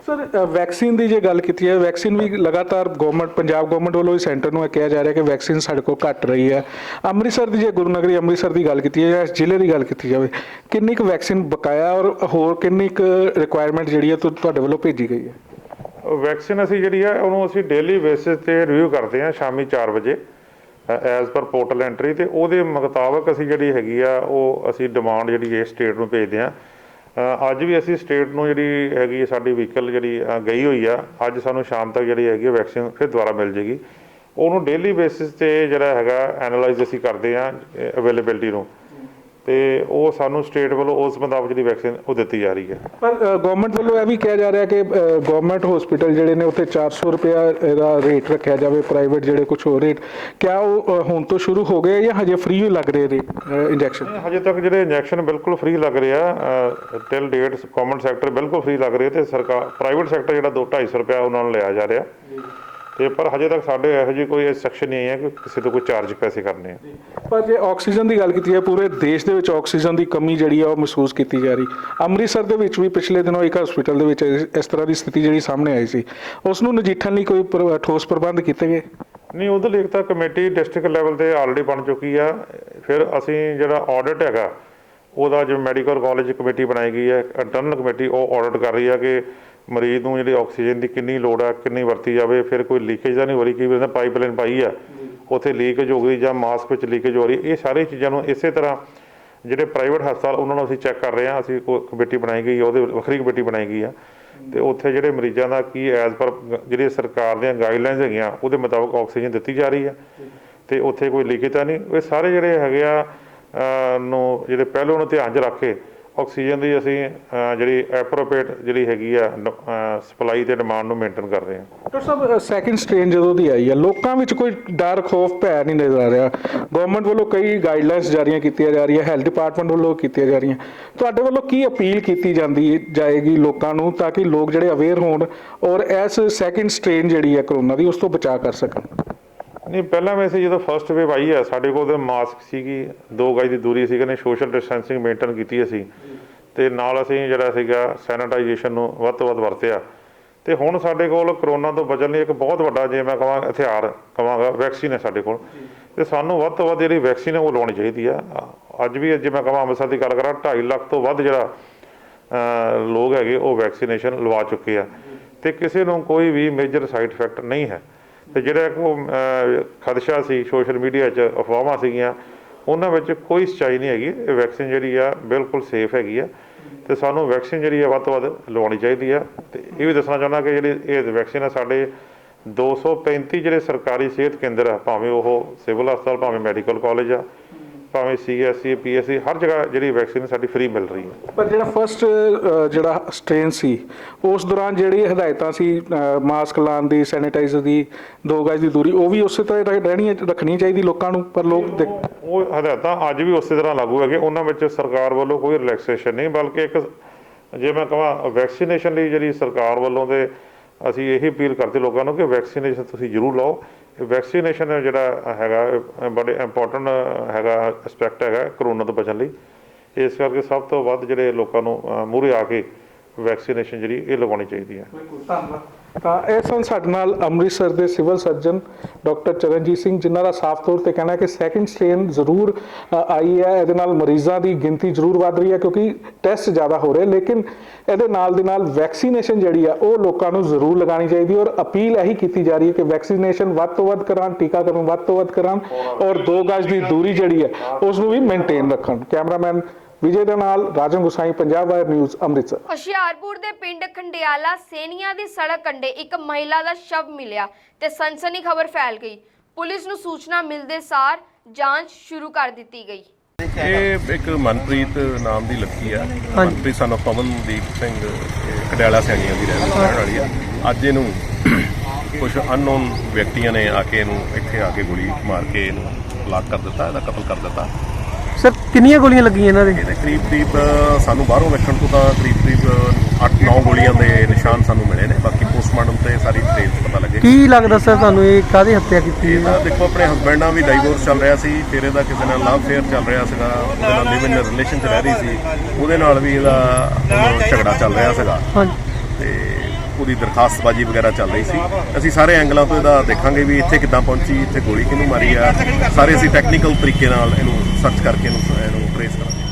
ਸਰ ਵੈਕਸੀਨ ਦੀ ਜੇ ਗੱਲ ਕੀਤੀ ਹੈ, ਵੈਕਸੀਨ ਵੀ ਲਗਾਤਾਰ ਪੰਜਾਬ ਗਵਰਨਮੈਂਟ ਵੱਲੋਂ ਵੀ ਸੈਂਟਰ ਨੂੰ ਇਹ ਕਿਹਾ ਜਾ ਰਿਹਾ ਕਿ ਵੈਕਸੀਨ ਸਾਡੇ ਕੋਲ ਘੱਟ ਰਹੀ ਹੈ। ਅੰਮ੍ਰਿਤਸਰ ਦੀ ਜੇ ਗੁਰੂ ਨਗਰੀ ਅੰਮ੍ਰਿਤਸਰ ਦੀ ਗੱਲ ਕੀਤੀ ਹੈ ਜਾਂ ਇਸ ਜ਼ਿਲ੍ਹੇ ਦੀ ਗੱਲ ਕੀਤੀ ਜਾਵੇ, ਕਿੰਨੀ ਕੁ ਵੈਕਸੀਨ ਬਕਾਇਆ ਔਰ ਹੋਰ ਕਿੰਨੀ ਕੁ ਰਿਕੁਆਇਰਮੈਂਟ ਜਿਹੜੀ ਹੈ ਤੁਹਾਡੇ ਵੱਲੋਂ ਭੇਜੀ ਗਈ ਹੈ? ਵੈਕਸੀਨ ਅਸੀਂ ਜਿਹੜੀ ਹੈ ਉਹਨੂੰ ਅਸੀਂ ਡੇਲੀ ਬੇਸਿਸ 'ਤੇ ਰਿਵਿਊ ਕਰਦੇ ਹਾਂ ਸ਼ਾਮੀ 4 ਵਜੇ ਐਜ਼ ਪਰ ਪੋਰਟਲ ਐਂਟਰੀ, ਤੇ ਉਹਦੇ ਮੁਤਾਬਕ ਅਸੀਂ ਜਿਹੜੀ ਹੈਗੀ ਆ ਉਹ ਅਸੀਂ ਡਿਮਾਂਡ ਜਿਹੜੀ ਹੈ ਸਟੇਟ ਨੂੰ ਭੇਜਦੇ ਹਾਂ। ਅੱਜ ਵੀ ਅਸੀਂ ਸਟੇਟ ਨੂੰ ਜਿਹੜੀ ਹੈਗੀ ਸਾਡੀ ਵਹੀਕਲ ਜਿਹੜੀ ਗਈ ਹੋਈ ਆ, ਅੱਜ ਸਾਨੂੰ ਸ਼ਾਮ ਤੱਕ ਜਿਹੜੀ ਹੈਗੀ ਵੈਕਸੀਨ ਫਿਰ ਦੁਬਾਰਾ ਮਿਲ ਜੇਗੀ। ਉਹਨੂੰ ਡੇਲੀ ਬੇਸਿਸ 'ਤੇ ਜਿਹੜਾ ਹੈਗਾ ਐਨਾਲਾਈਜ਼ ਅਸੀਂ ਕਰਦੇ ਹਾਂ ਅਵੇਲੇਬਿਲਿਟੀ ਨੂੰ, ਤੇ ਉਹ ਸਾਨੂੰ ਸਟੇਟ ਵੱਲੋਂ ਉਸ ਮੁਤਾਬਕ ਜਿਹੜੀ ਵੈਕਸੀਨ ਉਹ ਦਿੱਤੀ ਜਾ ਰਹੀ ਹੈ। ਪਰ ਗਵਰਨਮੈਂਟ ਵੱਲੋਂ ਇਹ ਵੀ ਕਿਹਾ ਜਾ ਰਿਹਾ ਕਿ ਗਵਰਨਮੈਂਟ ਹਸਪੀਟਲ ਜਿਹੜੇ ਨੇ ਉੱਥੇ 400 ਰੁਪਇਆ ਇਹਦਾ ਰੇਟ ਰੱਖਿਆ ਜਾਵੇ, ਪ੍ਰਾਈਵੇਟ ਜਿਹੜੇ ਕੁਝ ਹੋਰ ਰੇਟ, ਕਿਆ ਉਹ ਹੁਣ ਤੋਂ ਸ਼ੁਰੂ ਹੋ ਗਏ ਜਾਂ ਹਜੇ ਫ੍ਰੀ ਲੱਗ ਰਹੇ ਨੇ ਇੰਜੈਕਸ਼ਨ? ਹਜੇ ਤੱਕ ਜਿਹੜੇ ਇੰਜੈਕਸ਼ਨ ਬਿਲਕੁਲ ਫ੍ਰੀ ਲੱਗ ਰਿਹਾ ਟਿਲ ਡੇਟ। ਗਵਰਨਮੈਂਟ ਸੈਕਟਰ ਬਿਲਕੁਲ ਫ੍ਰੀ ਲੱਗ ਰਿਹਾ, ਤੇ ਪ੍ਰਾਈਵੇਟ ਸੈਕਟਰ ਜਿਹੜਾ 200-250 ਰੁਪਇਆ ਉਹਨਾਂ ਨੂੰ ਲਿਆ ਜਾ ਰਿਹਾ। ਤੇ ਪਰ ਹਜੇ ਤੱਕ ਸਾਡੇ ਇਹੋ ਜਿਹੀ ਕੋਈ ਸੈਕਸ਼ਨ ਨਹੀਂ ਹੈ ਕਿ ਕਿਸੇ ਤੋਂ ਕੋਈ ਚਾਰਜ ਪੈਸੇ ਕਰਨੇ ਆ। ਪਰ ਜੇ ਆਕਸੀਜਨ ਦੀ ਗੱਲ ਕੀਤੀ ਹੈ, ਪੂਰੇ ਦੇਸ਼ ਦੇ ਵਿੱਚ ਆਕਸੀਜਨ ਦੀ ਕਮੀ ਜਿਹੜੀ ਆ ਉਹ ਮਹਿਸੂਸ ਕੀਤੀ ਜਾ ਰਹੀ। ਅੰਮ੍ਰਿਤਸਰ ਦੇ ਵਿੱਚ ਵੀ ਪਿਛਲੇ ਦਿਨੋਂ ਇੱਕ ਹਸਪੀਟਲ ਦੇ ਵਿੱਚ ਇਸ ਤਰ੍ਹਾਂ ਦੀ ਸਥਿਤੀ ਜਿਹੜੀ ਸਾਹਮਣੇ ਆਈ ਸੀ, ਉਸ ਨੂੰ ਨਜਿੱਠਣ ਲਈ ਕੋਈ ਠੋਸ ਪ੍ਰਬੰਧ ਕੀਤੇ ਗਏ? ਨਹੀਂ, ਉਹਦੇ ਲਈ ਤਾਂ ਕਮੇਟੀ ਡਿਸਟ੍ਰਿਕਟ ਲੈਵਲ ਤੇ ਆਲਰੇਡੀ ਬਣ ਚੁੱਕੀ ਆ। ਫਿਰ ਅਸੀਂ ਜਿਹੜਾ ਆਡਿਟ ਹੈਗਾ ਉਹਦਾ ਜਿਵੇਂ ਮੈਡੀਕਲ ਕਾਲਜ ਕਮੇਟੀ ਬਣਾਈ ਗਈ ਹੈ, ਇੰਟਰਨਲ ਕਮੇਟੀ, ਉਹ ਆਡਿਟ ਕਰ ਰਹੀ ਆ ਕਿ ਮਰੀਜ਼ ਨੂੰ ਜਿਹੜੀ ਆਕਸੀਜਨ ਦੀ ਕਿੰਨੀ ਲੋੜ ਆ, ਕਿੰਨੀ ਵਰਤੀ ਜਾਵੇ, ਫਿਰ ਕੋਈ ਲੀਕੇਜ ਤਾਂ ਨਹੀਂ ਹੋ ਰਹੀ। ਕੀ ਵੀ ਪਾਈਪਲਾਈਨ ਪਾਈ ਆ ਉੱਥੇ ਲੀਕੇਜ ਹੋ ਗਈ ਜਾਂ ਮਾਸਕ ਵਿੱਚ ਲੀਕੇਜ ਹੋ ਰਹੀ, ਇਹ ਸਾਰੀ ਚੀਜ਼ਾਂ ਨੂੰ ਇਸੇ ਤਰ੍ਹਾਂ ਜਿਹੜੇ ਪ੍ਰਾਈਵੇਟ ਹਸਪਤਾਲ ਉਹਨਾਂ ਨੂੰ ਅਸੀਂ ਚੈੱਕ ਕਰ ਰਹੇ ਹਾਂ। ਅਸੀਂ ਕਮੇਟੀ ਬਣਾਈ ਗਈ, ਉਹਦੇ ਵੱਖਰੀ ਕਮੇਟੀ ਬਣਾਈ ਗਈ ਆ, ਤੇ ਉੱਥੇ ਜਿਹੜੇ ਮਰੀਜ਼ਾਂ ਦਾ ਕੀ ਐਜ਼ ਪਰ ਜਿਹੜੀ ਸਰਕਾਰ ਦੀਆਂ ਗਾਈਡਲਾਈਨਸ ਹੈਗੀਆਂ ਉਹਦੇ ਮੁਤਾਬਕ ਆਕਸੀਜਨ ਦਿੱਤੀ ਜਾ ਰਹੀ ਹੈ, ਤੇ ਉੱਥੇ ਕੋਈ ਲੀਕੇਜ ਤਾਂ ਨਹੀਂ। ਇਹ ਸਾਰੇ ਜਿਹੜੇ ਹੈਗੇ ਆ ਨੂੰ ਜਿਹੜੇ ਪਹਿਲੋਂ ਨੂੰ ਧਿਆਨ 'ਚ ਰੱਖ ਕੇ ਆਕਸੀਜਨ ਦੀ ਅਸੀਂ ਜਿਹੜੀ ਐਪਰੋਪ੍ਰੀਏਟ ਜਿਹੜੀ ਹੈਗੀ ਆ ਸਪਲਾਈ ਤੇ ਡਿਮਾਂਡ ਨੂੰ ਮੇਨਟੇਨ ਕਰ ਰਹੇ ਹਾਂ। ਡਾਕਟਰ ਸਾਹਿਬ, ਸੈਕਿੰਡ ਸਟ੍ਰੇਨ ਜਦੋਂ ਦੀ ਆਈ ਹੈ, ਲੋਕਾਂ ਵਿੱਚ ਕੋਈ ਡਰ, ਖੌਫ, ਭੈ ਨਹੀਂ ਨਜ਼ਰ ਆ ਰਿਹਾ। ਗਵਰਨਮੈਂਟ ਵੱਲੋਂ ਕਈ ਗਾਈਡਲਾਈਨਸ ਜਾਰੀਆਂ ਕੀਤੀਆਂ ਜਾ ਰਹੀਆਂ, ਹੈਲਥ ਡਿਪਾਰਟਮੈਂਟ ਵੱਲੋਂ ਕੀਤੀਆਂ ਜਾ ਰਹੀਆਂ। ਤੁਹਾਡੇ ਵੱਲੋਂ ਕੀ ਅਪੀਲ ਕੀਤੀ ਜਾਏਗੀ ਲੋਕਾਂ ਨੂੰ ਤਾਂ ਕਿ ਲੋਕ ਜਿਹੜੇ ਅਵੇਅਰ ਹੋਣ ਔਰ ਇਸ ਸੈਕਿੰਡ ਸਟ੍ਰੇਨ ਜਿਹੜੀ ਹੈ ਕਰੋਨਾ ਦੀ, ਉਸ ਤੋਂ ਬਚਾਅ ਕਰ ਸਕਣ? ਨਹੀਂ, ਪਹਿਲਾਂ ਵੈਸੇ ਜਦੋਂ ਫਸਟ ਵੇਵ ਆਈ ਆ ਸਾਡੇ ਕੋਲ ਤਾਂ ਮਾਸਕ ਸੀਗੀ, 2 ਗਜ ਦੀ ਦੂਰੀ ਸੀਗੀ ਨੇ, ਸੋਸ਼ਲ ਡਿਸਟੈਂਸਿੰਗ ਮੇਨਟੇਨ ਕੀਤੀ ਅਸੀਂ, ਤੇ ਨਾਲ ਅਸੀਂ ਜਿਹੜਾ ਸੀਗਾ ਸੈਨੀਟਾਈਜੇਸ਼ਨ ਨੂੰ ਵੱਧ ਤੋਂ ਵੱਧ ਵਰਤਿਆ। ਤੇ ਹੁਣ ਸਾਡੇ ਕੋਲ ਕਰੋਨਾ ਤੋਂ ਬਚਣ ਲਈ ਇੱਕ ਬਹੁਤ ਵੱਡਾ ਜੇ ਮੈਂ ਕਹਾਂ ਹਥਿਆਰ ਕਹਾਂਗਾ ਵੈਕਸੀਨ ਹੈ ਸਾਡੇ ਕੋਲ, ਤੇ ਸਾਨੂੰ ਵੱਧ ਤੋਂ ਵੱਧ ਜਿਹੜੀ ਵੈਕਸੀਨ ਹੈ ਉਹ ਲਾਉਣੀ ਚਾਹੀਦੀ ਆ। ਅੱਜ ਵੀ ਜੇ ਮੈਂ ਕਹਾਂ ਅੰਮ੍ਰਿਤਸਰ ਦੀ ਗੱਲ ਕਰਾਂ 2.5 ਲੱਖ ਤੋਂ ਵੱਧ ਜਿਹੜਾ ਲੋਕ ਹੈਗੇ ਉਹ ਵੈਕਸੀਨੇਸ਼ਨ ਲਵਾ ਚੁੱਕੇ ਆ, ਤੇ ਕਿਸੇ ਨੂੰ ਕੋਈ ਵੀ ਮੇਜਰ ਸਾਈਡ ਇਫੈਕਟ ਨਹੀਂ ਹੈ। ਤੇ ਜਿਹੜਾ ਇੱਕ ਖਦਸ਼ਾ ਸੀ ਸੋਸ਼ਲ ਮੀਡੀਆ 'ਚ ਅਫਵਾਹਾਂ ਸੀਗੀਆਂ, ਉਹਨਾਂ ਵਿੱਚ ਕੋਈ ਸੱਚਾਈ ਨਹੀਂ ਹੈਗੀ। ਇਹ ਵੈਕਸੀਨ ਜਿਹੜੀ ਆ ਬਿਲਕੁਲ ਸੇਫ ਹੈਗੀ ਆ, ਤੇ ਸਾਨੂੰ ਵੈਕਸੀਨ ਜਿਹੜੀ ਆ ਵੱਧ ਤੋਂ ਵੱਧ ਲਵਾਉਣੀ ਚਾਹੀਦੀ ਆ। ਤੇ ਇਹ ਵੀ ਦੱਸਣਾ ਚਾਹੁੰਦਾ ਕਿ ਜਿਹੜੀ ਇਹ ਵੈਕਸੀਨ ਆ ਸਾਡੇ 235 ਜਿਹੜੇ ਸਰਕਾਰੀ ਸਿਹਤ ਕੇਂਦਰ ਆ, ਭਾਵੇਂ ਉਹ ਸਿਵਲ ਹਸਪਤਾਲ, ਭਾਵੇਂ ਮੈਡੀਕਲ ਕਾਲਜ ਆ, ਭਾਵੇਂ CSC PSC, ਹਰ ਜਗ੍ਹਾ ਜਿਹੜੀ ਵੈਕਸੀਨ ਸਾਡੀ ਫ੍ਰੀ ਮਿਲ ਰਹੀ ਹੈ। ਪਰ ਜਿਹੜਾ ਫਸਟ ਜਿਹੜਾ ਸਟ੍ਰੇਨ ਸੀ ਉਸ ਦੌਰਾਨ ਜਿਹੜੀ ਹਦਾਇਤਾਂ ਸੀ ਮਾਸਕ ਲਾਉਣ ਦੀ, ਸੈਨੀਟਾਈਜ਼ਰ ਦੀ, 2 ਗਜ ਦੀ ਦੂਰੀ, ਉਹ ਵੀ ਉਸੇ ਤਰ੍ਹਾਂ ਰੱਖਣੀ ਚਾਹੀਦੀ ਲੋਕਾਂ ਨੂੰ। ਪਰ ਲੋਕ ਉਹ ਹਦਾਇਤਾਂ ਅੱਜ ਵੀ ਉਸੇ ਤਰ੍ਹਾਂ ਲਾਗੂ ਹੈਗੇ, ਉਹਨਾਂ ਵਿੱਚ ਸਰਕਾਰ ਵੱਲੋਂ ਕੋਈ ਰਿਲੈਕਸੇਸ਼ਨ ਨਹੀਂ, ਬਲਕਿ ਇੱਕ ਜੇ ਮੈਂ ਕਹਾਂ ਵੈਕਸੀਨੇਸ਼ਨ ਲਈ ਜਿਹੜੀ ਸਰਕਾਰ ਵੱਲੋਂ ਤੇ ਅਸੀਂ ਇਹੀ ਅਪੀਲ ਕਰਦੇ ਲੋਕਾਂ ਨੂੰ ਕਿ ਵੈਕਸੀਨੇਸ਼ਨ ਤੁਸੀਂ ਜ਼ਰੂਰ ਲਓ। ਵੈਕਸੀਨੇਸ਼ਨ ਜਿਹੜਾ ਹੈਗਾ ਬੜੇ ਇੰਪੋਰਟੈਂਟ ਹੈਗਾ ਐਸਪੈਕਟ ਹੈਗਾ ਕਰੋਨਾ ਤੋਂ ਬਚਣ ਲਈ। ਇਸ ਕਰਕੇ ਸਭ ਤੋਂ ਵੱਧ ਜਿਹੜੇ ਲੋਕਾਂ ਨੂੰ ਮੂਹਰੇ ਆ ਕੇ ਵੈਕਸੀਨੇਸ਼ਨ ਜਿਹੜੀ ਇਹ ਲਗਾਉਣੀ ਚਾਹੀਦੀ ਹੈ। ਧੰਨਵਾਦ। ਤਾਂ ਇਹ ਸਨ ਸਾਡੇ ਨਾਲ ਅੰਮ੍ਰਿਤਸਰ ਦੇ civil surgeon doctor Charanjit Singh, ਜਿਨ੍ਹਾਂ ਦਾ ਸਾਫ਼ ਤੌਰ ਤੇ ਕਹਿਣਾ ਕਿ ਸੈਕਿੰਡ ਸਟ੍ਰੇਨ ਜ਼ਰੂਰ ਆਈ ਹੈ, ਇਹਦੇ ਨਾਲ ਮਰੀਜ਼ਾਂ ਦੀ ਗਿਣਤੀ ਜ਼ਰੂਰ ਵੱਧ ਰਹੀ ਹੈ ਕਿਉਂਕਿ ਟੈਸਟ ਜ਼ਿਆਦਾ ਹੋ ਰਹੇ, ਲੇਕਿਨ ਇਹਦੇ ਨਾਲ ਦੇ ਨਾਲ ਵੈਕਸੀਨੇਸ਼ਨ ਜਿਹੜੀ ਆ ਉਹ ਲੋਕਾਂ ਨੂੰ ਜ਼ਰੂਰ ਲਗਾਉਣੀ ਚਾਹੀਦੀ ਔਰ ਅਪੀਲ ਇਹੀ ਕੀਤੀ ਜਾ ਰਹੀ ਹੈ ਕਿ ਵੈਕਸੀਨੇਸ਼ਨ ਵੱਧ ਤੋਂ ਵੱਧ ਕਰਾਉਣ, ਟੀਕਾਕਰਨ ਵੱਧ ਤੋਂ ਵੱਧ ਕਰਾਉਣ ਔਰ 2 ਗਜ ਦੀ ਦੂਰੀ ਜਿਹੜੀ ਹੈ ਉਸ ਨੂੰ ਵੀ ਮੇਨਟੇਨ ਰੱਖਣ। ਕੈਮਰਾਮੈਨ ਵਿਜੇ ਦੇ ਨਾਲ ਰਾਜਨ ਗੁਸਾਈ, ਪੰਜਾਬ ਵਾਇਰ ਨਿਊਜ਼, ਅੰਮ੍ਰਿਤਸਰ। ਹੁਸ਼ਿਆਰਪੁਰ ਦੇ ਪਿੰਡ ਖੰਡਿਆਲਾ ਸੇਨੀਆਂ ਦੀ ਸੜਕ ਕੰਢੇ ਇੱਕ ਮਹਿਲਾ ਦਾ ਸ਼ਵ ਮਿਲਿਆ ਤੇ ਸਨਸਨੀ ਖਬਰ ਫੈਲ ਗਈ। ਪੁਲਿਸ ਨੂੰ ਸੂਚਨਾ ਮਿਲਦੇ ਸਾਰ ਜਾਂਚ ਸ਼ੁਰੂ ਕਰ ਦਿੱਤੀ ਗਈ। ਇਹ ਇੱਕ ਮਨਪ੍ਰੀਤ ਨਾਮ ਦੀ ਲੜਕੀ ਆ, ਮਨਪ੍ਰੀਤ ਸਨ ਆਫ ਪਵਨਦੀਪ ਸਿੰਘ, ਖੰਡਿਆਲਾ ਸੈਣੀਆਂ ਦੀ ਰਹਿਣ ਵਾਲੀ ਆ। ਅੱਜ ਇਹਨੂੰ ਕੁਝ ਅਨਨੋਨ ਵਿਅਕਤੀਆਂ ਨੇ ਆ ਕੇ ਇਹਨੂੰ ਇੱਥੇ ਆ ਕੇ ਗੋਲੀ ਮਾਰ ਕੇ ਇਹਨੂੰ ਹਲਾਕ ਕਰ ਦਿੱਤਾ, ਇਹਦਾ ਕਤਲ ਕਰ ਦਿੱਤਾ। ਸਰ ਕਿੰਨੀਆਂ ਗੋਲੀਆਂ ਲੱਗੀਆਂ ਇਹਨਾਂ ਦੇ? ਇਹਦੇ ਕਰੀਬ ਸਾਨੂੰ ਬਾਹਰੋਂ ਵੇਖਣ ਤੋਂ ਤਾਂ ਕਰੀਬ 8-9 ਗੋਲੀਆਂ ਦੇ ਨਿਸ਼ਾਨ ਸਾਨੂੰ ਮਿਲੇ ਨੇ। ਬਾਕੀ ਪੋਸਟਮਾਰਟਮ ਤੇ ਸਾਰੀ ਡਿਟੇਲਸ ਪਤਾ ਲੱਗੇ। ਕੀ ਲੱਗਦਾ ਸਰ ਤੁਹਾਨੂੰ ਇਹ ਕਾਹਦੀ ਹੱਤਿਆ ਕੀਤੀ? ਇਹਦਾ ਦੇਖੋ ਆਪਣੇ ਹਸਬੈਂਡ ਨਾਲ ਵੀ ਡਾਈਵੋਰਸ ਚੱਲ ਰਿਹਾ ਸੀ, ਫਿਰ ਇਹਦਾ ਕਿਸੇ ਨਾਲ ਲਵ ਅਫੇਅਰ ਚੱਲ ਰਿਹਾ ਸੀਗਾ, ਉਹਦੇ ਨਾਲ ਲਿਵ ਇਨ ਰਿਲੇਸ਼ਨ 'ਚ ਰਹਿ ਰਹੀ ਸੀ, ਉਹਦੇ ਨਾਲ ਵੀ ਇਹਦਾ ਝਗੜਾ ਚੱਲ ਰਿਹਾ ਸੀਗਾ ਤੇ ਉਹਦੀ ਦਰਖਾਸਤਬਾਜ਼ੀ ਵਗੈਰਾ ਚੱਲ ਰਹੀ ਸੀ। ਅਸੀਂ ਸਾਰੇ ਐਂਗਲਾਂ ਤੋਂ ਇਹਦਾ ਦੇਖਾਂਗੇ ਵੀ ਇੱਥੇ ਕਿੱਦਾਂ ਪਹੁੰਚੀ, ਇੱਥੇ ਗੋਲੀ ਕਿਹਨੂੰ ਮਾਰੀ ਆ, ਸਾਰੇ ਅਸੀਂ ਟੈਕਨੀਕਲ ਤਰੀਕੇ ਨਾਲ ਇਹਨੂੰ ਸਰਚ ਕਰਕੇ ਇਹਨੂੰ ਟ੍ਰੇਸ ਕਰਾਂਗੇ।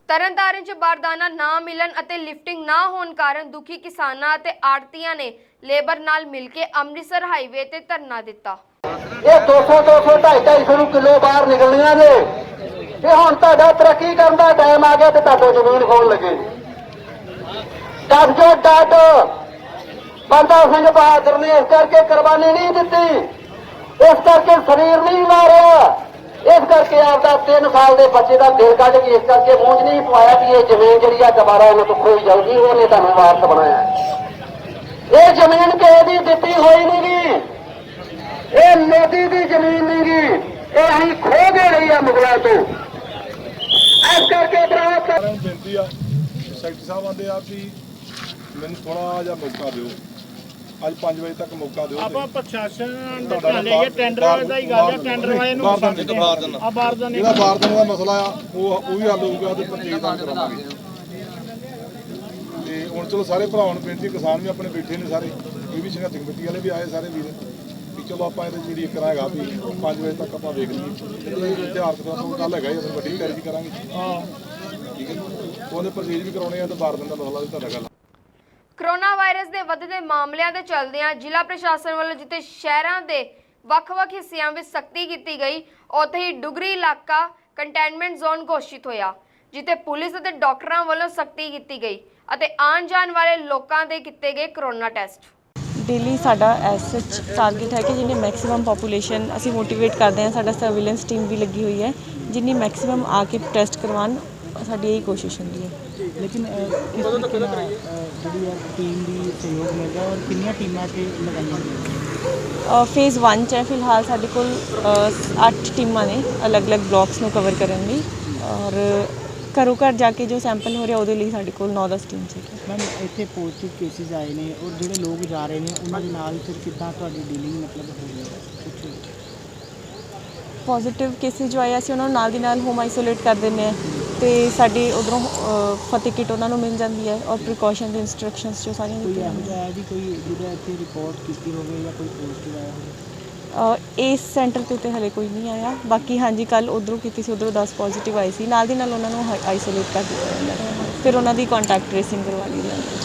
ਤਰਨਤਾਰਨ 'ਚ ਬਾਰਦਾਨਾ ਨਾ ਮਿਲਣ ਅਤੇ ਲਿਫਟਿੰਗ ਨਾ ਹੋਣ ਕਾਰਨ ਦੁਖੀ ਕਿਸਾਨਾਂ ਅਤੇ ਆੜ੍ਹਤੀਆਂ ਨੇ ਲੇਬਰ ਨਾਲ ਮਿਲ ਕੇ ਅੰਮ੍ਰਿਤਸਰ ਹਾਈਵੇ ਤੇ ਧਰਨਾ ਦਿੱਤਾ। ਇਹ 200-250 ਕਿਲੋ ਬਾਹਰ ਨਿਕਲਣੀਆਂ ਨੇ ਤੇ ਹੁਣ ਤੁਹਾਡਾ ਤਰੱਕੀ ਕਰਨ ਦਾ ਟਾਈਮ ਆ ਗਿਆ ਤੇ ਤੁਹਾਡੇ ਜ਼ਮੀਨ ਖੋਣ ਲੱਗੇ। ਡੱਟ ਜੋ ਡੱਟ ਬੰਦਾ ਸਿੰਘ ਬਹਾਦਰ ਨੇ ਇਸ ਕਰਕੇ ਕੁਰਬਾਨੀ ਨਹੀਂ ਦਿੱਤੀ, ਇਸ ਕਰਕੇ ਸਰੀਰ ਨਹੀਂ ਮਾਰਿਆ, ਇਸ ਕਰਕੇ ਆਪਦਾ 3 ਸਾਲ ਦੇ ਬੱਚੇ ਦਾ ਦਿਲ ਕੱਢ ਕੇ ਇਸ ਕਰਕੇ ਮੂੰਹ 'ਚ ਨਹੀਂ ਪਵਾਇਆ ਕਿ ਇਹ ਜ਼ਮੀਨ ਜਿਹੜੀ ਆ ਦੁਬਾਰਾ ਉਹਨਾਂ ਤੋਂ ਖੋਈ ਜਾਊਗੀ। ਉਹਨੇ ਤੁਹਾਨੂੰ ਵਾਰਸ ਬਣਾਇਆ। ਇਹ ਜ਼ਮੀਨ ਕਿਸੇ ਦੀ ਦਿੱਤੀ ਹੋਈ ਨਹੀਂ ਗੀ, ਇਹ ਮੋਦੀ ਦੀ ਜ਼ਮੀਨ ਨਹੀਂ ਗੀ, ਇਹ ਅਸੀਂ ਖੋ ਕੇ ਲਈ ਆ ਮੁਗਲਾਂ ਤੋਂ। ਇਸ ਕਰਕੇ ਬੇਨਤੀ ਆ ਸੈਕਟਰੀ ਸਾਹਿਬ ਆਂਦੇ ਆ ਵੀ ਮੈਨੂੰ ਥੋੜਾ ਜਿਹਾ ਮੌਕਾ ਦਿਓ, ਅੱਜ 5 ਵਜੇ ਤੱਕ ਮੌਕਾ ਦਿਓ। ਆਪਾਂ ਪ੍ਰਸ਼ਾਸਨ ਦੇ ਟੈਂਡਰ ਦਾ ਹੀ ਗੱਲ ਆ, ਟੈਂਡਰ ਵਾਲੇ ਨੂੰ ਆ ਬਾਰਦਾਨੇ ਜਿਹੜਾ ਬਾਰਦਾਨੇ ਦਾ ਮਸਲਾ ਆ ਉਹ ਵੀ ਹੱਲ ਹੋਊਗਾ ਤੇ ਪੰਚਾਇਤ ਨਾਲ ਕਰਾਵਾਂਗੇ। ਤੇ ਹੁਣ ਚਲੋ ਸਾਰੇ ਭਰਾਵਾਂ ਨੂੰ ਬੇਨਤੀ, ਕਿਸਾਨ ਵੀ ਆਪਣੇ ਬੈਠੇ ਨੇ ਸਾਰੇ, ਇਹ ਵੀ ਸੰਘਰਸ਼ ਕਮੇਟੀ ਵਾਲੇ ਵੀ ਆਏ ਸਾਰੇ ਵੀਰ, ਵੀ ਚਲੋ ਆਪਾਂ ਇਹਦੇ ਜਿਹੜੀ ਇੱਕ ਹੈਗਾ ਵੀ 5 ਵਜੇ ਤੱਕ ਆਪਾਂ ਵੇਖ ਲਈਏ। ਇਤਿਹਾਸ ਦਾ ਗੱਲ ਹੈਗਾ ਹੀ, ਅਸੀਂ ਵੱਡੀ ਕਾਰਜ ਕਰਾਂਗੇ। ਠੀਕ ਹੈ ਜੀ, ਉਹਦੇ ਪਰਚੇਜ ਵੀ ਕਰਾਉਣੇ ਆ ਤੇ ਬਾਰਦਾਨੇ ਦਾ ਮਸਲਾ ਵੀ ਤੁਹਾਡਾ ਗੱਲ। ਕੋਰੋਨਾ ਵਾਇਰਸ ਦੇ ਵੱਧਦੇ ਮਾਮਲਿਆਂ ਦੇ ਚੱਲਦਿਆਂ ਜ਼ਿਲ੍ਹਾ ਪ੍ਰਸ਼ਾਸਨ ਵੱਲੋਂ ਜਿੱਥੇ ਸ਼ਹਿਰਾਂ ਦੇ ਵੱਖ-ਵੱਖ ਹਿੱਸਿਆਂ ਵਿੱਚ ਸਖਤੀ ਕੀਤੀ ਗਈ, ਉੱਥੇ ਹੀ ਡੁਗਰੀ ਇਲਾਕਾ ਕੰਟੇਨਮੈਂਟ ਜ਼ੋਨ ਘੋਸ਼ਿਤ ਹੋਇਆ, ਜਿੱਥੇ ਪੁਲਿਸ ਅਤੇ ਡਾਕਟਰਾਂ ਵੱਲੋਂ ਸਖਤੀ ਕੀਤੀ ਗਈ ਅਤੇ ਆਉਣ ਜਾਣ ਵਾਲੇ ਲੋਕਾਂ ਦੇ ਕੀਤੇ ਗਏ ਕੋਰੋਨਾ ਟੈਸਟ। ਡੇਲੀ ਸਾਡਾ ਐਸਐਚ ਟਾਰਗੇਟ ਹੈ ਕਿ ਜਿੰਨੀ ਮੈਕਸਿਮਮ ਪੋਪੂਲੇਸ਼ਨ ਅਸੀਂ ਮੋਟੀਵੇਟ ਕਰਦੇ ਹਾਂ, ਸਾਡਾ ਸਰਵੇਲੈਂਸ ਟੀਮ ਵੀ ਲੱਗੀ ਹੋਈ ਹੈ, ਜਿੰਨੀ ਮੈਕਸਿਮਮ ਆ ਕੇ ਟੈਸਟ ਕਰਵਾਉਣ, ਸਾਡੀ ਇਹੀ ਕੋਸ਼ਿਸ਼ ਹੁੰਦੀ ਹੈ। ਲੇਕਿਨ ਕਿਸ ਤਰੀਕੇ ਨਾਲ ਜਿਹੜੀ ਟੀਮ ਦੀ ਸਹਿਯੋਗ ਮਿਲਦਾ ਔਰ ਕਿੰਨੀਆਂ ਟੀਮਾਂ ਕੇ ਲਗਾਈਆਂ ਗਈਆਂ? ਫੇਜ਼ 1 'ਚ ਹੈ ਫਿਲਹਾਲ ਸਾਡੇ ਕੋਲ 8 ਟੀਮਾਂ ਨੇ ਅਲੱਗ-ਅਲੱਗ ਬਲਾਕਸ ਨੂੰ ਕਵਰ ਕਰਨ ਲਈ, ਔਰ ਘਰੋਂ ਘਰ ਜਾ ਕੇ ਜੋ ਸੈਂਪਲ ਹੋ ਰਿਹਾ ਉਹਦੇ ਲਈ ਸਾਡੇ ਕੋਲ 9-10 ਟੀਮਸ ਹੈ। ਮੈਮ ਇੱਥੇ ਪੋਜ਼ਿਟਿਵ ਕੇਸਿਸ ਆਏ ਨੇ ਔਰ ਜਿਹੜੇ ਲੋਕ ਜਾ ਰਹੇ ਨੇ ਉਹਨਾਂ ਦੇ ਨਾਲ ਫਿਰ ਕਿੱਦਾਂ ਤੁਹਾਡੀ ਡੀਲਿੰਗ ਮਤਲਬ ਹੋ ਰਹੀ ਹੈ? ਪੋਜ਼ਿਟਿਵ ਕੇਸਿਸ ਜੋ ਆਏ ਅਸੀਂ ਉਹਨਾਂ ਨੂੰ ਨਾਲ ਦੀ ਨਾਲ ਹੋਮ ਆਈਸੋਲੇਟ ਕਰ ਦਿੰਦੇ ਹਾਂ ਤੇ ਸਾਡੀ ਉੱਧਰੋਂ ਫਤਿਹ ਕਿਟ ਉਹਨਾਂ ਨੂੰ ਮਿਲ ਜਾਂਦੀ ਹੈ ਔਰ ਪ੍ਰੀਕਾਸ਼ਨਸ ਇੰਸਟਰਕਸ਼ਨਸ ਜੋ ਸਾਰੀਆਂ ਦਿੱਤੀਆਂ ਜਾਂਦੀਆਂ। ਕੋਈ ਕੋਈ ਜਿਹੜਾ ਇੱਥੇ ਰਿਪੋਰਟ ਕੀਤੀ ਹੋਵੇ ਜਾਂ ਕੋਈ ਪੋਜ਼ਿਟਿਵ ਆਇਆ ਹੋਵੇ? ਇਸ ਸੈਂਟਰ 'ਤੇ ਤਾਂ ਹਲੇ ਕੋਈ ਨਹੀਂ ਆਇਆ। ਬਾਕੀ ਹਾਂਜੀ ਕੱਲ੍ਹ ਉੱਧਰੋਂ ਕੀਤੀ ਸੀ, ਉੱਧਰੋਂ 10 ਪੋਜ਼ਿਟਿਵ ਆਏ ਸੀ, ਨਾਲ ਦੀ ਨਾਲ ਉਹਨਾਂ ਨੂੰ ਆਈਸੋਲੇਟ ਕਰ ਦਿੱਤਾ ਜਾਂਦਾ, ਫਿਰ ਉਹਨਾਂ ਦੀ ਕੰਟੈਕਟ ਟ੍ਰੇਸਿੰਗ ਕਰਵਾ ਲਈ ਜਾਂਦੀ।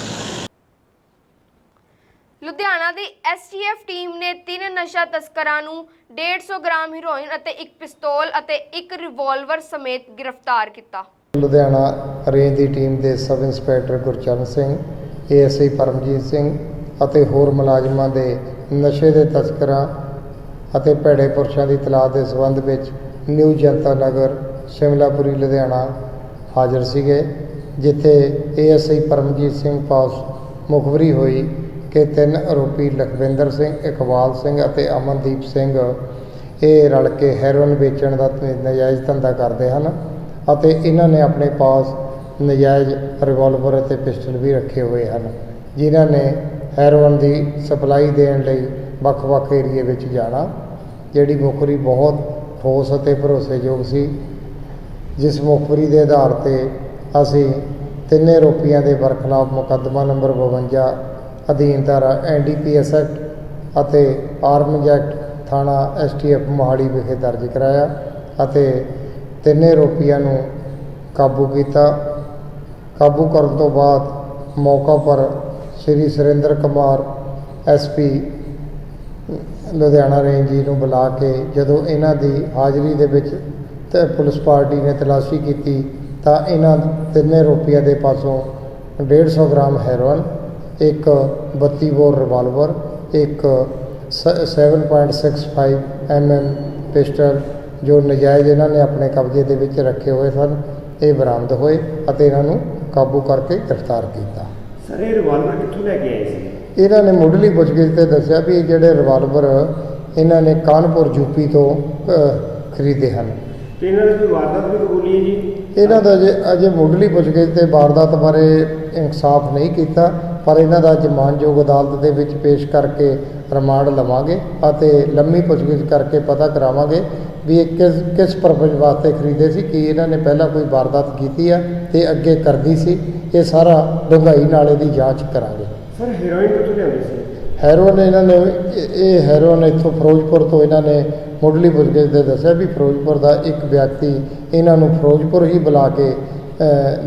ਲੁਧਿਆਣਾ ਦੀ ਐਸਟੀਐਫ ਟੀਮ ਨੇ 3 ਨਸ਼ਾ ਤਸਕਰਾਂ ਨੂੰ 150 ਗ੍ਰਾਮ ਹੈਰੋਇਨ ਅਤੇ 1 ਪਿਸਤੌਲ ਅਤੇ 1 ਰਿਵਾਲਵਰ ਸਮੇਤ ਗ੍ਰਿਫਤਾਰ ਕੀਤਾ। ਲੁਧਿਆਣਾ ਰੇਂਜ ਦੀ ਟੀਮ ਦੇ sub inspector Gurcharan Singh, ASI Paramjit Singh ਅਤੇ ਹੋਰ ਮੁਲਾਜ਼ਮਾਂ ਦੇ ਨਸ਼ੇ ਦੇ ਤਸਕਰਾਂ ਅਤੇ ਭੈੜੇ ਪੁਰਸ਼ਾਂ ਦੀ ਤਲਾਸ਼ ਦੇ ਸਬੰਧ ਵਿੱਚ ਨਿਊ ਜਨਤਾ ਨਗਰ ਸ਼ਿਮਲਾਪੁਰੀ ਲੁਧਿਆਣਾ ਹਾਜ਼ਰ ਸੀਗੇ, ਜਿੱਥੇ ਏਐਸਆਈ ਪਰਮਜੀਤ ਸਿੰਘ ਪਾਸ ਮੁਖਬਰੀ ਹੋਈ ਕਿ 3 ਆਰੋਪੀ ਲਖਵਿੰਦਰ ਸਿੰਘ, ਇਕਬਾਲ ਸਿੰਘ ਅਤੇ ਅਮਨਦੀਪ ਸਿੰਘ ਇਹ ਰਲ ਕੇ ਹੈਰੋਇਨ ਵੇਚਣ ਦਾ ਨਜਾਇਜ਼ ਧੰਦਾ ਕਰਦੇ ਹਨ ਅਤੇ ਇਹਨਾਂ ਨੇ ਆਪਣੇ ਪਾਸ ਨਜਾਇਜ਼ ਰਿਵਾਲਵਰ ਅਤੇ ਪਿਸਟਲ ਵੀ ਰੱਖੇ ਹੋਏ ਹਨ, ਜਿਨ੍ਹਾਂ ਨੇ ਹੈਰੋਇਨ ਦੀ ਸਪਲਾਈ ਦੇਣ ਲਈ ਵੱਖ-ਵੱਖ ਏਰੀਏ ਵਿੱਚ ਜਾਣਾ, ਜਿਹੜੀ ਮੁਖਬਰੀ ਬਹੁਤ ਠੋਸ ਅਤੇ ਭਰੋਸੇਯੋਗ ਸੀ। ਜਿਸ ਮੁਖਬਰੀ ਦੇ ਆਧਾਰ 'ਤੇ ਅਸੀਂ 3 ਆਰੋਪੀਆਂ ਦੇ ਬਰਖਲਾਫ ਮੁਕੱਦਮਾ ਨੰਬਰ 52 ਅਧੀਨ ਧਾਰਾ NDPS ਐਕਟ ਅਤੇ ਆਰਮਜ਼ ਐਕਟ ਥਾਣਾ STF ਮੋਹਾਲੀ ਵਿਖੇ ਦਰਜ ਕਰਾਇਆ ਅਤੇ 3 ਆਰੋਪੀਆਂ ਨੂੰ ਕਾਬੂ ਕੀਤਾ। ਕਾਬੂ ਕਰਨ ਤੋਂ ਬਾਅਦ ਮੌਕਾ ਪਰ ਸ਼੍ਰੀ ਸੁਰਿੰਦਰ ਕੁਮਾਰ SP ਲੁਧਿਆਣਾ ਰੇਂਜ ਜੀ ਨੂੰ ਬੁਲਾ ਕੇ ਜਦੋਂ ਇਹਨਾਂ ਦੀ ਹਾਜ਼ਰੀ ਦੇ ਵਿੱਚ ਪੁਲਿਸ ਪਾਰਟੀ ਨੇ ਤਲਾਸ਼ੀ ਕੀਤੀ ਤਾਂ ਇਹਨਾਂ ਤਿੰਨੇ ਆਰੋਪੀਆਂ ਦੇ ਪਾਸੋਂ 150 ਗ੍ਰਾਮ ਹੈਰੋਇਨ, ਇੱਕ 32 ਬੋਰ ਰਿਵਾਲਵਰ, ਇੱਕ 7.65 mm ਪਿਸਟਲ ਜੋ ਨਜਾਇਜ਼ ਇਹਨਾਂ ਨੇ ਆਪਣੇ ਕਬਜ਼ੇ ਦੇ ਵਿੱਚ ਰੱਖੇ ਹੋਏ ਸਨ, ਇਹ ਬਰਾਮਦ ਹੋਏ ਅਤੇ ਇਹਨਾਂ ਨੂੰ ਕਾਬੂ ਕਰਕੇ ਗ੍ਰਿਫਤਾਰ ਕੀਤਾ। ਸਰ ਇਹ ਰਿਵਾਲਵਰ ਕਿੱਥੋਂ ਲੈ ਕੇ ਆਏ ਸੀ? ਇਹਨਾਂ ਨੇ ਮੁੱਢਲੀ ਪੁੱਛਗਿੱਛ ਤੇ ਦੱਸਿਆ ਵੀ ਇਹ ਜਿਹੜੇ ਰਿਵਾਲਵਰ ਇਹਨਾਂ ਨੇ ਕਾਨਪੁਰ ਯੂਪੀ ਤੋਂ ਖਰੀਦੇ ਹਨ। ਤੇ ਇਹਨਾਂ ਨੇ ਕੋਈ ਵਾਰਦਾਤ ਵੀ ਕਬੂਲੀ ਹੈ ਜੀ? ਇਹਨਾਂ ਦਾ ਅਜੇ ਮੁੱਢਲੀ ਪੁੱਛਗਿੱਛ ਤੇ ਵਾਰਦਾਤ ਬਾਰੇ ਇਨਸਾਫ ਨਹੀਂ ਕੀਤਾ, ਪਰ ਇਹਨਾਂ ਦਾ ਅੱਜ ਮਾਨਯੋਗ ਅਦਾਲਤ ਦੇ ਵਿੱਚ ਪੇਸ਼ ਕਰਕੇ ਰਿਮਾਂਡ ਲਵਾਂਗੇ ਅਤੇ ਲੰਮੀ ਪੁੱਛਗਿੱਛ ਕਰਕੇ ਪਤਾ ਕਰਾਵਾਂਗੇ ਵੀ ਇਹ ਕਿਸ ਪਰਪਸ ਵਾਸਤੇ ਖਰੀਦੇ ਸੀ, ਕੀ ਇਹਨਾਂ ਨੇ ਪਹਿਲਾਂ ਕੋਈ ਵਾਰਦਾਤ ਕੀਤੀ ਆ ਤੇ ਅੱਗੇ ਕਰਦੀ ਸੀ। ਇਹ ਸਾਰਾ ਡੂੰਘਾਈ ਨਾਲ ਇਹਦੀ ਜਾਂਚ ਕਰਾਂਗੇ। ਸਰ ਹੈਰੋਇਨ ਕਿੱਥੋਂ ਲਿਆਉਂਦੇ ਸੀ? ਹੈਰੋਇਨ ਇਹਨਾਂ ਨੇ ਇਹ ਹੈਰੋਇਨ ਇੱਥੋਂ ਫਿਰੋਜ਼ਪੁਰ ਤੋਂ ਇਹਨਾਂ ਨੇ ਮੁੱਢਲੀ ਪੁੱਛਗਿੱਛ ਦੇ ਦੱਸਿਆ ਵੀ ਫਿਰੋਜ਼ਪੁਰ ਦਾ ਇੱਕ ਵਿਅਕਤੀ ਇਹਨਾਂ ਨੂੰ ਫਿਰੋਜ਼ਪੁਰ ਹੀ ਬੁਲਾ ਕੇ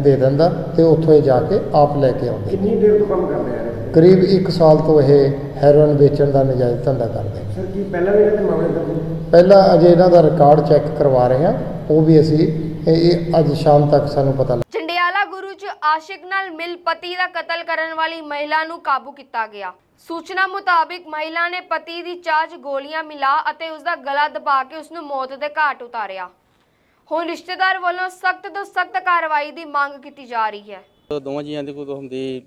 ਦੇ ਦਿੰਦਾ ਤੇ ਉੱਥੋਂ ਇਹ ਜਾ ਕੇ ਆਪ ਲੈ ਕੇ ਆਉਂਦੇ। ਕਿੰਨੀ ਦੇਰ ਤੋਂ ਕੰਮ ਕਰ ਰਹੇ ਆ? ਕਰੀਬ 1 ਸਾਲ ਤੋਂ ਇਹ ਹੈਰੋਇਨ ਵੇਚਣ ਦਾ ਨਜਾਇਜ਼ ਧੰਦਾ ਕਰਦੇ ਨੇ। ਸਰ ਕੀ ਪਹਿਲਾਂ ਵੀ ਇਹਨਾਂ ਦੇ ਮਾਮਲੇ ਦਰਜ? ਪਹਿਲਾਂ ਅਜੇ ਇਹਨਾਂ ਦਾ ਰਿਕਾਰਡ ਚੈੱਕ ਕਰਵਾ ਰਹੇ ਹਾਂ, ਉਹ ਵੀ ਅਸੀਂ ਇਹ ਅੱਜ ਸ਼ਾਮ ਤੱਕ ਸਾਨੂੰ ਪਤਾ ਲੱਗ। ਜੰਡਿਆਲਾ ਗੁਰੂ 'ਚ ਆਸ਼ਿਕ ਨਾਲ ਮਿਲ ਪਤੀ ਦਾ ਕਤਲ ਕਰਨ ਵਾਲੀ ਮਹਿਲਾ ਨੂੰ ਕਾਬੂ ਕੀਤਾ ਗਿਆ। ਸੂਚਨਾ ਮੁਤਾਬਿਕ ਮਹਿਲਾ ਨੇ ਪਤੀ ਦੀ ਚਾਹ 'ਚ ਗੋਲੀਆਂ ਮਿਲਾ ਅਤੇ ਉਸ ਦਾ ਗਲਾ ਦਬਾ ਕੇ ਉਸ ਨੂੰ ਮੌਤ ਦੇ ਘਾਟ ਉਤਾਰਿਆ। ਹੁਣ ਰਿਸ਼ਤੇਦਾਰ ਵੱਲੋਂ ਸਖਤ ਤੋਂ ਸਖਤ ਕਾਰਵਾਈ ਦੀ ਮੰਗ ਕੀਤੀ ਜਾ ਰਹੀ ਹੈ। ਦੋਵਾਂ ਜੀਆਂ ਦੀ ਕੋਈ ਹੁੰਦੀ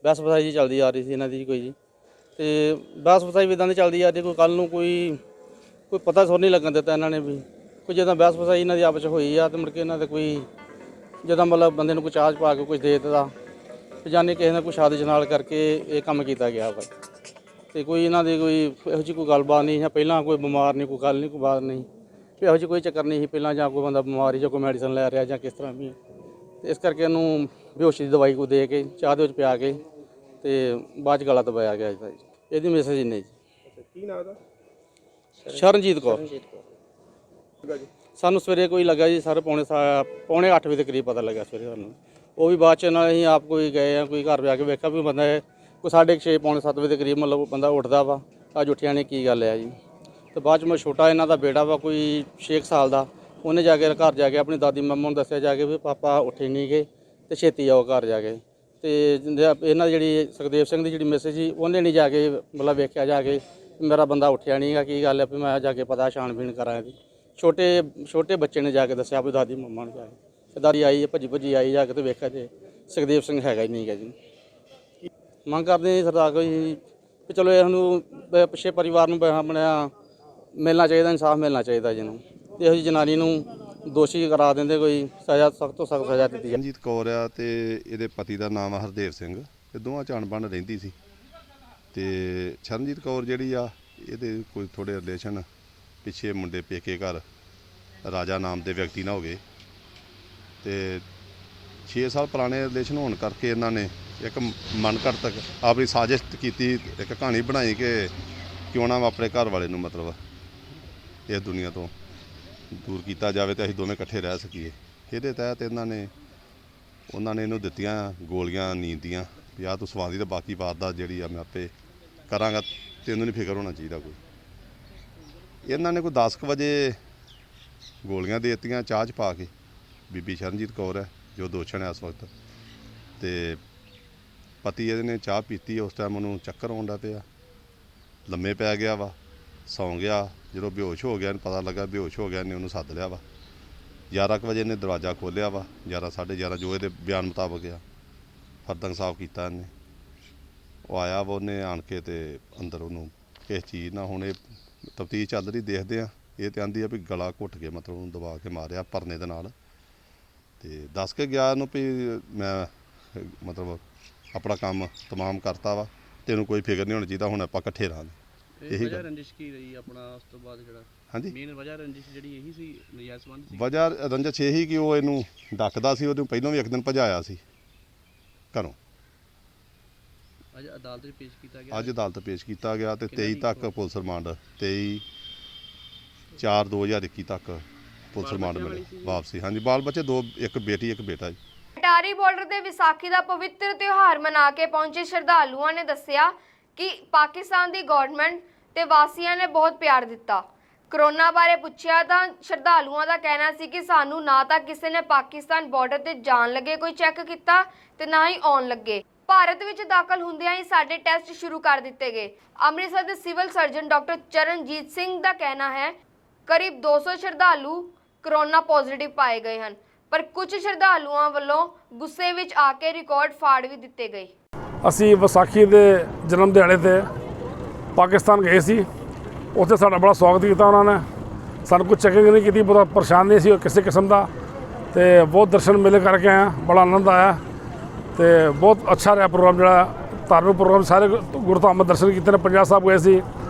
ਬਹਿਸ ਬਸਾਈ ਜੀ ਚੱਲਦੀ ਆ ਰਹੀ ਸੀ ਇਹਨਾਂ ਦੀ ਕੋਈ ਜੀ, ਤੇ ਬਹਿਸ ਬਸਾਈ ਵੀ ਇੱਦਾਂ ਦੀ ਚੱਲਦੀ ਆ ਰਹੀ, ਕੋਈ ਕੱਲ ਨੂੰ ਕੋਈ ਪਤਾ ਸੁਰ ਨਹੀਂ ਲੱਗਣ ਦਿੱਤਾ ਇਹਨਾਂ ਨੇ ਵੀ ਕੋਈ ਜਦੋਂ ਬਹਿਸ ਬਸਾਈ ਇਹਨਾਂ ਦੀ ਆਪਸ 'ਚ ਹੋਈ ਆ ਤੇ ਮੁੜ ਕੇ ਇਹਨਾਂ ਦੇ ਕੋਈ ਜਦੋਂ ਮਤਲਬ ਬੰਦੇ ਨੂੰ ਕੋਈ ਚਾਹ ਪਾ ਕੇ ਕੁਝ ਦੇ ਦਿੱਤਾ, ਜਾਨੇ ਕਿਸੇ ਨੇ ਕੋਈ ਸਾਜ਼ਿਸ਼ ਨਾਲ ਕਰਕੇ ਇਹ ਕੰਮ ਕੀਤਾ ਗਿਆ ਵਾ। ਤੇ ਕੋਈ ਇਹਨਾਂ ਦੀ ਕੋਈ ਇਹੋ ਜਿਹੀ ਕੋਈ ਗੱਲਬਾਤ ਨਹੀਂ ਜਾਂ ਪਹਿਲਾਂ ਕੋਈ ਬਿਮਾਰ ਨਹੀਂ, ਕੋਈ ਗੱਲ ਨਹੀਂ, ਕੋਈ ਬਾਤ ਨਹੀਂ, ਇਹੋ ਜਿਹੀ ਕੋਈ ਚੱਕਰ ਨਹੀਂ ਸੀ ਪਹਿਲਾਂ, ਜਾਂ ਕੋਈ ਬੰਦਾ ਬਿਮਾਰੀ ਜਾਂ ਕੋਈ ਮੈਡੀਸਨ ਲੈ ਰਿਹਾ ਜਾਂ ਕਿਸ ਤਰ੍ਹਾਂ ਵੀ। ਤੇ ਇਸ ਕਰਕੇ ਇਹਨੂੰ ਬੇਹੋਸ਼ੀ ਦੀ ਦਵਾਈ ਕੋ ਦੇ ਕੇ ਚਾਹ ਦੇ ਵਿੱਚ ਪਿਆ ਕੇ ਤੇ ਬਾਅਦ 'ਚ ਗਲਾ ਦਬਾਇਆ ਗਿਆ ਜੀ। ਇਹਦੀ ਮੈਸੇਜ ਨਹੀਂ ਜੀ। ਕੀ ਨਾਮ ਦਾ? ਸ਼ਰਨਜੀਤ ਕੌਰ। ਸਾਨੂੰ ਸਵੇਰੇ ਕੋਈ ਲੱਗਾ ਜੀ ਸਰ ਪੌਣੇ 8 ਵਜੇ ਦੇ ਕਰੀਬ ਪਤਾ ਲੱਗਾ ਸਵੇਰੇ ਸਾਨੂੰ। ਉਹ ਵੀ ਬਾਅਦ 'ਚ ਨਾਲ ਅਸੀਂ ਆਪ ਕੋਈ ਗਏ ਆ, ਕੋਈ ਘਰ ਜਾ ਕੇ ਵੇਖਿਆ ਵੀ ਬੰਦਾ ਕੋਈ 6:30 ਪੌਣੇ 7 ਵਜੇ ਦੇ ਕਰੀਬ ਮਤਲਬ ਬੰਦਾ ਉੱਠਦਾ ਵਾ, ਅੱਜ ਉੱਠਿਆ ਨਹੀਂ, ਕੀ ਗੱਲ ਹੈ ਜੀ। ਤੇ ਬਾਅਦ 'ਚ ਮੈਂ ਛੋਟਾ ਇਹਨਾਂ ਦਾ ਬੇਟਾ ਵਾ ਕੋਈ 6 ਸਾਲ ਦਾ, ਉਹਨੇ ਜਾ ਕੇ ਘਰ ਜਾ ਕੇ ਆਪਣੀ ਦਾਦੀ ਮੰਮਾ ਨੂੰ ਦੱਸਿਆ ਜਾ ਕੇ ਵੀ ਪਾਪਾ ਉੱਠੇ ਨਹੀਂ ਗਏ ਤੇ ਛੇਤੀ ਆਓ ਘਰ ਜਾ ਕੇ। ਤੇ ਇਹਨਾਂ ਦੀ ਜਿਹੜੀ ਸੁਖਦੇਵ ਸਿੰਘ ਦੀ ਜਿਹੜੀ ਮੈਸੇਜ ਸੀ ਉਹਨੇ ਨਹੀਂ ਜਾ ਕੇ ਮਤਲਬ ਵੇਖਿਆ ਜਾ ਕੇ ਮੇਰਾ ਬੰਦਾ ਉੱਠਿਆ ਨਹੀਂ ਗਾ, ਕੀ ਗੱਲ ਹੈ ਵੀ ਮੈਂ ਜਾ ਕੇ ਪਤਾ ਛਾਣਬੀਣ ਕਰਾਂ। ਛੋਟੇ ਬੱਚੇ ਨੇ ਜਾ ਕੇ ਦੱਸਿਆ ਵੀ ਦਾਦੀ ਮੰਮਾ ਨੂੰ ਜਾ ਕੇ, ਦਾਦੀ ਆਈ ਭੱਜੀ ਆਈ ਜਾ ਕੇ ਤੇ ਵੇਖਿਆ ਤੇ ਸੁਖਦੇਵ ਸਿੰਘ ਹੈਗਾ ਹੀ ਨਹੀਂ ਗਾ ਜੀ। ਮੰਗ ਕਰਦੇ ਸਰਦਾਰ ਕੋਈ ਵੀ ਚਲੋ ਇਹਨੂੰ ਪਿੱਛੇ ਪਰਿਵਾਰ ਨੂੰ ਆਪਣਾ ਮਿਲਣਾ ਚਾਹੀਦਾ, ਇਨਸਾਫ ਮਿਲਣਾ ਚਾਹੀਦਾ ਜਿਹਨੂੰ ਇਹੋ ਜਿਹੀ ਜਨਾਨੀ ਨੂੰ ਦੋਸ਼ੀ ਕਰਾ ਦਿੰਦੇ, ਕੋਈ ਸਜ਼ਾ ਸਖਤ ਤੋਂ ਸਖਤ ਸਜ਼ਾ ਦਿੱਤੀ ਜਾਵੇ। ਰਣਜੀਤ ਕੌਰ ਆ ਤੇ ਇਹਦੇ ਪਤੀ ਦਾ ਨਾਮ ਆ ਹਰਦੇਵ ਸਿੰਘ, ਤੇ ਦੋਵਾਂ ਚ ਅਣਬਣ ਰਹਿੰਦੀ ਸੀ। ਤੇ ਸ਼ਰਨਜੀਤ ਕੌਰ ਜਿਹੜੀ ਆ ਇਹਦੇ ਕੋਈ ਥੋੜੇ ਰਿਲੇਸ਼ਨ ਪਿੱਛੇ ਮੁੰਡੇ ਪੇਕੇ ਘਰ ਰਾਜਾ ਨਾਮ ਦੇ ਵਿਅਕਤੀ ਨਾਲ ਹੋ ਗਏ, ਤੇ 6 ਸਾਲ ਪੁਰਾਣੇ ਰਿਲੇਸ਼ਨ ਹੋਣ ਕਰਕੇ ਇਹਨਾਂ ਨੇ ਇੱਕ ਮਨ ਘੜਤਕ ਆਪਣੀ ਸਾਜ਼ਿਸ਼ ਕੀਤੀ, ਇੱਕ ਕਹਾਣੀ ਬਣਾਈ ਕਿ ਕਿਉਂ ਨਾ ਆਪਣੇ ਘਰ ਵਾਲੇ ਨੂੰ ਮਤਲਬ ਇਸ ਦੁਨੀਆ ਤੋਂ ਦੂਰ ਕੀਤਾ ਜਾਵੇ ਤੇ ਅਸੀਂ ਦੋਵੇਂ ਇਕੱਠੇ ਰਹਿ ਸਕੀਏ। ਇਹਦੇ ਤਹਿਤ ਉਹਨਾਂ ਨੇ ਇਹਨੂੰ ਦਿੱਤੀਆਂ ਗੋਲੀਆਂ ਨੀਂਦ ਦੀਆਂ ਵੀ ਆਹ ਤੂੰ ਸਵਾਦੀ, ਤੇ ਬਾਕੀ ਵਾਰਦਾਤ ਜਿਹੜੀ ਆ ਮੈਂ ਆਪੇ ਕਰਾਂਗਾ, ਤੈਨੂੰ ਨਹੀਂ ਫਿਕਰ ਹੋਣਾ ਚਾਹੀਦਾ ਕੋਈ। ਇਹਨਾਂ ਨੇ ਕੋਈ 10 ਕੁ ਵਜੇ ਗੋਲੀਆਂ ਦੇ ਦਿੱਤੀਆਂ ਚਾਹ 'ਚ ਪਾ ਕੇ। ਬੀਬੀ ਸ਼ਰਨਜੀਤ ਕੌਰ ਹੈ ਜੋ ਦੋਸ਼ਣ ਹੈ ਇਸ ਵਕਤ, ਤੇ ਪਤੀ ਇਹਦੇ ਨੇ ਚਾਹ ਪੀਤੀ, ਉਸ ਟਾਈਮ ਉਹਨੂੰ ਚੱਕਰ ਆਉਂਦਾ ਪਿਆ, ਲੰਮੇ ਪੈ ਗਿਆ ਵਾ, ਸੌਂ ਗਿਆ। ਜਦੋਂ ਬੇਹੋਸ਼ ਹੋ ਗਿਆ, ਇਹਨੂੰ ਪਤਾ ਲੱਗਾ ਬੇਹੋਸ਼ ਹੋ ਗਿਆ, ਇਹਨੇ ਉਹਨੂੰ ਸੱਦ ਲਿਆ ਵਾ। 11 ਕੁ ਵਜੇ ਇਹਨੇ ਦਰਵਾਜ਼ਾ ਖੋਲ੍ਹਿਆ ਵਾ, 11 11:30 ਜੋ ਇਹਦੇ ਬਿਆਨ ਮੁਤਾਬਕ ਆ। ਫਰਦੰਗ ਸਾਫ਼ ਕੀਤਾ ਇਹਨੇ, ਉਹ ਆਇਆ ਵਾ, ਉਹਨੇ ਆਣ ਕੇ ਤੇ ਅੰਦਰ ਉਹਨੂੰ ਕਿਸੇ ਚੀਜ਼ ਨਾਲ, ਹੁਣ ਇਹ ਤਫਤੀਸ਼ ਚੱਲ ਰਹੀ, ਦੇਖਦੇ ਆ। ਇਹ ਤੇ ਆਂਦੀ ਆ ਵੀ ਗਲਾ ਘੁੱਟ ਕੇ ਮਤਲਬ ਉਹਨੂੰ ਦਬਾ ਕੇ ਮਾਰਿਆ ਪਰਨੇ ਦੇ ਨਾਲ, ਤੇ ਦੱਸ ਕੇ ਗਿਆ ਇਹਨੂੰ ਵੀ ਮੈਂ ਮਤਲਬ ਆਪਣਾ ਕੰਮ ਤਮਾਮ ਕਰਤਾ ਵਾ, ਤੈਨੂੰ ਕੋਈ ਫਿਕਰ ਨਹੀਂ ਹੋਣਾ ਚਾਹੀਦਾ, ਹੁਣ ਆਪਾਂ ਇਕੱਠੇ ਰਹਾਂਗੇ। ਇਹੀ ਵਜ੍ਹਾ ਰੰਜਿਸ਼ ਕੀ ਰਹੀ ਆਪਣਾ ਉਸ ਤੋਂ ਬਾਅਦ ਜਿਹੜਾ? ਹਾਂਜੀ, ਮੇਨ ਵਜ੍ਹਾ ਰੰਜਿਸ਼ ਜਿਹੜੀ ਇਹੀ ਸੀ, ਨਜਾਇਜ਼ ਸੰਬੰਧ ਸੀ? ਵਜ੍ਹਾ ਰੰਜਿਸ਼ ਇਹੀ ਕਿ ਉਹ ਇਹਨੂੰ ਡੱਕਦਾ ਸੀ, ਉਹਨੂੰ ਪਹਿਲਾਂ ਵੀ ਇੱਕ ਦਿਨ ਭਜਾਇਆ ਸੀ ਘਰੋਂ। ਅੱਜ ਅਦਾਲਤ ਵਿੱਚ ਪੇਸ਼ ਕੀਤਾ ਗਿਆ? ਅੱਜ ਅਦਾਲਤ ਪੇਸ਼ ਕੀਤਾ ਗਿਆ ਤੇ 23 ਤੱਕ ਪੁਲਿਸ ਰਿਮਾਂਡ, 23/4/2021 ਤੱਕ ਪੁਲਿਸ ਰਿਮਾਂਡ ਮਿਲਿਆ ਵਾਪਸੀ। ਹਾਂਜੀ, ਬਾਲ ਬੱਚੇ 2, ਇੱਕ ਬੇਟੀ ਇੱਕ ਬੇਟਾ ਜੀ। ਅਟਾਰੀ ਬਾਰਡਰ ਤੇ ਵਿਸਾਖੀ ਦਾ ਪਵਿੱਤਰ ਤਿਉਹਾਰ ਮਨਾ ਕੇ ਪਹੁੰਚੇ ਸ਼ਰਧਾਲੂਆਂ ਨੇ ਦੱਸਿਆ ਕਿ ਪਾਕਿਸਤਾਨ ਦੀ ਗਵਰਨਮੈਂਟ ਤੇ ਵਾਸੀਆਂ ਨੇ ਬਹੁਤ ਪਿਆਰ ਦਿੱਤਾ। ਕਰੋਨਾ ਬਾਰੇ ਪੁੱਛਿਆ ਤਾਂ ਸ਼ਰਧਾਲੂਆਂ ਦਾ ਕਹਿਣਾ ਸੀ ਕਿ ਸਾਨੂੰ ਨਾ ਤਾਂ ਕਿਸੇ ਨੇ ਪਾਕਿਸਤਾਨ ਬਾਰਡਰ ਤੇ ਜਾਣ ਲੱਗੇ ਕੋਈ ਚੈੱਕ ਕੀਤਾ ਤੇ ਨਾ ਹੀ ਆਉਣ ਲੱਗੇ। ਭਾਰਤ ਵਿੱਚ ਦਾਖਲ ਹੁੰਦਿਆਂ ਹੀ ਸਾਡੇ ਟੈਸਟ ਸ਼ੁਰੂ ਕਰ ਦਿੱਤੇ ਗਏ। ਅੰਮ੍ਰਿਤਸਰ ਦੇ civil surgeon doctor Charanjit Singh ਦਾ ਕਹਿਣਾ ਹੈ ਕਰੀਬ 200 ਸ਼ਰਧਾਲੂ ਕਰੋਨਾ ਪੋਜ਼ਿਟਿਵ ਪਾਏ ਗਏ ਹਨ, ਪਰ ਕੁਝ ਸ਼ਰਧਾਲੂਆਂ ਵੱਲੋਂ ਗੁੱਸੇ ਵਿੱਚ ਆ ਕੇ ਰਿਕਾਰਡ ਫਾੜ ਵੀ ਦਿੱਤੇ ਗਏ। ਅਸੀਂ ਵਿਸਾਖੀ ਦੇ ਜਨਮ ਦਿਹਾੜੇ ਤੇ ਪਾਕਿਸਤਾਨ ਗਏ ਸੀ, ਉੱਥੇ ਸਾਡਾ ਬੜਾ ਸਵਾਗਤ ਕੀਤਾ ਉਹਨਾਂ ਨੇ। ਸਾਨੂੰ ਕੋਈ ਚੈਕਿੰਗ ਨਹੀਂ ਕੀਤੀ, ਬਹੁਤ ਪਰੇਸ਼ਾਨ ਨਹੀਂ ਸੀ ਕਿਸੇ ਕਿਸਮ ਦਾ, ਤੇ ਬਹੁਤ ਦਰਸ਼ਨ ਮੇਲੇ ਕਰਕੇ ਆਇਆ, ਬੜਾ ਆਨੰਦ ਆਇਆ ਤੇ ਬਹੁਤ ਅੱਛਾ ਰਿਹਾ ਪ੍ਰੋਗਰਾਮ। ਜਿਹੜਾ ਧਾਰਮਿਕ ਪ੍ਰੋਗਰਾਮ ਸਾਰੇ ਗੁਰਧਾਮ ਦਰਸ਼ਨ ਕੀਤੇ ਨੇ। ਪੰਜਾਬ ਸਾਹਿਬ ਗਏ ਸੀ,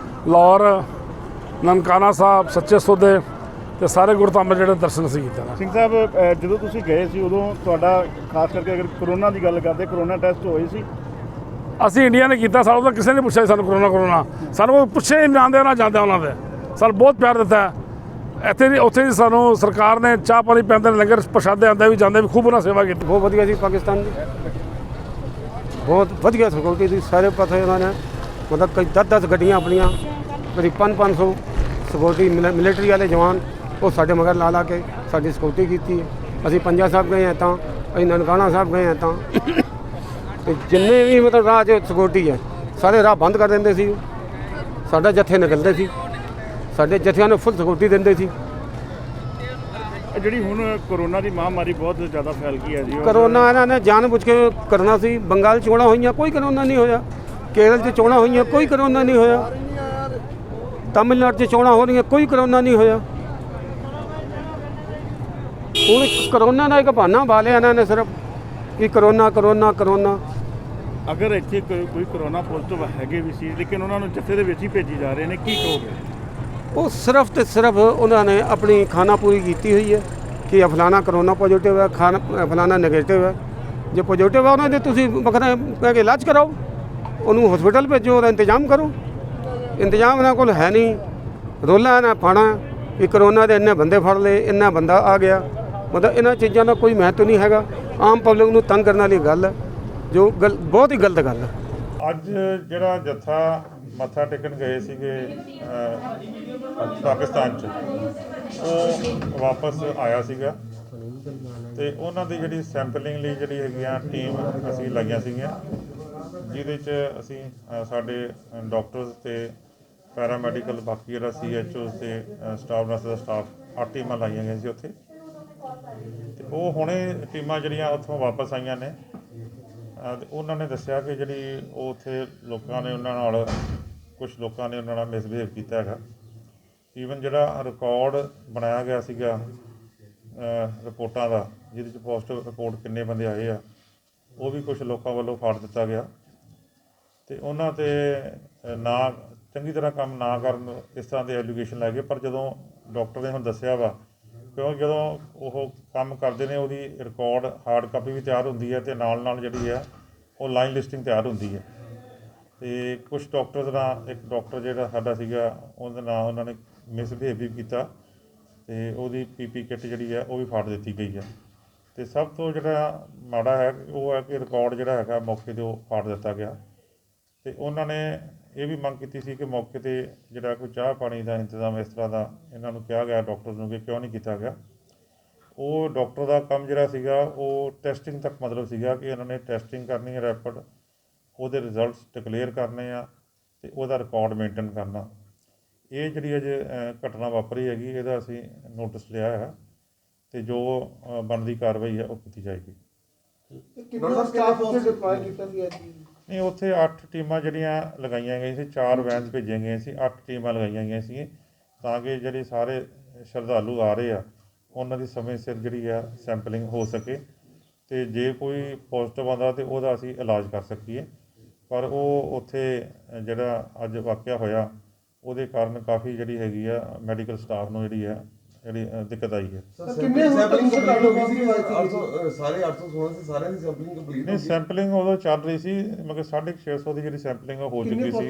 ਲਾਹੌਰ, ਨਨਕਾਣਾ ਸਾਹਿਬ, ਸੱਚੇ ਸੌਦੇ ਤੇ ਸਾਰੇ ਗੁਰਧਾਮ ਜਿਹੜੇ ਦਰਸ਼ਨ ਅਸੀਂ ਕੀਤੇ ਨੇ। ਸਿੰਘ ਸਾਹਿਬ, ਜਦੋਂ ਤੁਸੀਂ ਗਏ ਸੀ ਉਦੋਂ ਤੁਹਾਡਾ ਖਾਸ ਕਰਕੇ ਅਗਰ ਕਰੋਨਾ ਦੀ ਗੱਲ ਕਰਦੇ, ਕਰੋਨਾ ਟੈਸਟ ਹੋਏ ਸੀ? ਅਸੀਂ ਇੰਡੀਆ ਨੇ ਕੀਤਾ, ਸਾਨੂੰ ਤਾਂ ਕਿਸੇ ਨੇ ਪੁੱਛਿਆ ਸਾਨੂੰ ਕਰੋਨਾ ਸਾਨੂੰ ਕੋਈ ਪੁੱਛੇ ਨਹੀਂ ਜਾਂਦੇ ਨਾ ਜਾਂਦੇ ਉਹਨਾਂ ਦੇ। ਸਾਨੂੰ ਬਹੁਤ ਪਿਆਰ ਦਿੱਤਾ ਇੱਥੇ ਨਹੀਂ ਉੱਥੇ ਨਹੀਂ। ਸਾਨੂੰ ਸਰਕਾਰ ਨੇ ਚਾਹ ਪਾਣੀ ਪਿਆਉਂਦੇ ਨੇ, ਲੰਗਰ ਪ੍ਰਸ਼ਾਦੇ ਆਉਂਦੇ ਵੀ ਜਾਂਦੇ ਵੀ, ਖੂਬ ਉਹਨਾਂ ਸੇਵਾ ਕੀਤੀ। ਬਹੁਤ ਵਧੀਆ ਸੀ ਪਾਕਿਸਤਾਨ ਦੀ, ਬਹੁਤ ਵਧੀਆ ਸਿਕਿਉਰਿਟੀ ਸੀ ਸਾਰੇ ਪਾਸੇ। ਉਹਨਾਂ ਨੇ ਮਤਲਬ ਕਈ 10 ਗੱਡੀਆਂ ਆਪਣੀਆਂ, ਕਰੀਬ 500 ਸਿਕਿਉਰਿਟੀ ਮਿਲਟਰੀ ਵਾਲੇ ਜਵਾਨ ਉਹ ਸਾਡੇ ਮਗਰ ਲਾ ਕੇ ਸਾਡੀ ਸਿਕਿਉਰਿਟੀ ਕੀਤੀ ਹੈ। ਅਸੀਂ ਪੰਜਾ ਸਾਹਿਬ ਗਏ ਹਾਂ ਤਾਂ, ਅਸੀਂ ਨਨਕਾਣਾ ਸਾਹਿਬ ਗਏ ਹਾਂ ਤਾਂ, ਤੇ ਜਿੰਨੇ ਵੀ ਮਤਲਬ ਰਾਹ 'ਚ ਸਿਕਿਉਰਿਟੀ ਹੈ ਸਾਰੇ ਰਾਹ ਬੰਦ ਕਰ ਦਿੰਦੇ ਸੀ। ਸਾਡਾ ਜੱਥੇ ਨਿਕਲਦੇ ਸੀ, ਸਾਡੇ ਜੱਥਿਆਂ ਨੂੰ ਫੁੱਲ ਸਿਕਿਉਰਿਟੀ ਦਿੰਦੇ ਸੀ। ਜਿਹੜੀ ਹੁਣ ਕਰੋਨਾ ਦੀ ਮਹਾਮਾਰੀ ਬਹੁਤ ਜ਼ਿਆਦਾ ਫੈਲ ਗਈ ਹੈ ਜੀ, ਕਰੋਨਾ ਇਹਨਾਂ ਨੇ ਜਾਣ-ਬੁੱਝ ਕੇ ਕਰਨਾ ਸੀ। ਬੰਗਾਲ 'ਚ ਚੋਣਾਂ ਹੋਈਆਂ, ਕੋਈ ਕਰੋਨਾ ਨਹੀਂ ਹੋਇਆ। ਕੇਰਲ 'ਚ ਚੋਣਾਂ ਹੋਈਆਂ, ਕੋਈ ਕਰੋਨਾ ਨਹੀਂ ਹੋਇਆ। ਤਮਿਲਨਾਡੂ 'ਚ ਚੋਣਾਂ ਹੋ ਰਹੀਆਂ, ਕੋਈ ਕਰੋਨਾ ਨਹੀਂ ਹੋਇਆ। ਹੁਣ ਕਰੋਨਾ ਦਾ ਇੱਕ ਬਹਾਨਾ ਪਾ ਲਿਆ ਇਹਨਾਂ ਨੇ ਸਿਰਫ ਕਿ ਕਰੋਨਾ। ਅਗਰ ਇੱਥੇ ਕੋਈ ਕਰੋਨਾ ਪੋਜ਼ਿਟਿਵ ਹੈਗੇ ਵੀ ਸੀ, ਲੇਕਿਨ ਉਹਨਾਂ ਨੂੰ ਜੱਥੇ ਦੇ ਵਿੱਚ ਹੀ ਭੇਜੀ ਜਾ ਰਹੇ ਨੇ, ਕੀ ਕਹੋਗੇ? ਉਹ ਸਿਰਫ ਤੇ ਸਿਰਫ ਉਹਨਾਂ ਨੇ ਆਪਣੀ ਖਾਨਾ ਪੂਰੀ ਕੀਤੀ ਹੋਈ ਹੈ ਕਿ ਫਲਾਣਾ ਕਰੋਨਾ ਪੋਜ਼ਿਟਿਵ ਹੈ, ਫਲਾਣਾ ਨੈਗੇਟਿਵ ਹੈ। ਜੇ ਪੋਜ਼ਿਟਿਵ ਹੈ ਉਹਨਾਂ ਦੇ ਤੁਸੀਂ ਵੱਖਰਾ ਕਹਿ ਕੇ ਇਲਾਜ ਕਰਾਓ, ਉਹਨੂੰ ਹਸਪੀਟਲ ਭੇਜੋ, ਉਹਦਾ ਇੰਤਜ਼ਾਮ ਕਰੋ। ਇੰਤਜ਼ਾਮ ਇਹਨਾਂ ਕੋਲ ਹੈ ਨਹੀਂ। ਰੋਲਾ ਨਾ ਪਾਣਾ ਕਿ ਕਰੋਨਾ ਦੇ ਇੰਨੇ ਬੰਦੇ ਫੜ ਲਏ, ਇੰਨਾ ਬੰਦਾ ਆ ਗਿਆ, ਮਤਲਬ ਇਹਨਾਂ ਚੀਜ਼ਾਂ ਦਾ ਕੋਈ ਮਹੱਤਵ ਨਹੀਂ ਹੈਗਾ। ਆਮ ਪਬਲਿਕ ਨੂੰ ਤੰਗ ਕਰਨ ਵਾਲੀ ਗੱਲ ਹੈ, ਜੋ ਬਹੁਤ ਹੀ ਗਲਤ ਗੱਲ ਹੈ। ਅੱਜ ਜਿਹੜਾ ਜੱਥਾ ਮੱਥਾ ਟੇਕਣ ਗਏ ਸੀਗੇ ਪਾਕਿਸਤਾਨ 'ਚ, ਉਹ ਵਾਪਸ ਆਇਆ ਸੀਗਾ ਤੇ ਉਹਨਾਂ ਦੀ ਜਿਹੜੀ ਸੈਂਪਲਿੰਗ ਲਈ ਜਿਹੜੀ ਹੈਗੀਆਂ ਟੀਮ ਅਸੀਂ ਲਾਈਆਂ ਸੀਗੀਆਂ, ਜਿਹਦੇ 'ਚ ਅਸੀਂ ਸਾਡੇ ਡਾਕਟਰਸ ਤੇ ਪੈਰਾਮੈਡੀਕਲ, ਬਾਕੀ ਜਿਹੜਾ CHOs ਤੇ ਸਟਾਫ ਨਰਸ ਦਾ ਸਟਾਫ 8 ਟੀਮਾਂ ਲਾਈਆਂ ਗਈਆਂ ਸੀ ਉੱਥੇ। ਤੇ ਉਹ ਹੁਣੇ ਟੀਮਾਂ ਜਿਹੜੀਆਂ ਉੱਥੋਂ ਵਾਪਸ ਆਈਆਂ ਨੇ, ਤੇ ਉਹਨਾਂ ਨੇ ਦੱਸਿਆ ਕਿ ਜਿਹੜੀ ਉਹ ਉੱਥੇ ਲੋਕਾਂ ਨੇ ਉਹਨਾਂ ਨਾਲ, ਕੁਝ ਲੋਕਾਂ ਨੇ ਉਹਨਾਂ ਨਾਲ ਮਿਸਬਿਹੇਵ ਕੀਤਾ ਹੈਗਾ। ਈਵਨ ਜਿਹੜਾ ਰਿਕਾਰਡ ਬਣਾਇਆ ਗਿਆ ਸੀਗਾ ਰਿਪੋਰਟਾਂ ਦਾ, ਜਿਹਦੇ 'ਚ ਪੋਜ਼ਿਟਿਵ ਰਿਪੋਰਟ ਕਿੰਨੇ ਬੰਦੇ ਆਏ ਆ, ਉਹ ਵੀ ਕੁਝ ਲੋਕਾਂ ਵੱਲੋਂ ਫਾੜ ਦਿੱਤਾ ਗਿਆ। ਤੇ ਉਹਨਾਂ 'ਤੇ ਨਾ ਚੰਗੀ ਤਰ੍ਹਾਂ ਕੰਮ ਨਾ ਕਰਨ ਇਸ ਤਰ੍ਹਾਂ ਦੇ ਐਲੀਗੇਸ਼ਨ ਲੈ ਗਏ। ਪਰ ਜਦੋਂ ਡਾਕਟਰ ਨੇ ਹੁਣ ਦੱਸਿਆ ਵਾ, ਕਿਉਂਕਿ ਜਦੋਂ ਉਹ ਕੰਮ ਕਰਦੇ ਨੇ ਉਹਦੀ ਰਿਕਾਰਡ ਹਾਰਡ ਕਾਪੀ ਵੀ ਤਿਆਰ ਹੁੰਦੀ ਹੈ, ਅਤੇ ਨਾਲ ਜਿਹੜੀ ਹੈ ਉਹ ਲਾਈਨ ਲਿਸਟਿੰਗ ਤਿਆਰ ਹੁੰਦੀ ਹੈ। ਅਤੇ ਕੁਛ ਡਾਕਟਰਸ ਨਾਲ, ਇੱਕ ਡਾਕਟਰ ਜਿਹੜਾ ਸਾਡਾ ਸੀਗਾ, ਉਹਦੇ ਨਾਲ ਉਹਨਾਂ ਨੇ ਮਿਸਬਿਹੇਵ ਵੀ ਕੀਤਾ ਅਤੇ ਉਹਦੀ PP ਕਿੱਟ ਜਿਹੜੀ ਹੈ ਉਹ ਵੀ ਫਾੜ ਦਿੱਤੀ ਗਈ ਹੈ। ਅਤੇ ਸਭ ਤੋਂ ਜਿਹੜਾ ਮਾੜਾ ਹੈ ਉਹ ਹੈ ਕਿ ਰਿਕਾਰਡ ਜਿਹੜਾ ਹੈਗਾ ਮੌਕੇ 'ਤੇ ਉਹ ਫਾੜ ਦਿੱਤਾ ਗਿਆ। ਅਤੇ ਉਹਨਾਂ ਨੇ ਇਹ ਵੀ ਮੰਗ ਕੀਤੀ ਸੀ ਕਿ ਮੌਕੇ 'ਤੇ ਜਿਹੜਾ ਕੋਈ ਚਾਹ ਪਾਣੀ ਦਾ ਇੰਤਜ਼ਾਮ ਇਸ ਤਰ੍ਹਾਂ ਦਾ ਇਹਨਾਂ ਨੂੰ ਕਿਹਾ ਗਿਆ ਡਾਕਟਰਸ ਨੂੰ ਕਿ ਕਿਉਂ ਨਹੀਂ ਕੀਤਾ ਗਿਆ। ਉਹ ਡਾਕਟਰ ਦਾ ਕੰਮ ਜਿਹੜਾ ਸੀਗਾ ਉਹ ਟੈਸਟਿੰਗ ਤੱਕ ਮਤਲਬ ਸੀਗਾ ਕਿ ਇਹਨਾਂ ਨੇ ਟੈਸਟਿੰਗ ਕਰਨੀ ਹੈ ਰੈਪਿਡ, ਉਹਦੇ ਰਿਜ਼ਲਟਸ ਡਿਕਲੇਅਰ ਕਰਨੇ ਆ ਅਤੇ ਉਹਦਾ ਰਿਕਾਰਡ ਮੇਨਟੇਨ ਕਰਨਾ। ਇਹ ਜਿਹੜੀ ਅਜੇ ਘਟਨਾ ਵਾਪਰੀ ਹੈਗੀ, ਇਹਦਾ ਅਸੀਂ ਨੋਟਿਸ ਲਿਆ ਹੈ ਅਤੇ ਜੋ ਬਣਦੀ ਕਾਰਵਾਈ ਹੈ ਉਹ ਕੀਤੀ ਜਾਏਗੀ। ਨਹੀਂ, ਉੱਥੇ 8 ਟੀਮਾਂ ਜਿਹੜੀਆਂ ਲਗਾਈਆਂ ਗਈਆਂ ਸੀ, 4 ਵੈਨਸ ਭੇਜੀਆਂ ਗਈਆਂ ਸੀ, 8 ਟੀਮਾਂ ਲਗਾਈਆਂ ਗਈਆਂ ਸੀ ਤਾਂ ਕਿ ਜਿਹੜੇ ਸਾਰੇ ਸ਼ਰਧਾਲੂ ਆ ਰਹੇ ਆ ਉਹਨਾਂ ਦੀ ਸਮੇਂ ਸਿਰ ਜਿਹੜੀ ਆ ਸੈਂਪਲਿੰਗ ਹੋ ਸਕੇ ਅਤੇ ਜੇ ਕੋਈ ਪੋਜ਼ੀਟਿਵ ਆਉਂਦਾ ਤਾਂ ਉਹਦਾ ਅਸੀਂ ਇਲਾਜ ਕਰ ਸਕੀਏ। ਪਰ ਉਹ ਉੱਥੇ ਜਿਹੜਾ ਅੱਜ ਵਾਕਿਆ ਹੋਇਆ ਉਹਦੇ ਕਾਰਨ ਕਾਫੀ ਜਿਹੜੀ ਹੈਗੀ ਆ ਮੈਡੀਕਲ ਸਟਾਫ ਨੂੰ ਜਿਹੜੀ ਦਿੱਕਤ ਆਈ ਹੈ। ਨਹੀਂ, ਸੈਂਪਲਿੰਗ ਉਦੋਂ ਚੱਲ ਰਹੀ ਸੀ, ਮਗਰ 650 ਦੀ ਜਿਹੜੀ ਸੈਂਪਲਿੰਗ ਹੋ ਚੁੱਕੀ ਸੀ।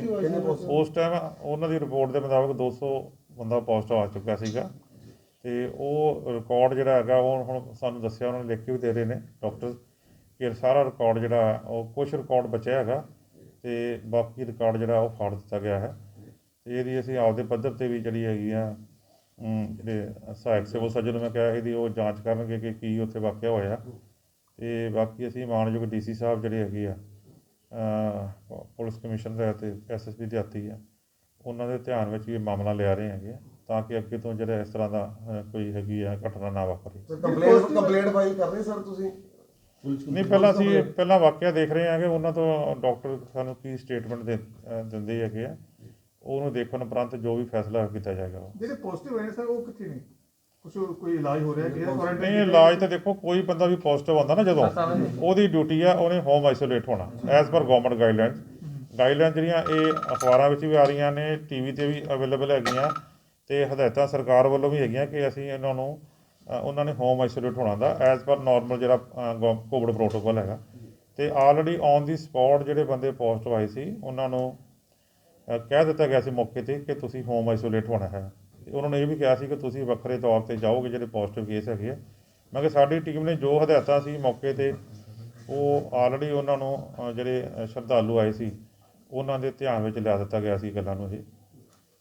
ਉਸ ਟਾਈਮ ਉਹਨਾਂ ਦੀ ਰਿਪੋਰਟ ਦੇ ਮੁਤਾਬਕ 200 ਬੰਦਾ ਪੋਜ਼ਿਟਿਵ ਆ ਚੁੱਕਾ ਸੀਗਾ ਅਤੇ ਉਹ ਰਿਕਾਰਡ ਜਿਹੜਾ ਹੈਗਾ ਉਹ ਹੁਣ ਸਾਨੂੰ ਦੱਸਿਆ, ਉਹਨਾਂ ਨੇ ਲਿਖ ਕੇ ਵੀ ਦੇ ਰਹੇ ਨੇ ਡਾਕਟਰ, ਕਿ ਸਾਰਾ ਰਿਕਾਰਡ ਜਿਹੜਾ ਉਹ ਕੁਛ ਰਿਕਾਰਡ ਬਚਿਆ ਹੈਗਾ ਅਤੇ ਬਾਕੀ ਰਿਕਾਰਡ ਜਿਹੜਾ ਉਹ ਫਾੜ ਦਿੱਤਾ ਗਿਆ ਹੈ। ਅਤੇ ਇਹਦੀ ਅਸੀਂ ਆਪਦੇ ਪੱਧਰ 'ਤੇ ਵੀ ਜਿਹੜੀ ਹੈਗੀ ਆ ਜਿਹੜੇ ਸਹਾਇਕ ਸਿਵਲ ਸਰਜਨ ਨੂੰ ਮੈਂ ਕਿਹਾ ਇਹਦੀ ਉਹ ਜਾਂਚ ਕਰਨਗੇ ਕਿ ਕੀ ਉੱਥੇ ਵਾਕਿਆ ਹੋਇਆ। ਅਤੇ ਬਾਕੀ ਅਸੀਂ ਮਾਣਯੋਗ DC ਸਾਹਿਬ ਜਿਹੜੇ ਹੈਗੇ ਆ ਪੁਲਿਸ ਕਮਿਸ਼ਨਰ ਅਤੇ SSP ਦਿਹਾਤੀ ਆ, ਉਹਨਾਂ ਦੇ ਧਿਆਨ ਵਿੱਚ ਇਹ ਮਾਮਲਾ ਲਿਆ ਰਹੇ ਹੈਗੇ ਆ, ਤਾਂ ਕਿ ਅੱਗੇ ਤੋਂ ਜਿਹੜਾ ਇਸ ਤਰ੍ਹਾਂ ਦਾ ਕੋਈ ਹੈਗੀ ਆ ਘਟਨਾ ਨਾ ਵਾਪਰੇ। ਕੰਪਲੇਂਟ ਫਾਈਲ ਕਰ ਰਹੇ ਸਰ ਤੁਸੀਂ? ਨਹੀਂ, ਪਹਿਲਾਂ ਅਸੀਂ ਪਹਿਲਾਂ ਵਾਕਿਆ ਦੇਖ ਰਹੇ ਹਾਂ ਕਿ ਉਹਨਾਂ ਤੋਂ ਡਾਕਟਰ ਸਾਨੂੰ ਕੀ ਸਟੇਟਮੈਂਟ ਦਿੰਦੇ ਹੈਗੇ ਆ, ਉਹਨੂੰ ਦੇਖਣ ਉਪਰੰਤ ਜੋ ਵੀ ਫੈਸਲਾ ਕੀਤਾ ਜਾਏਗਾ। ਜਿਹੜੇ ਪੋਜ਼ਿਟਿਵ ਹੋਏ ਸਰ ਉਹ ਕਿੱਥੇ ਨੇ? ਕੋਈ ਇਲਾਜ ਹੋ ਰਿਹਾ ਕਿ ਨਹੀਂ, ਇਲਾਜ ਤਾਂ ਦੇਖੋ ਕੋਈ ਬੰਦਾ ਵੀ ਪੋਜ਼ਿਟਿਵ ਆਉਂਦਾ ਨਾ ਜਦੋਂ, ਉਹਦੀ ਡਿਊਟੀ ਆ ਉਹਨੇ ਹੋਮ ਆਈਸੋਲੇਟ ਹੋਣਾ ਐਜ਼ ਪਰ ਗਵਰਨਮੈਂਟ ਗਾਈਡਲਾਈਨ ਜਿਹੜੀਆਂ ਇਹ ਅਖਬਾਰਾਂ ਵਿੱਚ ਵੀ ਆ ਰਹੀਆਂ ਨੇ, TV ਤੇ ਵੀ ਅਵੇਲੇਬਲ ਹੈਗੀਆਂ, ਅਤੇ ਹਦਾਇਤਾਂ ਸਰਕਾਰ ਵੱਲੋਂ ਵੀ ਹੈਗੀਆਂ ਕਿ ਅਸੀਂ ਉਹਨਾਂ ਨੇ ਹੋਮ ਆਈਸੋਲੇਟ ਹੋਣਾ ਦਾ ਐਜ਼ ਪਰ ਨੋਰਮਲ ਜਿਹੜਾ ਕੋਵਿਡ ਪ੍ਰੋਟੋਕੋਲ ਹੈਗਾ। ਅਤੇ ਆਲਰੇਡੀ ਔਨ ਦੀ ਸਪੌਟ ਜਿਹੜੇ ਬੰਦੇ ਪੋਜ਼ਿਟਿਵ ਆਏ ਸੀ ਉਹਨਾਂ ਨੂੰ ਕਹਿ ਦਿੱਤਾ ਗਿਆ ਸੀ ਮੌਕੇ 'ਤੇ ਕਿ ਤੁਸੀਂ ਹੋਮ ਆਈਸੋਲੇਟ ਹੋਣਾ ਹੈ। ਉਹਨਾਂ ਨੇ ਇਹ ਵੀ ਕਿਹਾ ਸੀ ਕਿ ਤੁਸੀਂ ਵੱਖਰੇ ਤੌਰ 'ਤੇ ਜਾਓਗੇ ਜਿਹੜੇ ਪੋਜ਼ਿਟਿਵ ਕੇਸ ਹੈਗੇ ਆ। ਮੈਂ ਕਿਹਾ ਸਾਡੀ ਟੀਮ ਨੇ ਜੋ ਹਦਾਇਤਾਂ ਸੀ ਮੌਕੇ 'ਤੇ ਉਹ ਆਲਰੇਡੀ ਉਹਨਾਂ ਨੂੰ ਜਿਹੜੇ ਸ਼ਰਧਾਲੂ ਆਏ ਸੀ ਉਹਨਾਂ ਦੇ ਧਿਆਨ ਵਿੱਚ ਲਿਆ ਦਿੱਤਾ ਗਿਆ ਸੀ ਗੱਲਾਂ ਨੂੰ, ਇਹ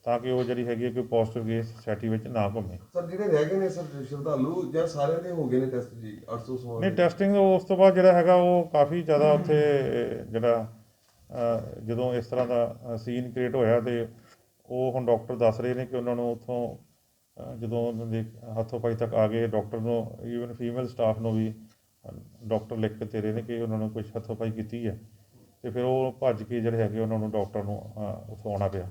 ਤਾਂ ਕਿ ਉਹ ਜਿਹੜੀ ਹੈਗੀ ਕੋਈ ਪੋਜ਼ਿਟਿਵ ਕੇਸ ਸੋਸਾਇਟੀ ਵਿੱਚ ਨਾ ਘੁੰਮੇ। ਸਰ ਜਿਹੜੇ ਰਹਿ ਗਏ ਨੇ ਸਰ ਸ਼ਰਧਾਲੂ ਜਾਂ ਸਾਰਿਆਂ ਦੇ ਹੋ ਗਏ ਨੇ ਟੈਸਟ ਜੀ 800? ਨਹੀਂ, ਟੈਸਟਿੰਗ ਉਸ ਤੋਂ ਬਾਅਦ ਜਿਹੜਾ ਹੈਗਾ ਉਹ ਕਾਫੀ ਜ਼ਿਆਦਾ ਉੱਥੇ ਜਿਹੜਾ ਜਦੋਂ ਇਸ ਤਰ੍ਹਾਂ ਦਾ ਸੀਨ ਕ੍ਰੀਏਟ ਹੋਇਆ ਅਤੇ ਉਹ ਹੁਣ ਡਾਕਟਰ ਦੱਸ ਰਹੇ ਨੇ ਕਿ ਉਹਨਾਂ ਨੂੰ ਉੱਥੋਂ ਜਦੋਂ ਉਹਨਾਂ ਦੇ ਹੱਥੋਂ ਪਾਈ ਤੱਕ ਆ ਗਏ, ਡਾਕਟਰ ਨੂੰ ਈਵਨ ਫੀਮੇਲ ਸਟਾਫ ਨੂੰ ਵੀ ਡਾਕਟਰ ਲਿਖ ਕੇ ਦੇ ਰਹੇ ਨੇ ਕਿ ਉਹਨਾਂ ਨੂੰ ਕੁਛ ਹੱਥੋਂ ਪਾਈ ਕੀਤੀ ਹੈ, ਅਤੇ ਫਿਰ ਉਹ ਭੱਜ ਕੇ ਜਿਹੜੇ ਹੈਗੇ ਉਹਨਾਂ ਨੂੰ ਡਾਕਟਰ ਨੂੰ ਉੱਥੋਂ ਆਉਣਾ ਪਿਆ।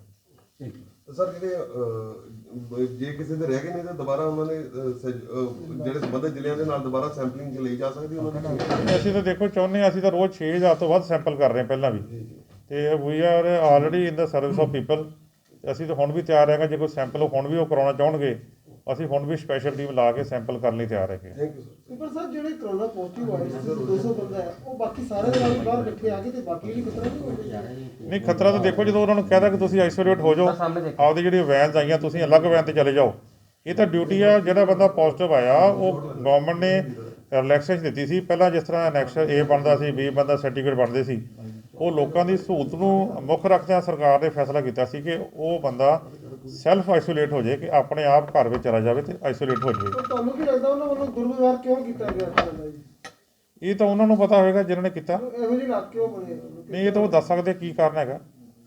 ਸਰ ਜਿਹੜੇ ਜੇ ਕਿਸੇ ਦੇ ਰਹਿ ਗਏ ਨੇ ਤਾਂ ਦੁਬਾਰਾ ਉਹਨਾਂ ਨੇ ਜਿਹੜੇ ਸੰਬੰਧਿਤ ਜ਼ਿਲ੍ਹਿਆਂ ਦੇ ਨਾਲ ਦੁਬਾਰਾ ਸੈਂਪਲਿੰਗ ਲਈ ਜਾ ਸਕਦੀ ਉਹਨਾਂ ਦੀ? ਅਸੀਂ ਤਾਂ ਦੇਖੋ ਚਾਹੁੰਦੇ ਹਾਂ, ਅਸੀਂ ਤਾਂ ਰੋਜ਼ 6000 ਤੋਂ ਵੱਧ ਸੈਂਪਲ ਕਰ ਰਹੇ ਹਾਂ ਪਹਿਲਾਂ ਵੀ, ਅਤੇ we are already in the service of people. ਅਸੀਂ ਤਾਂ ਹੁਣ ਵੀ ਤਿਆਰ ਹੈਗਾ, ਜੇ ਕੋਈ ਸੈਂਪਲ ਹੁਣ ਵੀ ਉਹ ਕਰਾਉਣਾ ਚਾਹੁਣਗੇ ਅਸੀਂ ਹੁਣ ਵੀ ਸਪੈਸ਼ਲ ਟੀਮ ਲਾ ਕੇ ਸੈਂਪਲ ਕਰਨ ਲਈ ਤਿਆਰ ਹੈਗੇ। ਪਰ ਸਰ ਜਿਹੜੇ ਕਰੋਨਾ ਪੋਜ਼ਿਟਿਵ ਆਏ 200 ਬੰਦਾ ਹੈ ਉਹ ਬਾਕੀ ਸਾਰੇ ਦੇ ਨਾਲ ਬਾਹਰ ਇਕੱਠੇ ਆ ਗਏ ਤੇ ਬਾਕੀ ਵੀ ਖਤਰਾ ਨਹੀਂ, ਖਤਰਾ ਤਾਂ ਦੇਖੋ ਜਦੋਂ ਉਹਨਾਂ ਨੂੰ ਕਹਿਦਾ ਕਿ ਤੁਸੀਂ ਆਈਸੋਲੇਟ ਹੋ ਜਾਓ, ਆਪਦੀ ਜਿਹੜੀ ਵੈਨਸ ਆਈਆਂ ਤੁਸੀਂ ਅਲੱਗ ਵੈਨ 'ਤੇ ਚਲੇ ਜਾਓ। ਇਹ ਤਾਂ ਡਿਊਟੀ ਆ, ਜਿਹੜਾ ਬੰਦਾ ਪੋਜ਼ਿਟਿਵ ਆਇਆ ਉਹ ਗਵਰਨਮੈਂਟ ਨੇ ਰਿਲੈਕਸੇਸ਼ਨ ਦਿੱਤੀ ਸੀ। ਪਹਿਲਾਂ ਜਿਸ ਤਰ੍ਹਾਂ ਐਨੈਕਸਰ A ਬਣਦਾ ਸੀ, B ਬਣਦਾ, ਸਰਟੀਫਿਕੇਟ ਬਣਦੇ ਸੀ, ਉਹ ਲੋਕਾਂ ਦੀ ਸਹੂਲਤ ਨੂੰ ਮੁੱਖ ਰੱਖਦਿਆਂ ਸਰਕਾਰ ਨੇ ਫੈਸਲਾ ਕੀਤਾ ਸੀ ਕਿ ਉਹ ਬੰਦਾ ਸੈਲਫ ਆਈਸੋਲੇਟ ਹੋ ਜਾਏ, ਕਿ ਆਪਣੇ ਆਪ ਘਰ ਵਿੱਚ ਚਲਾ ਜਾਵੇ ਅਤੇ ਆਈਸੋਲੇਟ ਹੋ ਜਾਵੇ। ਤੁਹਾਨੂੰ ਕੀ ਲੱਗਦਾ ਉਹਨਾਂ ਵੱਲੋਂ ਦੁਰਵਿਵਹਾਰ ਕਿਉਂ ਕੀਤਾ ਗਿਆ? ਇਹ ਤਾਂ ਉਹਨਾਂ ਨੂੰ ਪਤਾ ਹੋਵੇਗਾ ਜਿਹਨਾਂ ਨੇ ਕੀਤਾ। ਇਹੋ ਜਿਹੇ ਇਲਾਕੇ ਕਿਉਂ ਬਣੇ? ਨਹੀਂ, ਇਹ ਤਾਂ ਉਹ ਦੱਸ ਸਕਦੇ ਕੀ ਕਾਰਨ ਹੈਗਾ।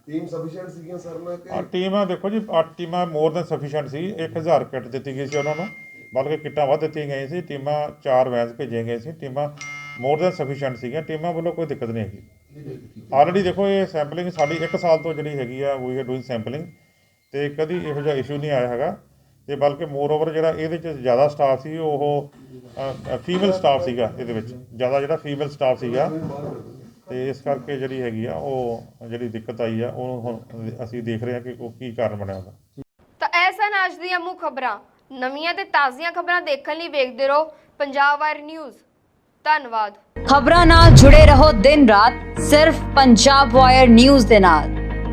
ਟੀਮ ਸਫੀਸ਼ੀਐਂਟ ਸੀਗੀਆਂ ਸਰ? ਮੈਂ ਕਿ ਟੀਮਾਂ ਦੇਖੋ ਜੀ 8 ਟੀਮਾਂ ਮੋਰ ਦੈਨ ਸਫੀਸ਼ੀਐਂਟ ਸੀ। 1000 ਕਿੱਟ ਦਿੱਤੀ ਗਈ ਸੀ ਉਹਨਾਂ ਨੂੰ, ਬਲਕਿ ਕਿੱਟਾਂ ਵੱਧ ਦਿੱਤੀਆਂ ਗਈਆਂ ਸੀ। ਟੀਮਾਂ 4 ਵੈਨਸ ਭੇਜੀਆਂ ਗਈਆਂ ਸੀ। ਟੀਮਾਂ ਮੋਰ ਦੈਨ ਸਫੀਸ਼ੀਐਂਟ ਸੀਗੀਆਂ। ਟੀਮਾਂ ਵੱਲੋਂ ਕੋਈ ਦਿੱਕਤ ਨਹੀਂ ਹੈਗੀ। ਆਲਰੇਡੀ ਦੇਖੋ ਇਹ ਸੈਂਪਲਿੰਗ ਸਾਡੀ 1 ਸਾਲ ਤੋਂ ਜਿਹੜੀ ਹੈਗੀ ਆ ਵੀ ਆਰ ਡੂਇੰਗ ਸੈਂਪਲਿੰਗ, ਅਤੇ ਕਦੀ ਇਹੋ ਜਿਹਾ ਇਸ਼ੂ ਨਹੀਂ ਆਇਆ ਹੈਗਾ। ਅਤੇ ਬਲਕਿ ਮੋਰ ਓਵਰ ਜਿਹੜਾ ਇਹਦੇ 'ਚ ਜ਼ਿਆਦਾ ਸਟਾਫ ਸੀ ਉਹ ਫੀਮੇਲ ਸਟਾਫ ਸੀਗਾ, ਇਹਦੇ ਵਿੱਚ ਜ਼ਿਆਦਾ ਜਿਹੜਾ ਫੀਮੇਲ ਸਟਾਫ ਸੀਗਾ, ਅਤੇ ਇਸ ਕਰਕੇ ਜਿਹੜੀ ਹੈਗੀ ਆ ਉਹ ਜਿਹੜੀ ਦਿੱਕਤ ਆਈ ਆ ਉਹ ਹੁਣ ਅਸੀਂ ਦੇਖ ਰਹੇ ਹਾਂ ਕਿ ਉਹ ਕੀ ਕਾਰਨ ਬਣਿਆ ਉਹਦਾ। ਤਾਂ ਇਹ ਸਨ ਅੱਜ ਦੀਆਂ ਮੁੱਖ ਖਬਰਾਂ। ਨਵੀਆਂ ਤੇ ਤਾਜ਼ੀਆਂ ਖਬਰਾਂ ਦੇਖਣ ਲਈ ਵੇਖਦੇ ਰਹੋ ਪੰਜਾਬ ਵਾਇਰ ਨਿਊਜ਼। ਧੰਨਵਾਦ। ਖਬਰਾਂ ਨਾਲ ਜੁੜੇ ਰਹੋ ਦਿਨ ਰਾਤ ਸਿਰਫ ਪੰਜਾਬ ਵਾਇਰ ਨਿਊਜ਼ ਦੇ ਨਾਲ।